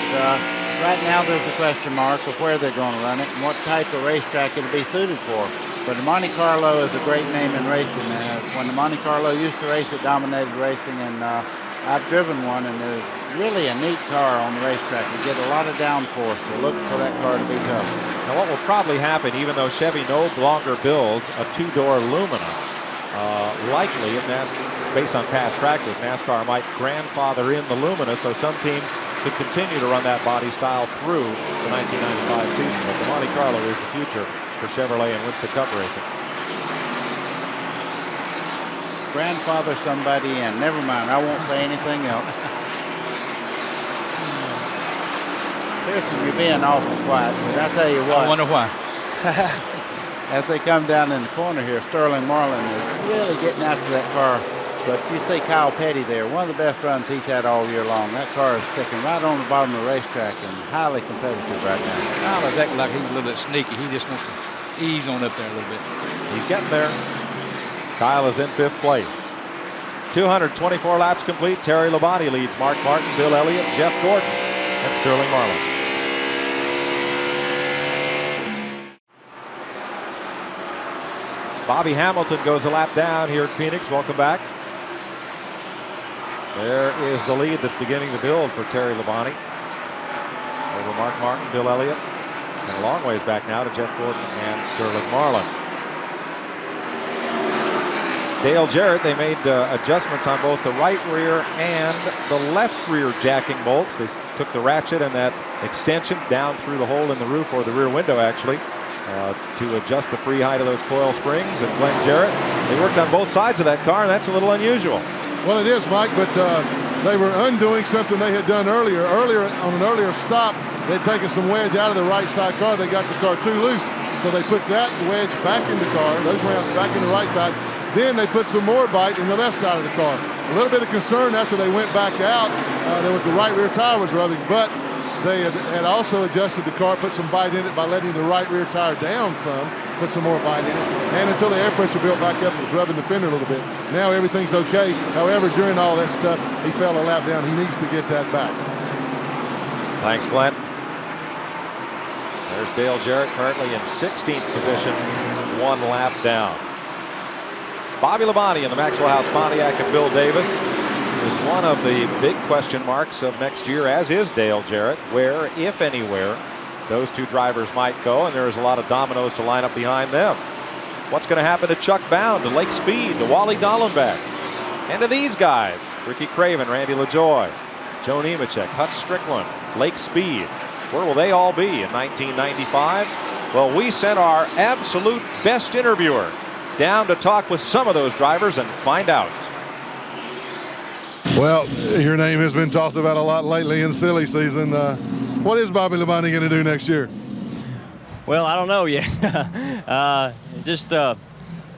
right now there's a question mark of where they're going to run it and what type of racetrack it'll be suited for. But the Monte Carlo is a great name in racing. When the Monte Carlo used to race, it dominated racing, and I've driven one, and it's really a neat car on the racetrack. You get a lot of downforce, so look for that car to be tough. Now what will probably happen, even though Chevy no longer builds a two-door Lumina, likely, if based on past practice, NASCAR might grandfather in the Lumina, so some teams could continue to run that body style through the 1995 season. But the Monte Carlo is the future for Chevrolet and Winston Cup racing. Grandfather somebody in. Never mind, I won't say anything else. Pearson, you're being awful quiet, but I tell you what. I wonder why. As they come down in the corner here, Sterling Marlin is really getting after that car. But you see Kyle Petty there, one of the best runs he's had all year long. That car is sticking right on the bottom of the racetrack and highly competitive right now. Kyle is acting like he's a little bit sneaky. He just wants to ease on up there a little bit. He's getting there. Kyle is in 5th place. 224 laps complete. Terry Labonte leads Mark Martin, Bill Elliott, Jeff Gordon, and Sterling Marlin. Bobby Hamilton goes a lap down here at Phoenix. Welcome back. There is the lead that's beginning to build for Terry Labonte over Mark Martin, Bill Elliott, and a long ways back now to Jeff Gordon and Sterling Marlin. Dale Jarrett, they made adjustments on both the right rear and the left rear jacking bolts. They took the ratchet and that extension down through the hole in the roof, or the rear window actually, to adjust the free height of those coil springs. And Glenn Jarrett, they worked on both sides of that car, and that's a little unusual. Well, it is, Mike, but they were undoing something they had done earlier. On an earlier stop, they'd taken some wedge out of the right side car. They got the car too loose, so they put that wedge back in the car, those rounds back in the right side. Then they put some more bite in the left side of the car. A little bit of concern after they went back out. There was the right rear tire was rubbing, but they had also adjusted the car, put some bite in it by letting the right rear tire down some, put some more bite in it. And until the air pressure built back up, it was rubbing the fender a little bit. Now everything's okay. However, during all that stuff, he fell a lap down. He needs to get that back. Thanks, Glenn. There's Dale Jarrett currently in 16th position, 1 lap down. Bobby Labonte in the Maxwell House Pontiac and Bill Davis is one of the big question marks of next year, as is Dale Jarrett, where, if anywhere, those two drivers might go, and there's a lot of dominoes to line up behind them. What's going to happen to Chuck Bound, to Lake Speed, to Wally Dallenbach, and to these guys? Ricky Craven, Randy LaJoie, Joe Nemechek, Hutch Strickland, Lake Speed. Where will they all be in 1995? Well, we sent our absolute best interviewer down to talk with some of those drivers and find out. Well, your name has been talked about a lot lately in silly season. What is Bobby Labonte going to do next year? Well, I don't know yet. Just one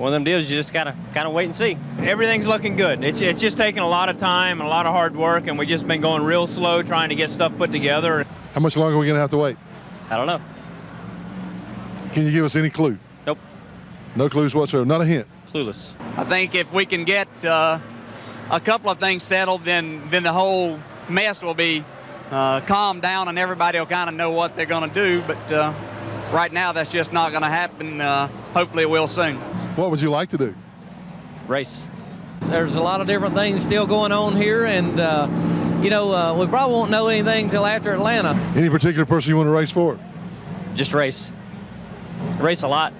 of them deals you just gotta kind of wait and see. Everything's looking good. It's just taking a lot of time and a lot of hard work, and we've just been going real slow trying to get stuff put together. How much longer are we going to have to wait? I don't know. Can you give us any clue? Nope. No clues whatsoever, not a hint? Clueless. I think if we can get a couple of things settled, then the whole mess will be calmed down and everybody will kind of know what they're going to do. But right now, that's just not going to happen. Hopefully it will soon. What would you like to do? Race. There's a lot of different things still going on here, and we probably won't know anything till after Atlanta. Any particular person you want to race for? Just race. Race a lot.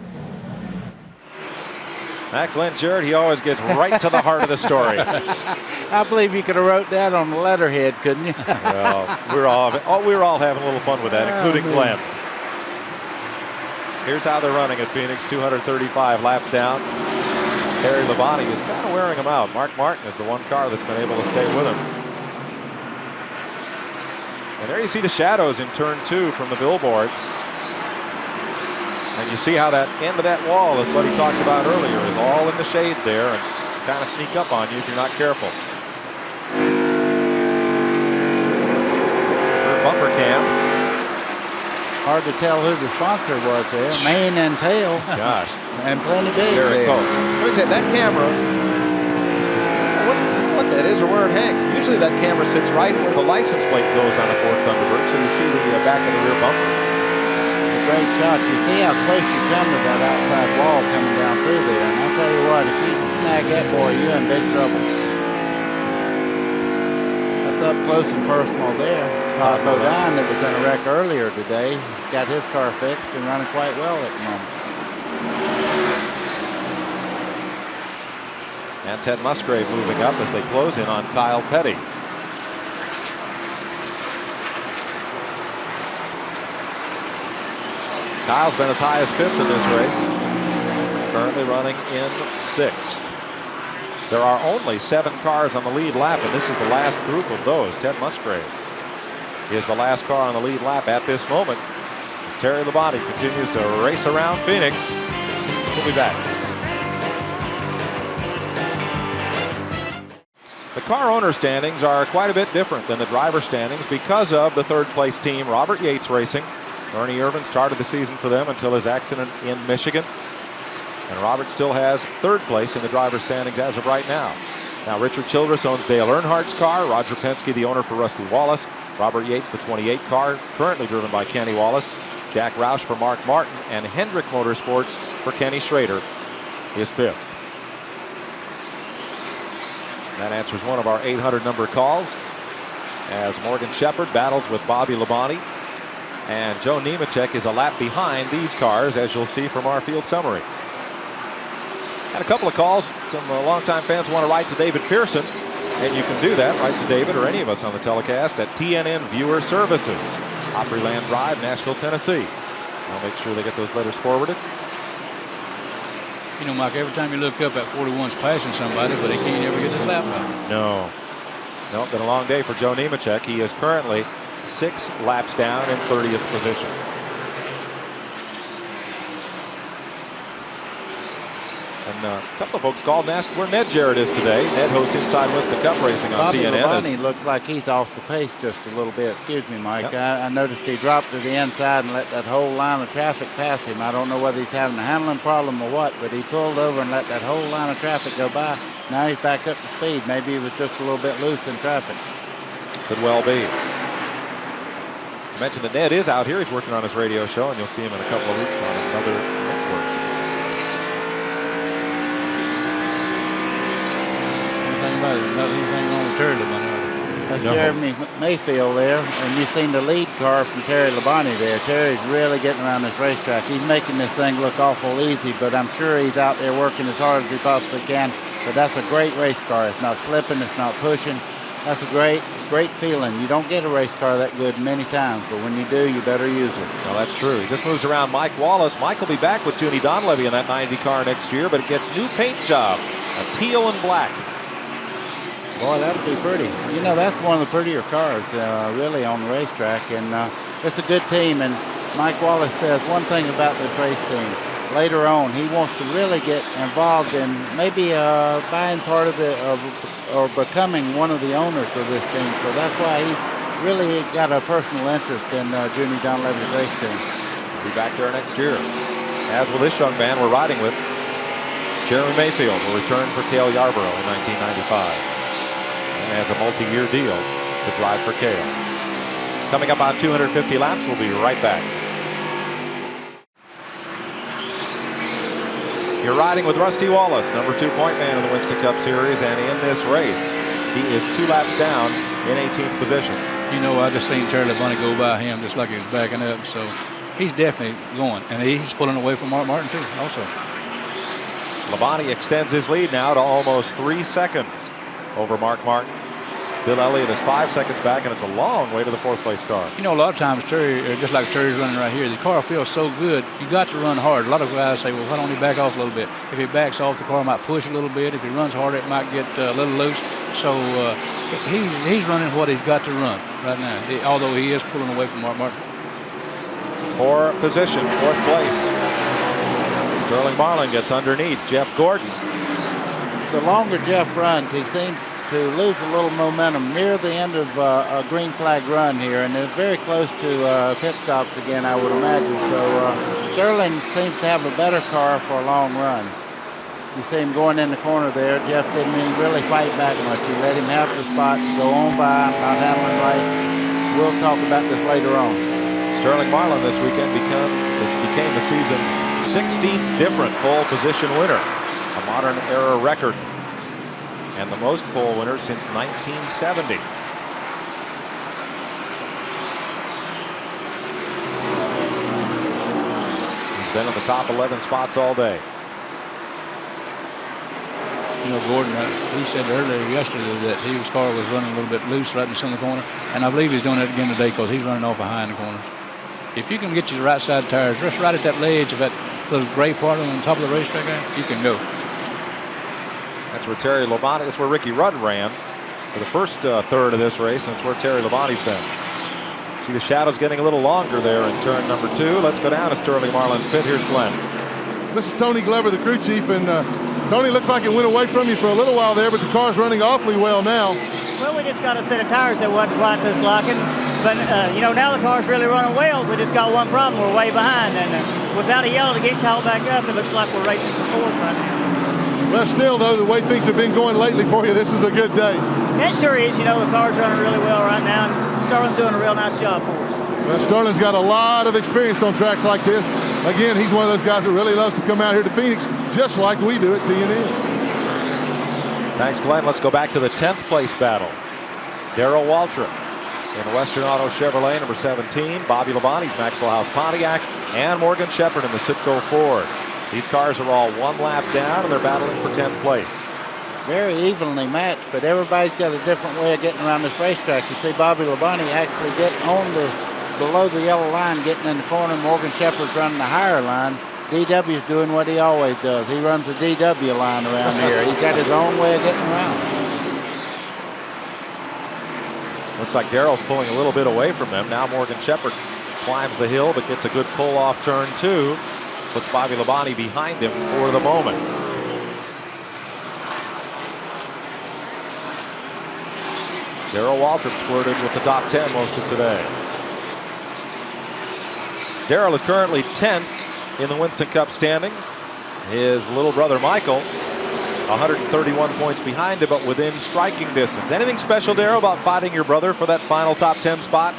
That Glenn Jarrett, he always gets right to the heart of the story. I believe you could have wrote that on the letterhead, couldn't you? Well, we're all having a little fun with that, including Glenn. Here's how they're running at Phoenix, 235 laps down. Terry Labonte is kind of wearing them out. Mark Martin is the one car that's been able to stay with him. And there you see the shadows in turn 2 from the billboards. And you see how that end of that wall, as Buddy talked about earlier, is all in the shade there and kind of sneak up on you if you're not careful. Bumper cam. Hard to tell who the sponsor was there. Mane and tail. Gosh. And plenty big There it there. goes. Let me tell you, that camera, I don't know what that is or where it hangs. Usually that camera sits right where the license plate goes on a Ford Thunderbird, so you see the back of the rear bumper. Great shot. You see how close you come to that outside wall coming down through there. And I'll tell you what, if you snag that boy, you're in big trouble. That's That's up close and personal there. Todd Bodine, that was in a wreck earlier today, got his car fixed and running quite well at the moment. And Ted Musgrave moving up as they close in on Kyle Petty. Kyle's been as high as 5th in this race. Currently running in 6th. There are only 7 cars on the lead lap, and this is the last group of those. Ted Musgrave is the last car on the lead lap at this moment as Terry Labonte continues to race around Phoenix. We'll be back. The car owner standings are quite a bit different than the driver standings because of the 3rd place team, Robert Yates Racing. Ernie Irvin started the season for them until his accident in Michigan. And Robert still has 3rd place in the driver standings as of right now. Now Richard Childress owns Dale Earnhardt's car. Roger Penske, the owner for Rusty Wallace. Robert Yates, the 28 car, currently driven by Kenny Wallace. Jack Roush for Mark Martin. And Hendrick Motorsports for Kenny Schrader is 5th. That answers one of our 800 number calls as Morgan Shepherd battles with Bobby Labonte. And Joe Nemechek is a lap behind these cars, as you'll see from our field summary. Had a couple of calls. Some longtime fans want to write to David Pearson, and you can do that. Write to David or any of us on the telecast at TNN Viewer Services, Opryland Drive, Nashville, Tennessee. I'll make sure they get those letters forwarded. You know, Mike, every time you look up, at 41's passing somebody, but he can't ever get his lap back. No, been a long day for Joe Nemechek. He is currently 6 laps down in 30th position. And a couple of folks called and asked where Ned Jarrett is today. Ned hosts Inside Winston Cup Racing on Bobby TNN. Labonte looks like he's off the pace just a little bit. Excuse me, Mike. Yep. I noticed he dropped to the inside and let that whole line of traffic pass him. I don't know whether he's having a handling problem or what, but he pulled over and let that whole line of traffic go by. Now he's back up to speed. Maybe he was just a little bit loose in traffic. Could well be. I mentioned that Ned is out here. He's working on his radio show, and you'll see him in a couple of weeks on another network. Anything wrong with Terry Labonte? That's Jeremy Mayfield there, and you've seen the lead car from Terry Labonte there. Terry's really getting around this racetrack. He's making this thing look awful easy, but I'm sure he's out there working as hard as he possibly can. But that's a great race car. It's not slipping, it's not pushing. That's a great feeling. You don't get a race car that good many times, but when you do, you better use it. Well, that's true. He just moves around Mike Wallace. Mike will be back with Junie Donlevy in that 90 car next year, but it gets new paint job, a teal and black. Boy, that'll be pretty. You know, that's one of the prettier cars, really, on the racetrack, and it's a good team. And Mike Wallace says one thing about this race team. Later on, he wants to really get involved in maybe buying part of or becoming one of the owners of this team. So that's why he's really got a personal interest in Junie Donlevy's race team. He'll be back there next year. As with this young man we're riding with, Jeremy Mayfield will return for Cale Yarborough in 1995. And has a multi-year deal to drive for Cale. Coming up on 250 laps, we'll be right back. You're riding with Rusty Wallace, number 2 point man in the Winston Cup Series, and in this race, he is 2 laps down in 18th position. You know, I just seen Terry Labonte go by him just like he was backing up, so he's definitely going, and he's pulling away from Mark Martin too, also. Labonte extends his lead now to almost 3 seconds over Mark Martin. Bill Elliott is 5 seconds back, and it's a long way to the 4th place car. You know, a lot of times Terry, just like Terry's running right here, the car feels so good, you got to run hard. A lot of guys say, well, why don't he back off a little bit? If he backs off, the car might push a little bit. If he runs harder, it might get a little loose. So he's running what he's got to run right now, although he is pulling away from Mark Martin. For position, 4th place. Sterling Marlin gets underneath Jeff Gordon. The longer Jeff runs, he seems to lose a little momentum near the end of a green flag run here, and is very close to pit stops again, I would imagine. So Sterling seems to have a better car for a long run. You see him going in the corner there. Jeff didn't really fight back much. He let him have the spot, go on by, not handling right. We'll talk about this later on. Sterling Marlin this weekend became the season's 16th different pole position winner, a modern era record, and the most pole winners since 1970. been in the top 11 spots all day. You know, Gordon, he said earlier yesterday that his car was running a little bit loose right in the center of the corner, and I believe he's doing that again today because he's running awful high in the corners. If you can get you the right side tires just right at that ledge of that little gray part on the top of the racetrack, you can go. That's where Terry Labonte, that's where Ricky Rudd ran for the first third of this race, and it's where Terry Labonte's been. See the shadows getting a little longer there in turn number 2. Let's go down to Sterling Marlin's pit. Here's Glenn. This is Tony Glover, the crew chief, and Tony, looks like it went away from you for a little while there, but the car's running awfully well now. Well, we just got a set of tires that wasn't quite this locking, but you know, now the car's really running well. We just got one problem: we're way behind, and without a yellow to get caught back up, it looks like we're racing for fourth right now. Well, still though, the way things have been going lately for you, this is a good day. It sure is. You know, the car's running really well right now, and Sterling's doing a real nice job for us. Well, Sterling's got a lot of experience on tracks like this. Again, he's one of those guys that really loves to come out here to Phoenix, just like we do at TNN. Thanks, Glenn. Let's go back to the 10th place battle. Darrell Waltrip in Western Auto Chevrolet, number 17. Bobby Labonte's Maxwell House Pontiac, and Morgan Shepherd in the Citgo Ford. These cars are all one lap down, and they're battling for 10th place. Very evenly matched, but everybody's got a different way of getting around this racetrack. You see Bobby Labonte actually getting on below the yellow line, getting in the corner. Morgan Shepherd's running the higher line. DW's doing what he always does. He runs the DW line around here. He's got his own way of getting around. Looks like Darrell's pulling a little bit away from him. Now Morgan Shepherd climbs the hill, but gets a good pull off turn 2. Puts Bobby Labonte behind him for the moment. Darrell Waltrip squirted with the top 10 most of today. Darrell is currently 10th in the Winston Cup standings. His little brother Michael, 131 points behind him, but within striking distance. Anything special, Darrell, about fighting your brother for that final top 10 spot?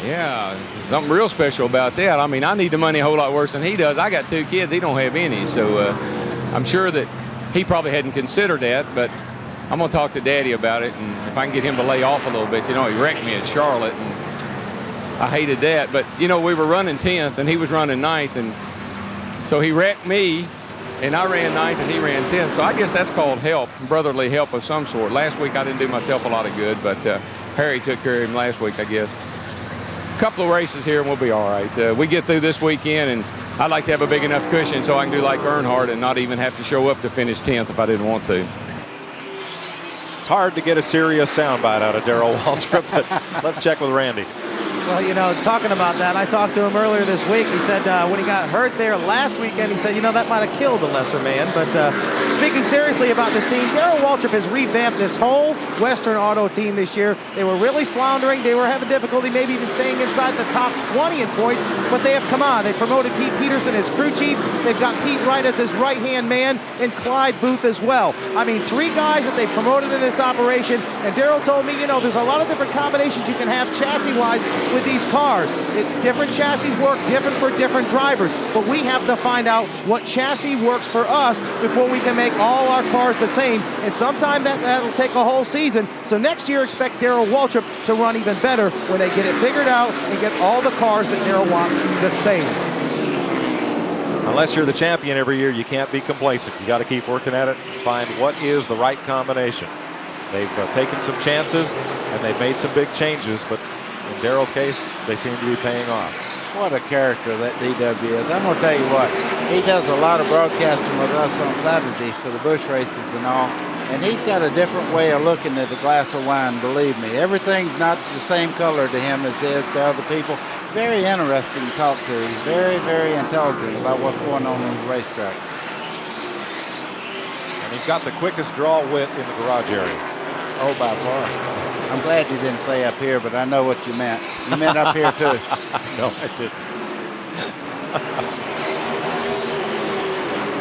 Yeah, something real special about that. I mean, I need the money a whole lot worse than he does. I got 2 kids. He don't have any. So I'm sure that he probably hadn't considered that, but I'm going to talk to Daddy about it. And if I can get him to lay off a little bit, you know, he wrecked me at Charlotte. And I hated that. But, you know, we were running 10th and he was running 9th. And so he wrecked me and I ran 9th and he ran 10th. So I guess that's called help, brotherly help of some sort. Last week I didn't do myself a lot of good, but Harry took care of him last week, I guess. Couple of races here and we'll be all right. We get through this weekend and I'd like to have a big enough cushion so I can do like Earnhardt and not even have to show up to finish 10th if I didn't want to. It's hard to get a serious soundbite out of Darrell Waltrip, but let's check with Randy. Well, you know, talking about that, I talked to him earlier this week. He said when he got hurt there last weekend, he said, you know, that might have killed the lesser man. But speaking seriously about this team, Darrell Waltrip has revamped this whole Western Auto team this year. They were really floundering. They were having difficulty maybe even staying inside the top 20 in points, but they have come on. They promoted Pete Peterson as crew chief. They've got Pete Wright as his right-hand man and Clyde Booth as well. I mean, 3 guys that they've promoted in this operation. And Darrell told me, you know, there's a lot of different combinations you can have chassis-wise with these cars. Different chassis work different for different drivers, but we have to find out what chassis works for us before we can make all our cars the same, and sometime that'll take a whole season. So next year expect Darrell Waltrip to run even better when they get it figured out and get all the cars that Darrell wants the same. Unless you're the champion every year, you can't be complacent. You got to keep working at it and find what is the right combination. They've taken some chances and they've made some big changes, but in Darrell's case, they seem to be paying off. What a character that DW is. I'm going to tell you what, he does a lot of broadcasting with us on Saturdays for the Busch races and all, and he's got a different way of looking at a glass of wine, believe me. Everything's not the same color to him as it is to other people. Very interesting to talk to. He's very, very intelligent about what's going on the racetrack. And he's got the quickest draw width in the garage area. Oh, by far. I'm glad you didn't say up here, but I know what you meant. You meant up here, too. No, I didn't.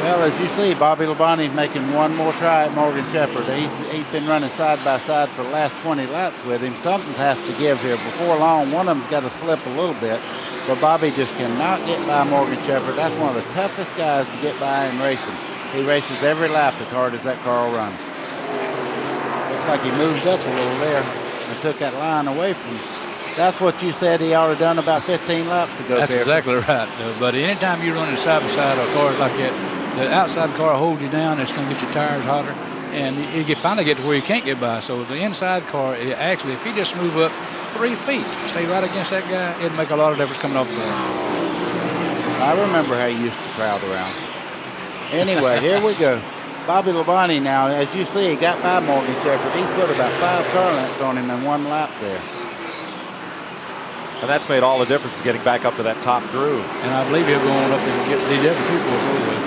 Well, as you see, Bobby Labonte's making one more try at Morgan Shepherd. He's been running side by side for the last 20 laps with him. Something has to give here. Before long, one of them's got to slip a little bit, but Bobby just cannot get by Morgan Shepherd. That's one of the toughest guys to get by in racing. He races every lap as hard as that car will run. Looks like he moved up a little there and took that line away from That's what you said he ought to done about 15 laps ago. That's Pearson. exactly right. But anytime you're running side by side of cars like that, the outside car holds you down. It's going to get your tires hotter, and you finally get to where you can't get by. So the inside car, actually, if you just move up 3 feet, stay right against that guy, it'll make a lot of difference coming off the ground. I remember how you used to crowd around. Anyway, here we go. Bobby Labonte now, as you see, he got by Morgan Shepherd. He's put about 5 car lengths on him in 1 lap there. And that's made all the difference getting back up to that top groove. And I believe he'll go on up and get DW2 for us anyway.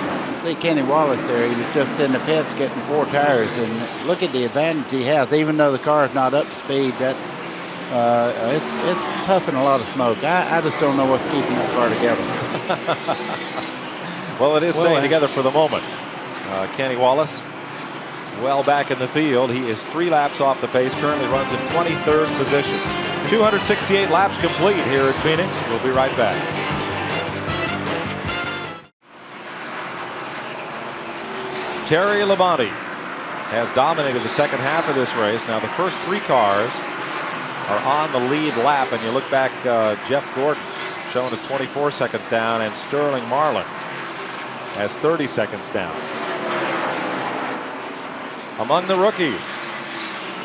See Kenny Wallace there. He was just in the pits getting 4 tires. And look at the advantage he has. Even though the car is not up to speed, that it's puffing a lot of smoke. I just don't know what's keeping that car together. Well, it is staying together for the moment. Kenny Wallace, well back in the field. He is 3 laps off the pace, currently runs in 23rd position. 268 laps complete here at Phoenix. We'll be right back. Terry Labonte has dominated the second half of this race. Now the first 3 cars are on the lead lap, and you look back, Jeff Gordon shown as 24 seconds down, and Sterling Marlin has 30 seconds down. Among the rookies,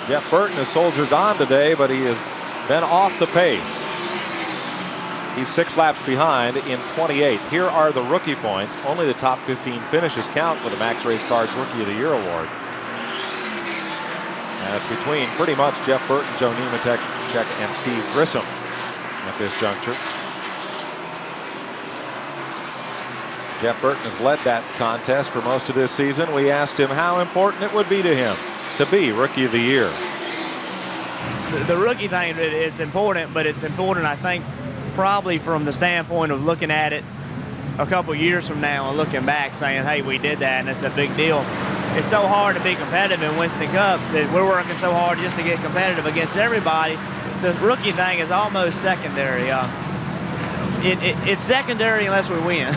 Jeff Burton has soldiered on today, but he has been off the pace. He's 6 laps behind in 28. Here are the rookie points. Only the top 15 finishes count for the Max Race Cards Rookie of the Year award. And it's between pretty much Jeff Burton, Joe Nemechek, and Steve Grissom at this juncture. Jeff Burton has led that contest for most of this season. We asked him how important it would be to him to be Rookie of the Year. The rookie thing is important, but it's important, I think, probably from the standpoint of looking at it a couple years from now and looking back saying, hey, we did that, and it's a big deal. It's so hard to be competitive in Winston Cup that we're working so hard just to get competitive against everybody. The rookie thing is almost secondary. It's secondary unless we win.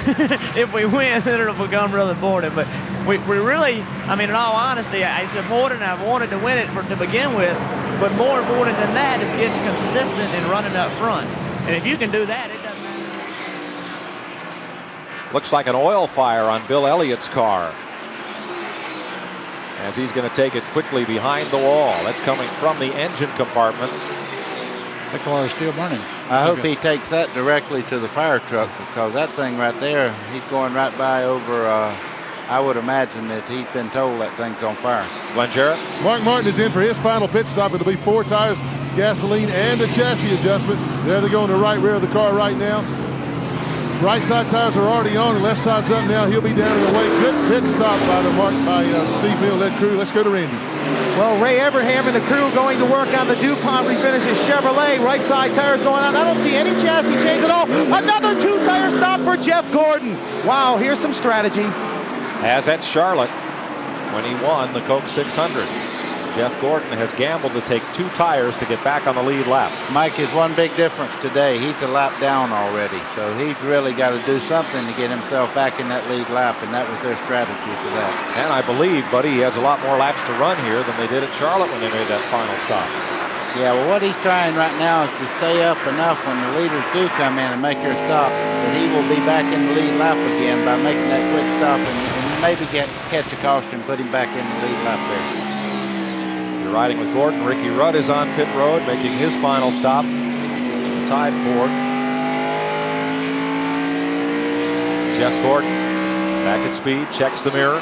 If we win, then it'll become real important. But we really, I mean, in all honesty, it's important. I've wanted to win it to begin with. But more important than that is getting consistent and running up front. And if you can do that, it doesn't matter. Looks like an oil fire on Bill Elliott's car, as he's going to take it quickly behind the wall. That's coming from the engine compartment. The car is still burning. I hope he takes that directly to the fire truck, because that thing right there, he's going right by over, I would imagine that he's been told that thing's on fire. Glenn Jarrett? Mark Martin is in for his final pit stop. It'll be 4 tires, gasoline, and a chassis adjustment. There they go in the right rear of the car right now. Right side tires are already on, and left side's up now. He'll be down and away. Good pit stop by Steve Mill-led crew. Let's go to Randy. Well, Ray Everham and the crew going to work on the DuPont refinishes Chevrolet. Right side tires going on. I don't see any chassis change at all. Another 2-tire stop for Jeff Gordon. Wow, here's some strategy. As at Charlotte, when he won the Coke 600, Jeff Gordon has gambled to take 2 tires to get back on the lead lap. Mike, is one big difference today. He's a lap down already, so he's really got to do something to get himself back in that lead lap, and that was their strategy for that. And I believe, buddy, he has a lot more laps to run here than they did at Charlotte when they made that final stop. Yeah, well, what he's trying right now is to stay up enough when the leaders do come in and make their stop, that he will be back in the lead lap again by making that quick stop and maybe catch a caution, put him back in the lead lap there. Riding with Gordon, Ricky Rudd is on pit road, making his final stop. Tied Ford. Jeff Gordon back at speed, checks the mirror.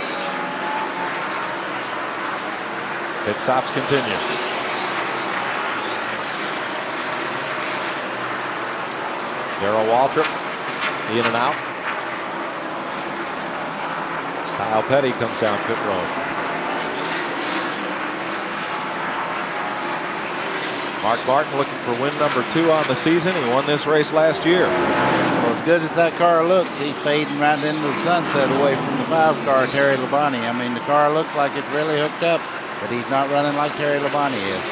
Pit stops continue. Darrell Waltrip in and out. Kyle Petty comes down pit road. Mark Martin looking for win number 2 on the season. He won this race last year. Well, as good as that car looks, he's fading right into the sunset away from the 5 car, Terry Labonte. I mean, the car looks like it's really hooked up, but he's not running like Terry Labonte is.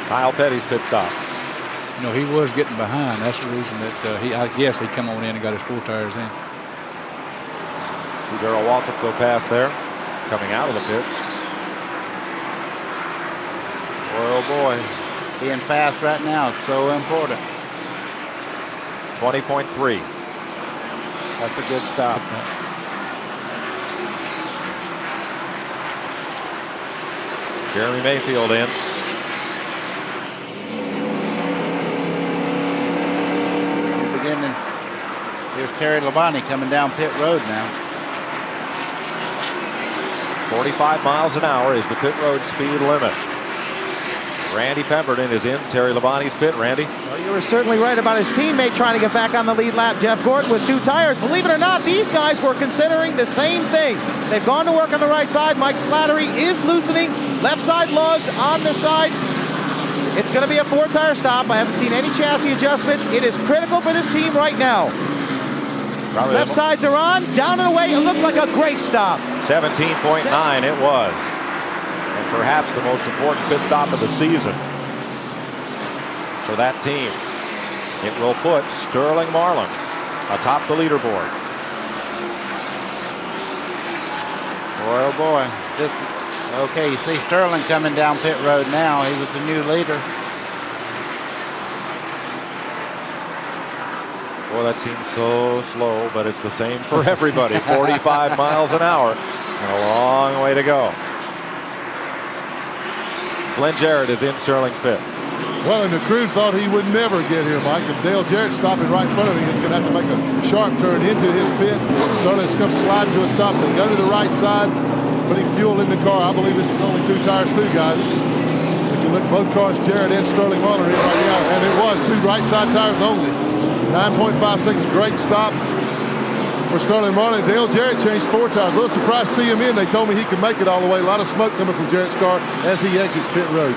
Kyle Petty's pit stop. You know, he was getting behind. That's the reason that I guess he come on in and got his 4 tires in. See Darrell Waltrip go past there, coming out of the pits. Boy, oh boy. Being fast right now is so important. 20.3. That's a good stop. Jeremy Mayfield in. Beginnings. Here's Terry Labonte coming down pit road now. 45 miles an hour is the pit road speed limit. Randy Pemberton is in Terry Labonte's pit. Randy? Well, you were certainly right about his teammate trying to get back on the lead lap, Jeff Gordon, with 2 tires. Believe it or not, these guys were considering the same thing. They've gone to work on the right side. Mike Slattery is loosening. Left side lugs on the side. It's going to be a 4-tire stop. I haven't seen any chassis adjustments. It is critical for this team right now. Probably left sides are on, down and away. It looked like a great stop. 17.9 it was. And perhaps the most important pit stop of the season for that team. It will put Sterling Marlin atop the leaderboard. Boy, oh boy. Okay, you see Sterling coming down pit road now. He was the new leader. Boy, that seems so slow, but it's the same for everybody. 45 miles an hour and a long way to go. Glenn Jarrett is in Sterling's pit. Well, and the crew thought he would never get here, Mike. And Dale Jarrett stopping right in front of him. He's going to have to make a sharp turn into his pit. Sterling's going to slide to a stop. They go to the right side, putting fuel in the car. I believe this is only 2 tires too, guys. If you look at both cars, Jarrett and Sterling Marlin here right now. And it was 2 right side tires only. 9.5 seconds, great stop for Sterling Marlin. Dale Jarrett changed 4 tires. A little surprised to see him in. They told me he could make it all the way. A lot of smoke coming from Jarrett's car as he exits pit road.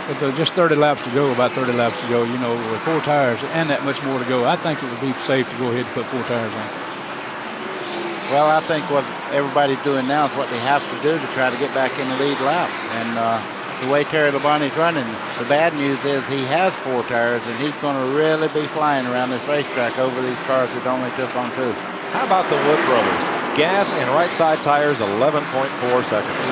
With just 30 laps to go, about 30 laps to go, you know, with 4 tires and that much more to go, I think it would be safe to go ahead and put 4 tires on. Well, I think what everybody's doing now is what they have to do to try to get back in the lead lap. And the way Terry Labonte's running, the bad news is he has 4 tires, and he's going to really be flying around this racetrack over these cars that only took on 2. How about the Wood brothers? Gas and right side tires, 11.4 seconds.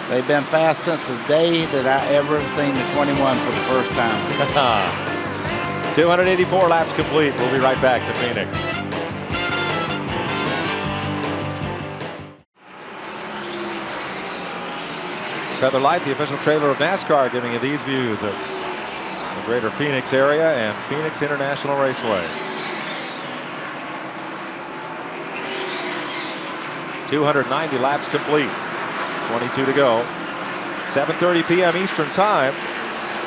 They've been fast since the day that I ever seen the 21 for the first time. 284 laps complete. We'll be right back to Phoenix. Feather Light, the official trailer of NASCAR, giving you these views of the greater Phoenix area and Phoenix International Raceway. 290 laps complete. 22 to go. 7:30 p.m. Eastern Time.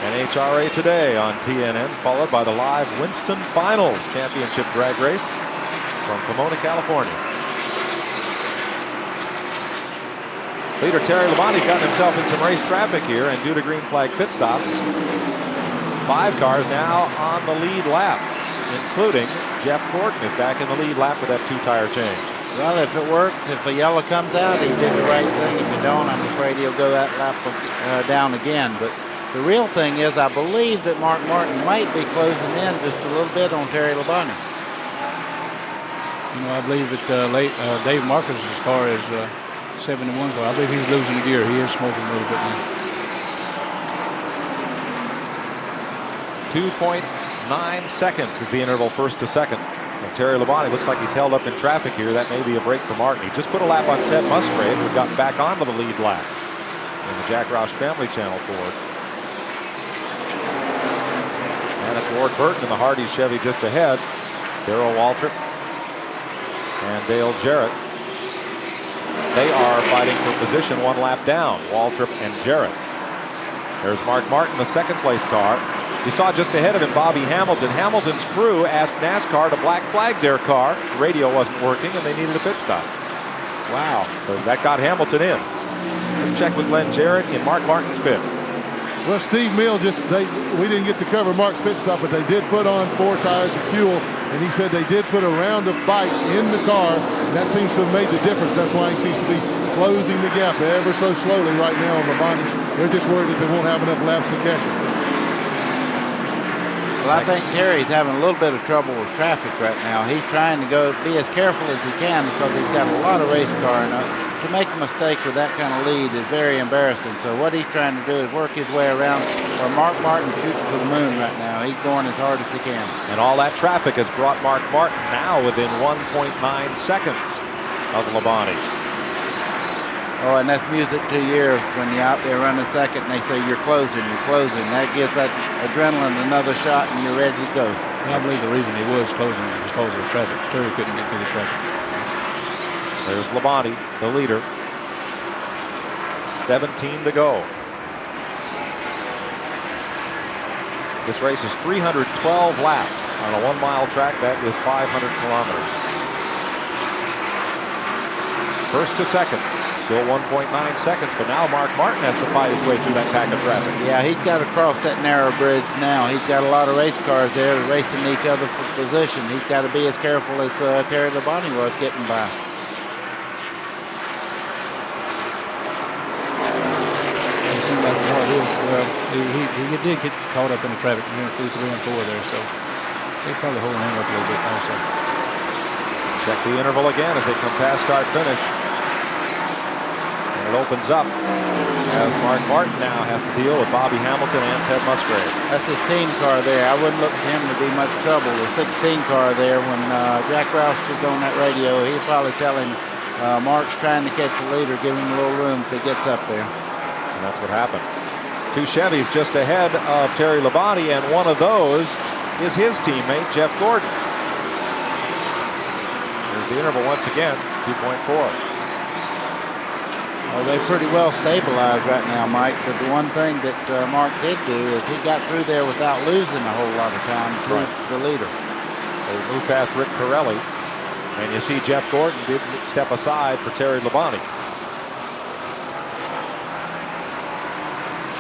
NHRA Today on TNN, followed by the live Winston Finals Championship drag race from Pomona, California. Leader Terry Labonte's gotten himself in some race traffic here, and due to green flag pit stops, 5 cars now on the lead lap, including Jeff Gordon is back in the lead lap with that 2-tire change. Well, if it works, if a yellow comes out, he did the right thing. If it don't, I'm afraid he'll go that lap down again. But the real thing is, I believe that Mark Martin might be closing in just a little bit on Terry Labonte. You know, I believe that Dave Marcus's car is 71 car. I believe he's losing a gear. He is smoking a little bit now. 2.9 seconds is the interval first to second. And Terry Labonte looks like he's held up in traffic here. That may be a break for Martin. He just put a lap on Ted Musgrave, who got back onto the lead lap in the Jack Roush Family Channel Ford. And it's Ward Burton in the Hardy Chevy just ahead. Darrell Waltrip and Dale Jarrett. They are fighting for position 1 lap down, Waltrip and Jarrett. There's Mark Martin, the second place car. You saw just ahead of him Bobby Hamilton. Hamilton's crew asked NASCAR to black flag their car. The radio wasn't working and they needed a pit stop. Wow. So that got Hamilton in. Let's check with Glenn Jarrett in Mark Martin's pit. Well, Steve Mill we didn't get to cover Mark's pit stop, but they did put on 4 tires of fuel, and he said they did put a round of bite in the car, and that seems to have made the difference. That's why he seems to be closing the gap ever so slowly right now on Labonte. They're just worried that they won't have enough laps to catch him. Well, I think Terry's having a little bit of trouble with traffic right now. He's trying to be as careful as he can because he's got a lot of race car to make a mistake with that kind of lead is very embarrassing. So what he's trying to do is work his way around. Or Mark Martin shooting for the moon right now. He's going as hard as he can. And all that traffic has brought Mark Martin now within 1.9 seconds of Labonte. Oh, and that's music to your ears when you're out there running second and they say you're closing. That gives that adrenaline another shot and you're ready to go. I believe the reason he was closing was because of the traffic. Terry couldn't get through the traffic. There's Labonte, the leader. 17 to go. This race is 312 laps on a 1-mile track. That is 500 kilometers. First to second. Still 1.9 seconds, but now Mark Martin has to fight his way through that pack of traffic. Yeah, he's got to cross that narrow bridge now. He's got a lot of race cars there racing each other for position. He's got to be as careful as Terry Labonte was getting by. It seems like what it is. Well, he did get caught up in the traffic through 3 and 4 there, so they're probably holding him up a little bit also. Check the interval again as they come past start finish. It opens up as Mark Martin now has to deal with Bobby Hamilton and Ted Musgrave. That's his team car there. I wouldn't look for him to be much trouble. The 16 car there, when Jack Roush is on that radio, he'll probably tell him Mark's trying to catch the leader, give him a little room if he gets up there. And that's what happened. 2 Chevys just ahead of Terry Labonte, and one of those is his teammate, Jeff Gordon. There's the interval once again, 2.4. Well, they're pretty well stabilized right now, Mike, but the one thing that Mark did do is he got through there without losing a whole lot of time to the leader. They moved past Rick Pirelli, and you see Jeff Gordon did step aside for Terry Labonte.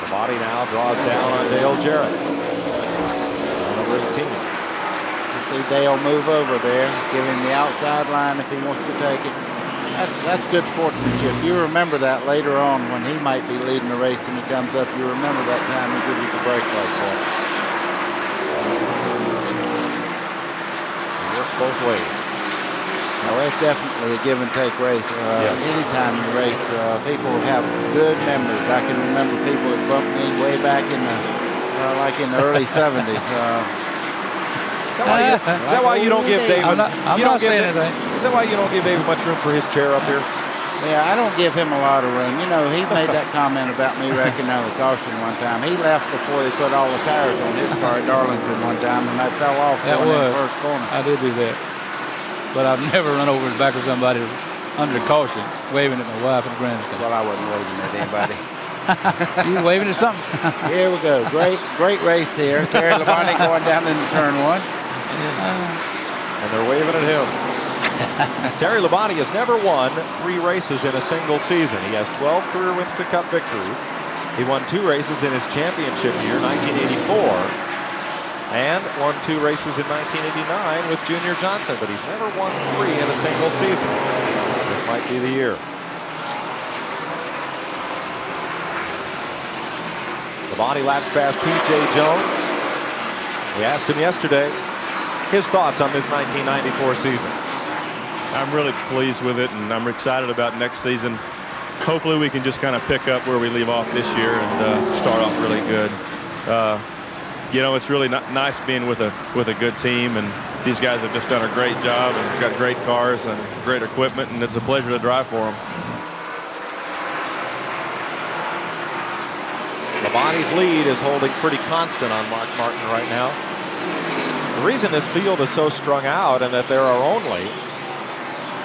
Labonte now draws down on Dale Jarrett, number 18. You see Dale move over there, give him the outside line if he wants to take it. That's good sportsmanship. You remember that later on when he might be leading the race and he comes up. You remember that time he gives you the break like that. It works both ways. Now, it's definitely a give and take race. Anytime you race, people have good memories. I can remember people that bumped me way back in the early 70s. Is that why you don't give David? I'm not saying anything. Is that why you don't give David much room for his chair up here? Yeah, I don't give him a lot of room. You know, he made that comment about me wrecking out the caution one time. He left before they put all the tires on his car at Darlington one time, and I fell off going in the first corner. I did do that, but I've never run over the back of somebody under caution, waving at my wife and grandson. Well, I wasn't waving at anybody. You were waving at something. Here we go. Great race here. Terry Labonte going down into turn 1. And they're waving at him. Terry Labonte has never won 3 races in a single season. He has 12 career Winston Cup victories. He won 2 races in his championship year, 1984, and won 2 races in 1989 with Junior Johnson, but he's never won 3 in a single season. This might be the year. Labonte laps past P.J. Jones. We asked him yesterday his thoughts on this 1994 season. I'm really pleased with it, and I'm excited about next season. Hopefully we can just kind of pick up where we leave off this year and start off really good. You know, it's really nice being with a good team, and these guys have just done a great job and got great cars and great equipment, and it's a pleasure to drive for them. Labonte's lead is holding pretty constant on Mark Martin right now. The reason this field is so strung out and that there are only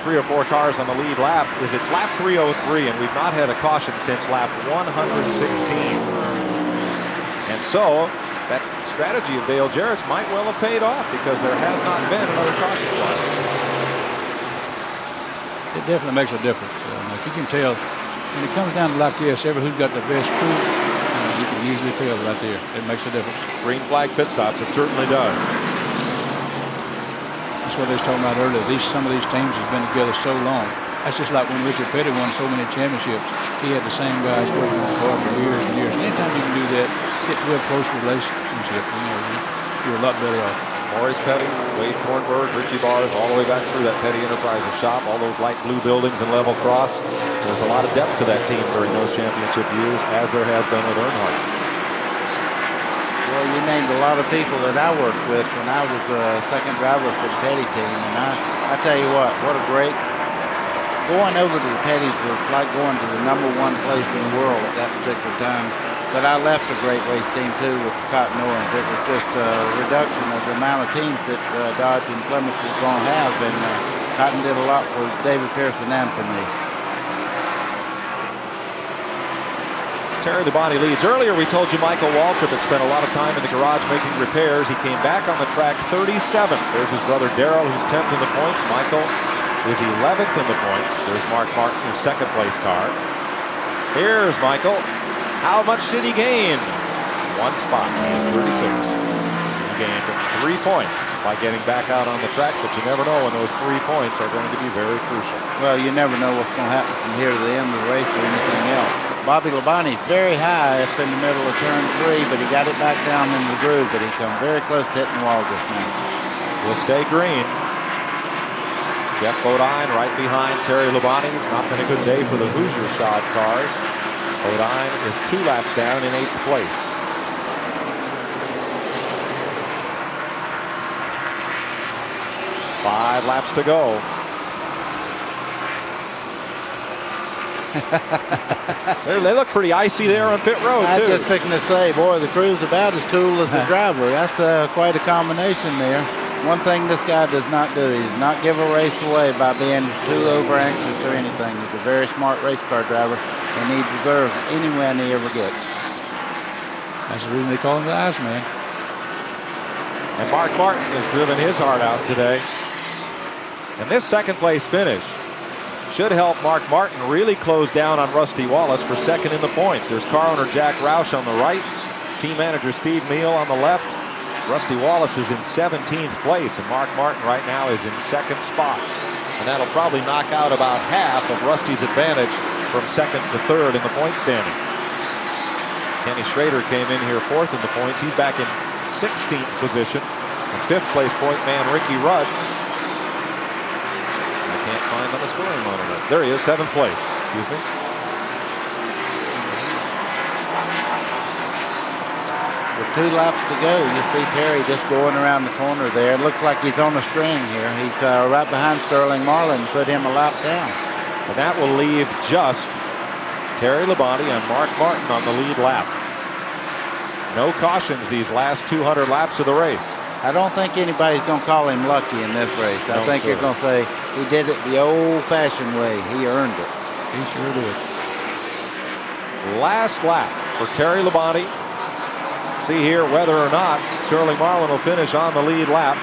3 or 4 cars on the lead lap is it's lap 303, and we've not had a caution since lap 116. And so that strategy of Dale Jarrett's might well have paid off because there has not been another caution flag. It definitely makes a difference. Like you can tell when it comes down to like this, who's got the best crew, you can usually tell right there. It makes a difference. Green flag pit stops, it certainly does. That's what they was talking about earlier. Some of these teams has been together so long. That's just like when Richard Petty won so many championships. He had the same guys working on the car for years and years. Anytime you can do that, get real close relationship, you're a lot better off. Morris Petty, Wade Thornburg, Richie Bars, all the way back through that Petty Enterprises shop, all those light blue buildings and level cross. There's a lot of depth to that team during those championship years, as there has been with Earnhardt. Well, you named a lot of people that I worked with when I was a second driver for the Petty team, and I tell you what a great, going over to the Petties was like going to the #1 place in the world at that particular time. But I left a great race team too with the Cotton Owens. It was just a reduction of the amount of teams that Dodge and Plymouth was going to have, and Cotton did a lot for David Pearson and for me. Terry Labonte leads. Earlier we told you Michael Waltrip had spent a lot of time in the garage making repairs. He came back on the track 37th. There's his brother Darrell, who's 10th in the points. Michael is 11th in the points. There's Mark Martin, his second place car. Here's Michael. How much did he gain? 1 spot. He is 36th. He gained 3 points by getting back out on the track, but you never know when those 3 points are going to be very crucial. Well, you never know what's going to happen from here to the end of the race or anything else. Bobby Labonte's very high up in the middle of turn 3, but he got it back down in the groove, but he come very close to hitting the wall just now. Will stay green. Jeff Bodine right behind Terry Labonte. It's not been a good day for the Hoosier shod cars. Bodine is 2 laps down in 8th place. Five laps to go. They look pretty icy there on pit road, I too. was just thinking to say, boy, the crew's about as cool as the driver. That's quite a combination there. One thing this guy does not do, he does not give a race away by being too over anxious or anything. He's a very smart race car driver, and he deserves any win he ever gets. That's the reason they call him the Iceman. And Mark Martin has driven his heart out today. And this second place finish should help Mark Martin really close down on Rusty Wallace for second in the points. There's car owner Jack Roush on the right, team manager Steve Neal on the left. Rusty Wallace is in 17th place, and Mark Martin right now is in 2nd spot. And that'll probably knock out about half of Rusty's advantage from 2nd to 3rd in the point standings. Kenny Schrader came in here 4th in the points. He's back in 16th position. And 5th place point man Ricky Rudd. I can't find on the scoring monitor. There he is, 7th place. Excuse me. With 2 laps to go, you see Terry just going around the corner there. It looks like he's on a string here. He's right behind Sterling Marlin, put him a lap down. And that will leave just Terry Labonte and Mark Martin on the lead lap. No cautions these last 200 laps of the race. I don't think anybody's going to call him lucky in this race. I think you're going to say he did it the old-fashioned way. He earned it. He sure did. Last lap for Terry Labonte. See here whether or not Sterling Marlin will finish on the lead lap.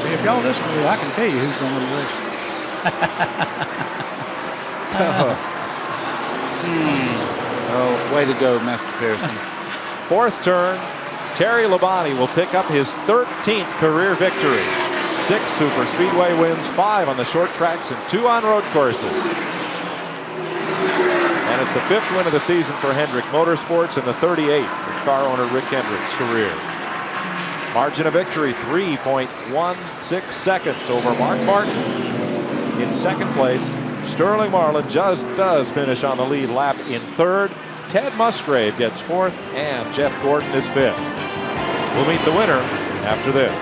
See, if y'all listen to me, I can tell you who's going to win the race. Oh, way to go, Mr. Pearson. 4th turn, Terry Labonte will pick up his 13th career victory. 6 super speedway wins, 5 on the short tracks, and 2 on road courses. And it's the 5th win of the season for Hendrick Motorsports and the 38th of car owner Rick Hendrick's career. Margin of victory 3.16 seconds over Mark Martin. In 2nd place, Sterling Marlin just does finish on the lead lap in 3rd. Ted Musgrave gets 4th, and Jeff Gordon is 5th. We'll meet the winner after this.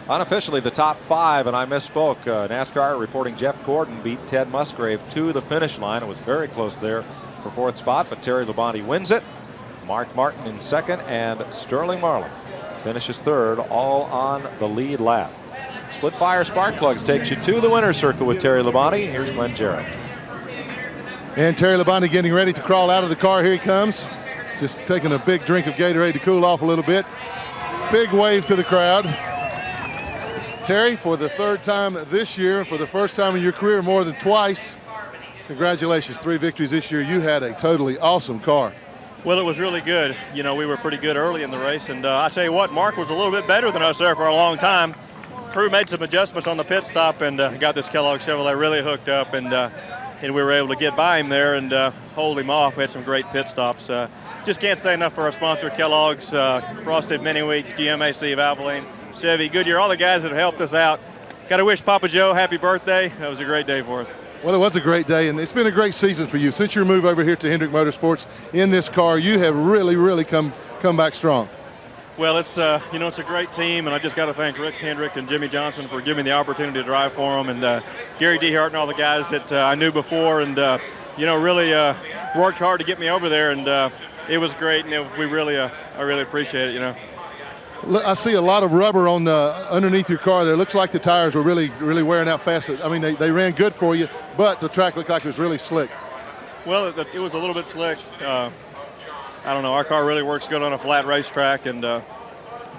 Unofficially, the top 5, and I misspoke. NASCAR reporting Jeff Gordon beat Ted Musgrave to the finish line. It was very close there for 4th spot, but Terry Labonte wins it. Mark Martin in 2nd, and Sterling Marlin finishes 3rd, all on the lead lap. Split Fire Spark Plugs takes you to the winner's circle with Terry Labonte. Here's Glenn Jarrett. And Terry Labonte getting ready to crawl out of the car. Here he comes. Just taking a big drink of Gatorade to cool off a little bit. Big wave to the crowd. Terry, for the 3rd time this year, for the first time in your career more than twice, congratulations, 3 victories this year. You had a totally awesome car. Well, it was really good. You know, we were pretty good early in the race, and I tell you what, Mark was a little bit better than us there for a long time. Crew made some adjustments on the pit stop and got this Kellogg Chevrolet really hooked up, and and we were able to get by him there and hold him off. We had some great pit stops. Just can't say enough for our sponsor, Kellogg's, Frosted Mini Wheats, GMAC, Valvoline, Chevy, Goodyear, all the guys that have helped us out. Got to wish Papa Joe happy birthday. That was a great day for us. Well, it was a great day, and it's been a great season for you. Since your move over here to Hendrick Motorsports in this car, you have really come back strong. Well, it's it's a great team, and I just got to thank Rick Hendrick and Jimmy Johnson for giving me the opportunity to drive for them, and Gary Dehart and all the guys that I knew before, and really worked hard to get me over there, and it was great, and I really appreciate it. Look, I see a lot of rubber on underneath your car there. It looks like the tires were really wearing out fast. I mean, they ran good for you, but the track looked like it was really slick. Well, it was a little bit slick. I don't know. Our car really works good on a flat racetrack, and of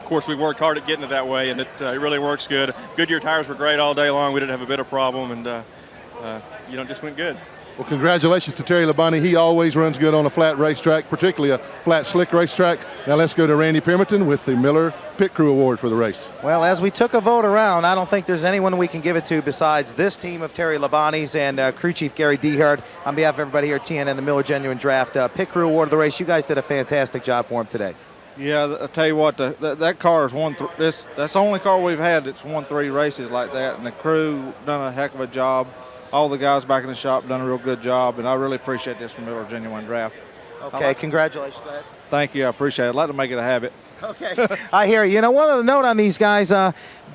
course we worked hard at getting it that way, and it really works good. Goodyear tires were great all day long. We didn't have a bit of problem, and it just went good. Well, congratulations to Terry Labonte. He always runs good on a flat racetrack, particularly a flat, slick racetrack. Now let's go to Randy Pemberton with the Miller Pit Crew Award for the race. Well, as we took a vote around, I don't think there's anyone we can give it to besides this team of Terry Labonte's and crew chief Gary Dehart. On behalf of everybody here at TNN, the Miller Genuine Draft Pit Crew Award of the race, you guys did a fantastic job for him today. Yeah, I tell you what, that car is that's the only car we've had that's won 3 races like that, and the crew done a heck of a job. All the guys back in the shop done a real good job, and I really appreciate this from Miller Genuine Draft. Okay, congratulations. Thank you, I appreciate it. I'd like to make it a habit. Okay, I hear you. One other note on these guys,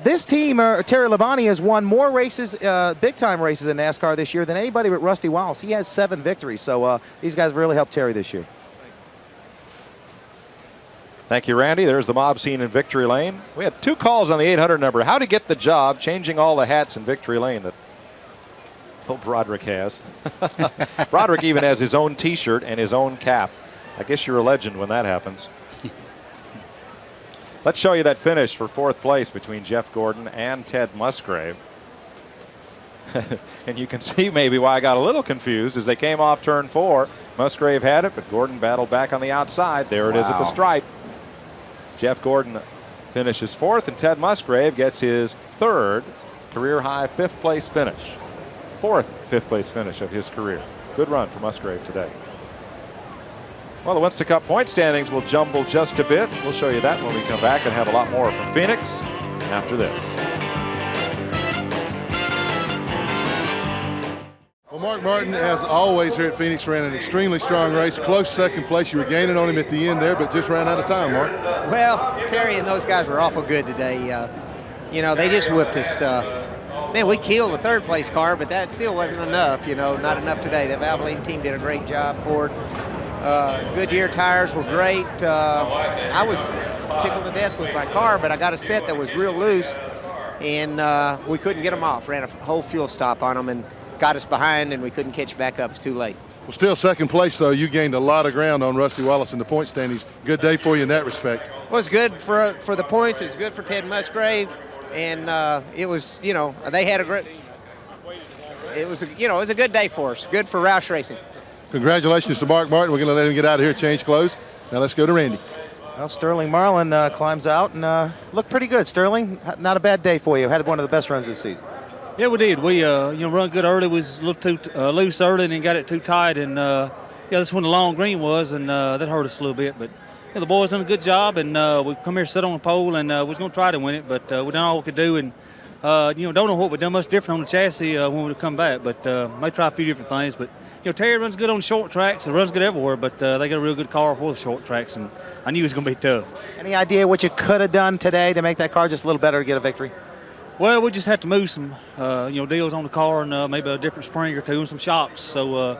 this team, Terry Labonte, has won more races, big-time races in NASCAR this year than anybody but Rusty Wallace. He has 7 victories, so these guys really helped Terry this year. Thank you, Randy. There's the mob scene in Victory Lane. We had 2 calls on the 800 number. How to get the job, changing all the hats in Victory Lane that Broderick has. Broderick even has his own T-shirt and his own cap. I guess you're a legend when that happens. Let's show you that finish for 4th place between Jeff Gordon and Ted Musgrave. And you can see maybe why I got a little confused as they came off turn 4. Musgrave had it, but Gordon battled back on the outside. There it is at the stripe. Jeff Gordon finishes 4th, and Ted Musgrave gets his 3rd career-high 5th place finish. 4th 5th place finish of his career. Good run for Musgrave today. Well, the Winston Cup point standings will jumble just a bit. We'll show you that when we come back and have a lot more from Phoenix after this. Well, Mark Martin, as always here at Phoenix, ran an extremely strong race. Close 2nd place. You were gaining on him at the end there, but just ran out of time, Mark. Well, Terry and those guys were awful good today. They just whipped us. Man, we killed the 3rd place car, but that still wasn't enough. Not enough today. The Valvoline team did a great job for it. Goodyear tires were great. I was tickled to death with my car, but I got a set that was real loose, and we couldn't get them off. Ran a whole fuel stop on them and got us behind, and we couldn't catch back up. It's too late. Well, still 2nd place, though. You gained a lot of ground on Rusty Wallace in the point standings. Good day for you in that respect. Well, it was good for the points. It was good for Ted Musgrave. And it was, they had a great. It was a good day for us. Good for Roush Racing. Congratulations to Mark Martin. We're going to let him get out of here, change clothes. Now let's go to Randy. Well, Sterling Marlin climbs out and looked pretty good. Sterling, not a bad day for you. Had one of the best runs this season. Yeah, we did. We run good early. Was a little too loose early and then got it too tight. And that's when the long green was, and that hurt us a little bit. But the boys done a good job, and we come here, sit on the pole, and we was going to try to win it, but we done all we could do, and don't know what we done much different on the chassis when we come back, but may try a few different things. But Terry runs good on short tracks, and runs good everywhere, but they got a real good car for the short tracks, and I knew it was going to be tough. Any idea what you could have done today to make that car just a little better to get a victory? Well, we just had to move some deals on the car, and maybe a different spring or two and some shocks, so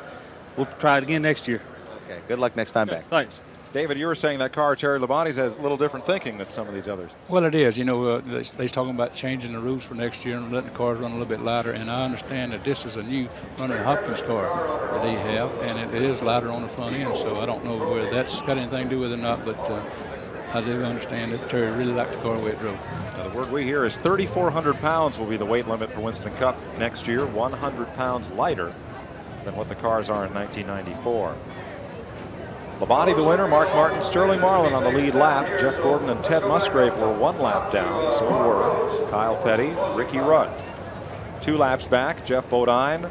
we'll try it again next year. Okay, good luck next time back. Thanks. David, you were saying that car, Terry Labonte's, has a little different thinking than some of these others. Well, it is. They're talking about changing the rules for next year and letting the cars run a little bit lighter. And I understand that this is a new Runner Hopkins car that they have, and it is lighter on the front end. So I don't know whether that's got anything to do with it or not, but I do understand that Terry really liked the car the way it drove. Now, the word we hear is 3,400 pounds will be the weight limit for Winston Cup next year, 100 pounds lighter than what the cars are in 1994. Labonte the winner, Mark Martin, Sterling Marlin on the lead lap. Jeff Gordon and Ted Musgrave were 1 lap down. So were Kyle Petty, Ricky Rudd. 2 laps back, Jeff Bodine,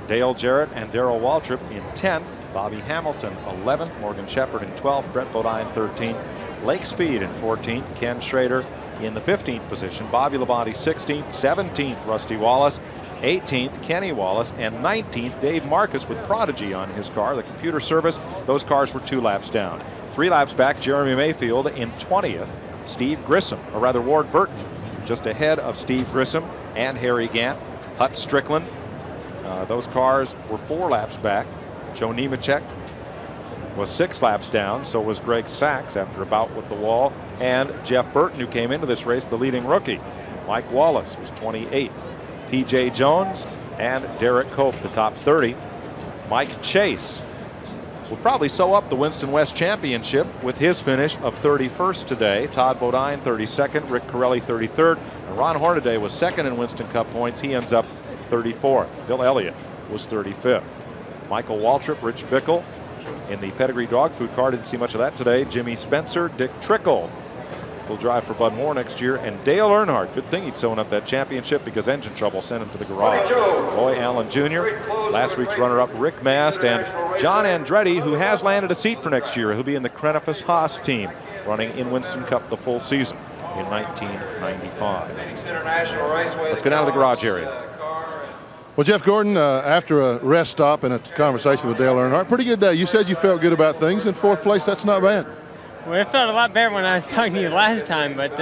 Dale Jarrett and Darrell Waltrip in 10th. Bobby Hamilton 11th. Morgan Shepherd in 12th. Brett Bodine 13th. Lake Speed in 14th. Ken Schrader in the 15th position. Bobby Labonte 16th. 17th, Rusty Wallace. 18th, Kenny Wallace. And 19th, Dave Marcus with Prodigy on his car. The computer service, those cars were 2 laps down. 3 laps back, Jeremy Mayfield in 20th. Steve Grissom, or rather Ward Burton, just ahead of Steve Grissom and Harry Gant. Hut Strickland, those cars were 4 laps back. Joe Nemechek was 6 laps down, so was Greg Sachs after a bout with the wall. And Jeff Burton, who came into this race the leading rookie. Mike Wallace was 28. P.J. Jones and Derek Cope, the top 30. Mike Chase will probably sew up the Winston West Championship with his finish of 31st today. Todd Bodine 32nd, Rick Corelli 33rd, and Ron Hornaday was 2nd in Winston Cup points. He ends up 34th. Bill Elliott was 35th. Michael Waltrip, Rich Bickle in the pedigree dog food car. Didn't see much of that today. Jimmy Spencer, Dick Trickle will drive for Bud Moore next year, and Dale Earnhardt. Good thing he'd sewn up that championship because engine trouble sent him to the garage. Roy Allen Jr., last week's runner-up Rick Mast, and John Andretti, who has landed a seat for next year. He'll be in the Krenifus Haas team, running in Winston Cup the full season in 1995. Let's go down to the garage area. Well, Jeff Gordon, after a rest stop and a conversation with Dale Earnhardt, pretty good day. You said you felt good about things. In 4th place, that's not bad. Well, it felt a lot better when I was talking to you last time, but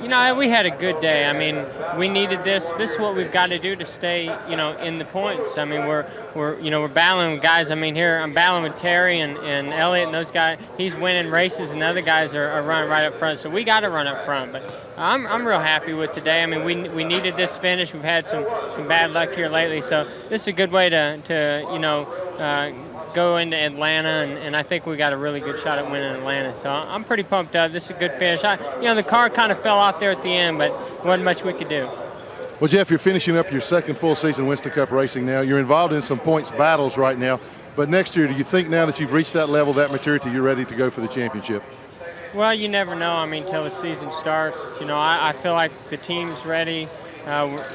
you know, we had a good day. I mean, we needed this. This is what we've got to do to stay, you know, in the points. I mean, we're battling with guys. I mean, here I'm battling with Terry and Elliott and those guys. He's winning races, and the other guys are running right up front. So we got to run up front. But I'm real happy with today. I mean, we needed this finish. We've had some bad luck here lately, so this is a good way to you know. Go into Atlanta, and I think we got a really good shot at winning Atlanta. So I'm pretty pumped up. This is a good finish. You know, the car kind of fell off there at the end, but wasn't much we could do. Well, Jeff, you're finishing up your 2nd full season Winston Cup racing now. You're involved in some points battles right now. But next year, do you think now that you've reached that level, that maturity, you're ready to go for the championship? Well, you never know. I mean, till the season starts. You know, I feel like the team's ready.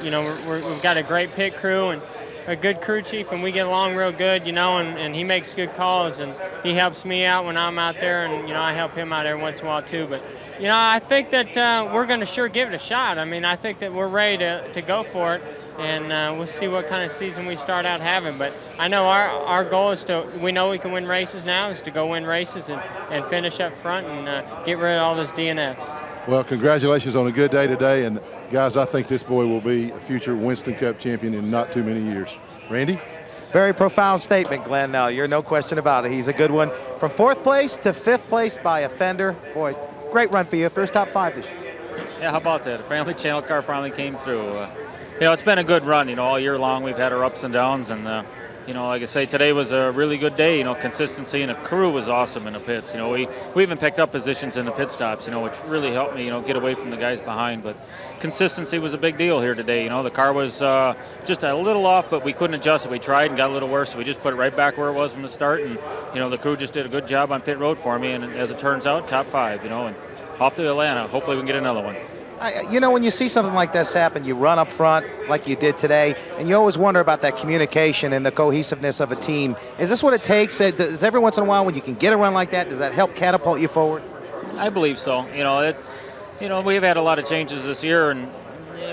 You know, we've got a great pit crew and a good crew chief, and we get along real good, you know, and he makes good calls, and he helps me out when I'm out there, and, you know, I help him out every once in a while too. But, you know, I think that we're going to sure give it a shot. I mean, I think that we're ready to go for it, and we'll see what kind of season we start out having. But I know our goal is we know we can win races now, is to go win races and finish up front and get rid of all those DNFs. Well, congratulations on a good day today. And, guys, I think this boy will be a future Winston Cup champion in not too many years. Randy? Very profound statement, Glenn. Now, you're no question about it. He's a good one. From 4th place to 5th place by a fender. Boy, great run for you. First top 5 this year. Yeah, how about that? A family channel car finally came through. You know, it's been a good run. You know, all year long we've had our ups and downs, and you know, like I say, today was a really good day. You know, consistency and the crew was awesome in the pits. You know, we even picked up positions in the pit stops, you know, which really helped me, you know, get away from the guys behind. But consistency was a big deal here today. You know, the car was just a little off, but we couldn't adjust it. We tried and got a little worse, so we just put it right back where it was from the start. And, you know, the crew just did a good job on pit road for me. And as it turns out, top 5, you know, and off to Atlanta. Hopefully we can get another one. You know, when you see something like this happen, you run up front like you did today, and you always wonder about that communication and the cohesiveness of a team. Is this what it takes? Does every once in a while, when you can get a run like that, does that help catapult you forward? I believe so. You know, we've had a lot of changes this year, and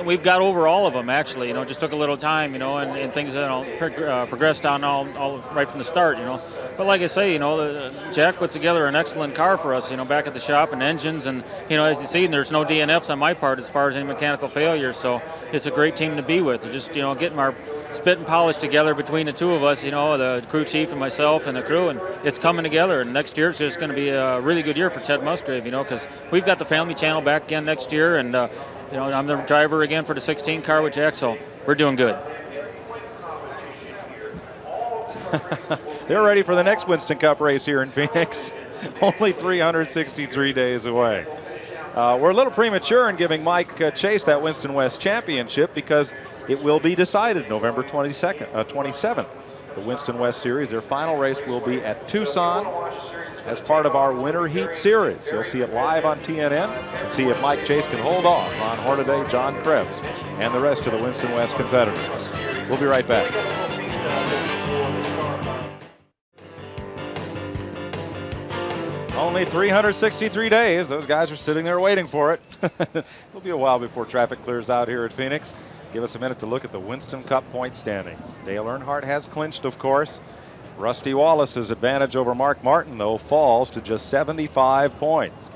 we've got over all of them, actually. You know, it just took a little time, you know, and things, you know, progressed on all right from the start, you know. But like I say, you know, Jack puts together an excellent car for us, you know, back at the shop, and engines, and, you know, as you see, there's no DNFs on my part as far as any mechanical failures, so it's a great team to be with. Just, you know, getting our spit and polish together between the two of us, you know, the crew chief and myself and the crew, and it's coming together. And next year it's just going to be a really good year for Ted Musgrave, you know, because we've got the family channel back again next year, and you know, I'm the driver again for the 16 car with Jack, so we're doing good. They're ready for the next Winston Cup race here in Phoenix. Only 363 days away. We're a little premature in giving Mike Chase that Winston West Championship because it will be decided November 27th. The Winston West Series, their final race will be at Tucson as part of our Winter Heat Series. You'll see it live on TNN and see if Mike Chase can hold off Ron Hornaday, John Krebs, and the rest of the Winston West competitors. We'll be right back. Only 363 days. Those guys are sitting there waiting for it. It'll be a while before traffic clears out here at Phoenix. Give us a minute to look at the Winston Cup point standings. Dale Earnhardt has clinched, of course. Rusty Wallace's advantage over Mark Martin, though, falls to just 75 points.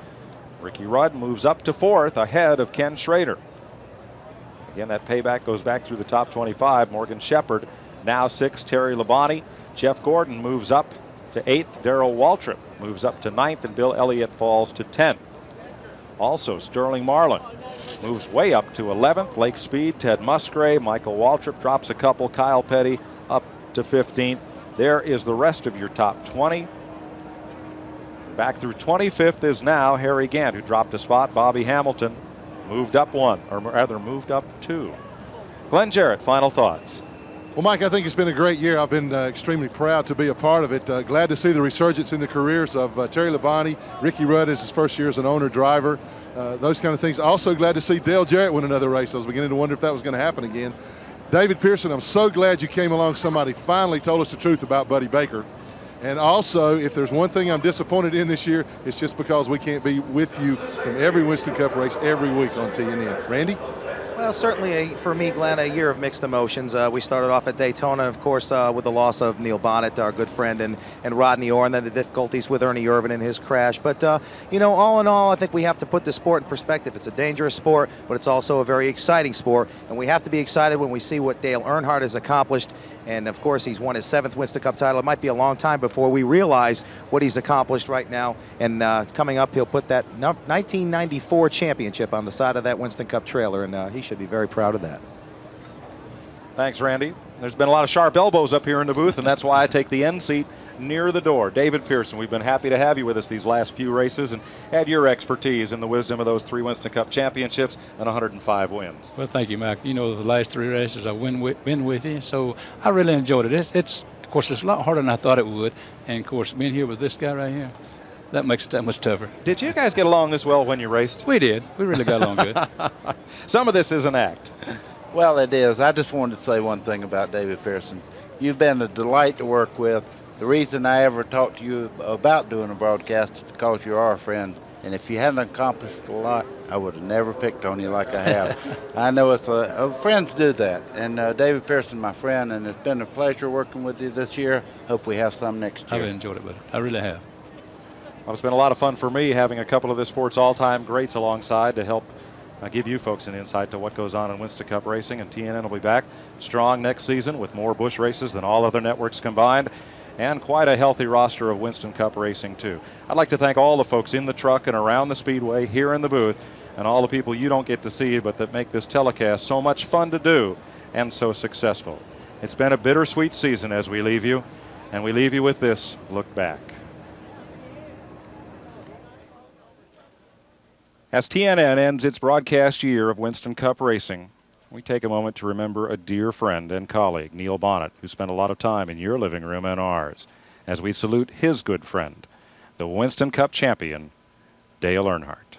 Ricky Rudd moves up to 4th ahead of Ken Schrader. Again, that payback goes back through the top 25. Morgan Shepherd now 6th. Terry Labonte. Jeff Gordon moves up to 8th. Darrell Waltrip moves up to 9th, and Bill Elliott falls to 10th. Also, Sterling Marlin moves way up to 11th. Lake Speed, Ted Musgrave, Michael Waltrip drops a couple. Kyle Petty up to 15th. There is the rest of your top 20. Back through 25th is now Harry Gant, who dropped a spot. Bobby Hamilton moved up 1, or rather moved up 2. Glenn Jarrett, final thoughts. Well, Mike, I think it's been a great year. I've been extremely proud to be a part of it. Glad to see the resurgence in the careers of Terry Labonte, Ricky Rudd as his first year as an owner-driver, those kind of things. Also glad to see Dale Jarrett win another race. I was beginning to wonder if that was going to happen again. David Pearson, I'm so glad you came along. Somebody finally told us the truth about Buddy Baker. And also, if there's one thing I'm disappointed in this year, it's just because we can't be with you from every Winston Cup race every week on TNN. Randy? Well, certainly for me, Glenn, a year of mixed emotions. We started off at Daytona, of course, with the loss of Neil Bonnet, our good friend, and Rodney Orr, and then the difficulties with Ernie Irvin and his crash. But, you know, all in all, I think we have to put the sport in perspective. It's a dangerous sport, but it's also a very exciting sport, and we have to be excited when we see what Dale Earnhardt has accomplished. And, of course, he's won his 7th Winston Cup title. It might be a long time before we realize what he's accomplished right now. And coming up, he'll put that 1994 championship on the side of that Winston Cup trailer, and he should be very proud of that. Thanks, Randy. There's been a lot of sharp elbows up here in the booth, and that's why I take the end seat near the door. David Pearson, we've been happy to have you with us these last few races and had your expertise and the wisdom of those 3 Winston Cup championships and 105 wins. Well, thank you, Mac. You know, the last 3 races I've been with you, so I really enjoyed it. It's of course, it's a lot harder than I thought it would, and of course, being here with this guy right here, that makes it that much tougher. Did you guys get along this well when you raced? We did. We really got along good. Some of this is an act. Well, it is. I just wanted to say one thing about David Pearson. You've been a delight to work with. The reason I ever talked to you about doing a broadcast is because you are a friend. And if you hadn't accomplished a lot, I would have never picked on you like I have. I know it's friends do that. And David Pearson, my friend, and it's been a pleasure working with you this year. Hope we have some next year. I've enjoyed it, buddy. I really have. Well, it's been a lot of fun for me having a couple of this sport's all-time greats alongside to help give you folks an insight to what goes on in Winston Cup racing. And TNN will be back strong next season with more Busch races than all other networks combined, and quite a healthy roster of Winston Cup racing, too. I'd like to thank all the folks in the truck and around the Speedway, here in the booth, and all the people you don't get to see but that make this telecast so much fun to do and so successful. It's been a bittersweet season as we leave you, and we leave you with this look back. As TNN ends its broadcast year of Winston Cup racing, we take a moment to remember a dear friend and colleague, Neil Bonnet, who spent a lot of time in your living room and ours, as we salute his good friend, the Winston Cup champion, Dale Earnhardt.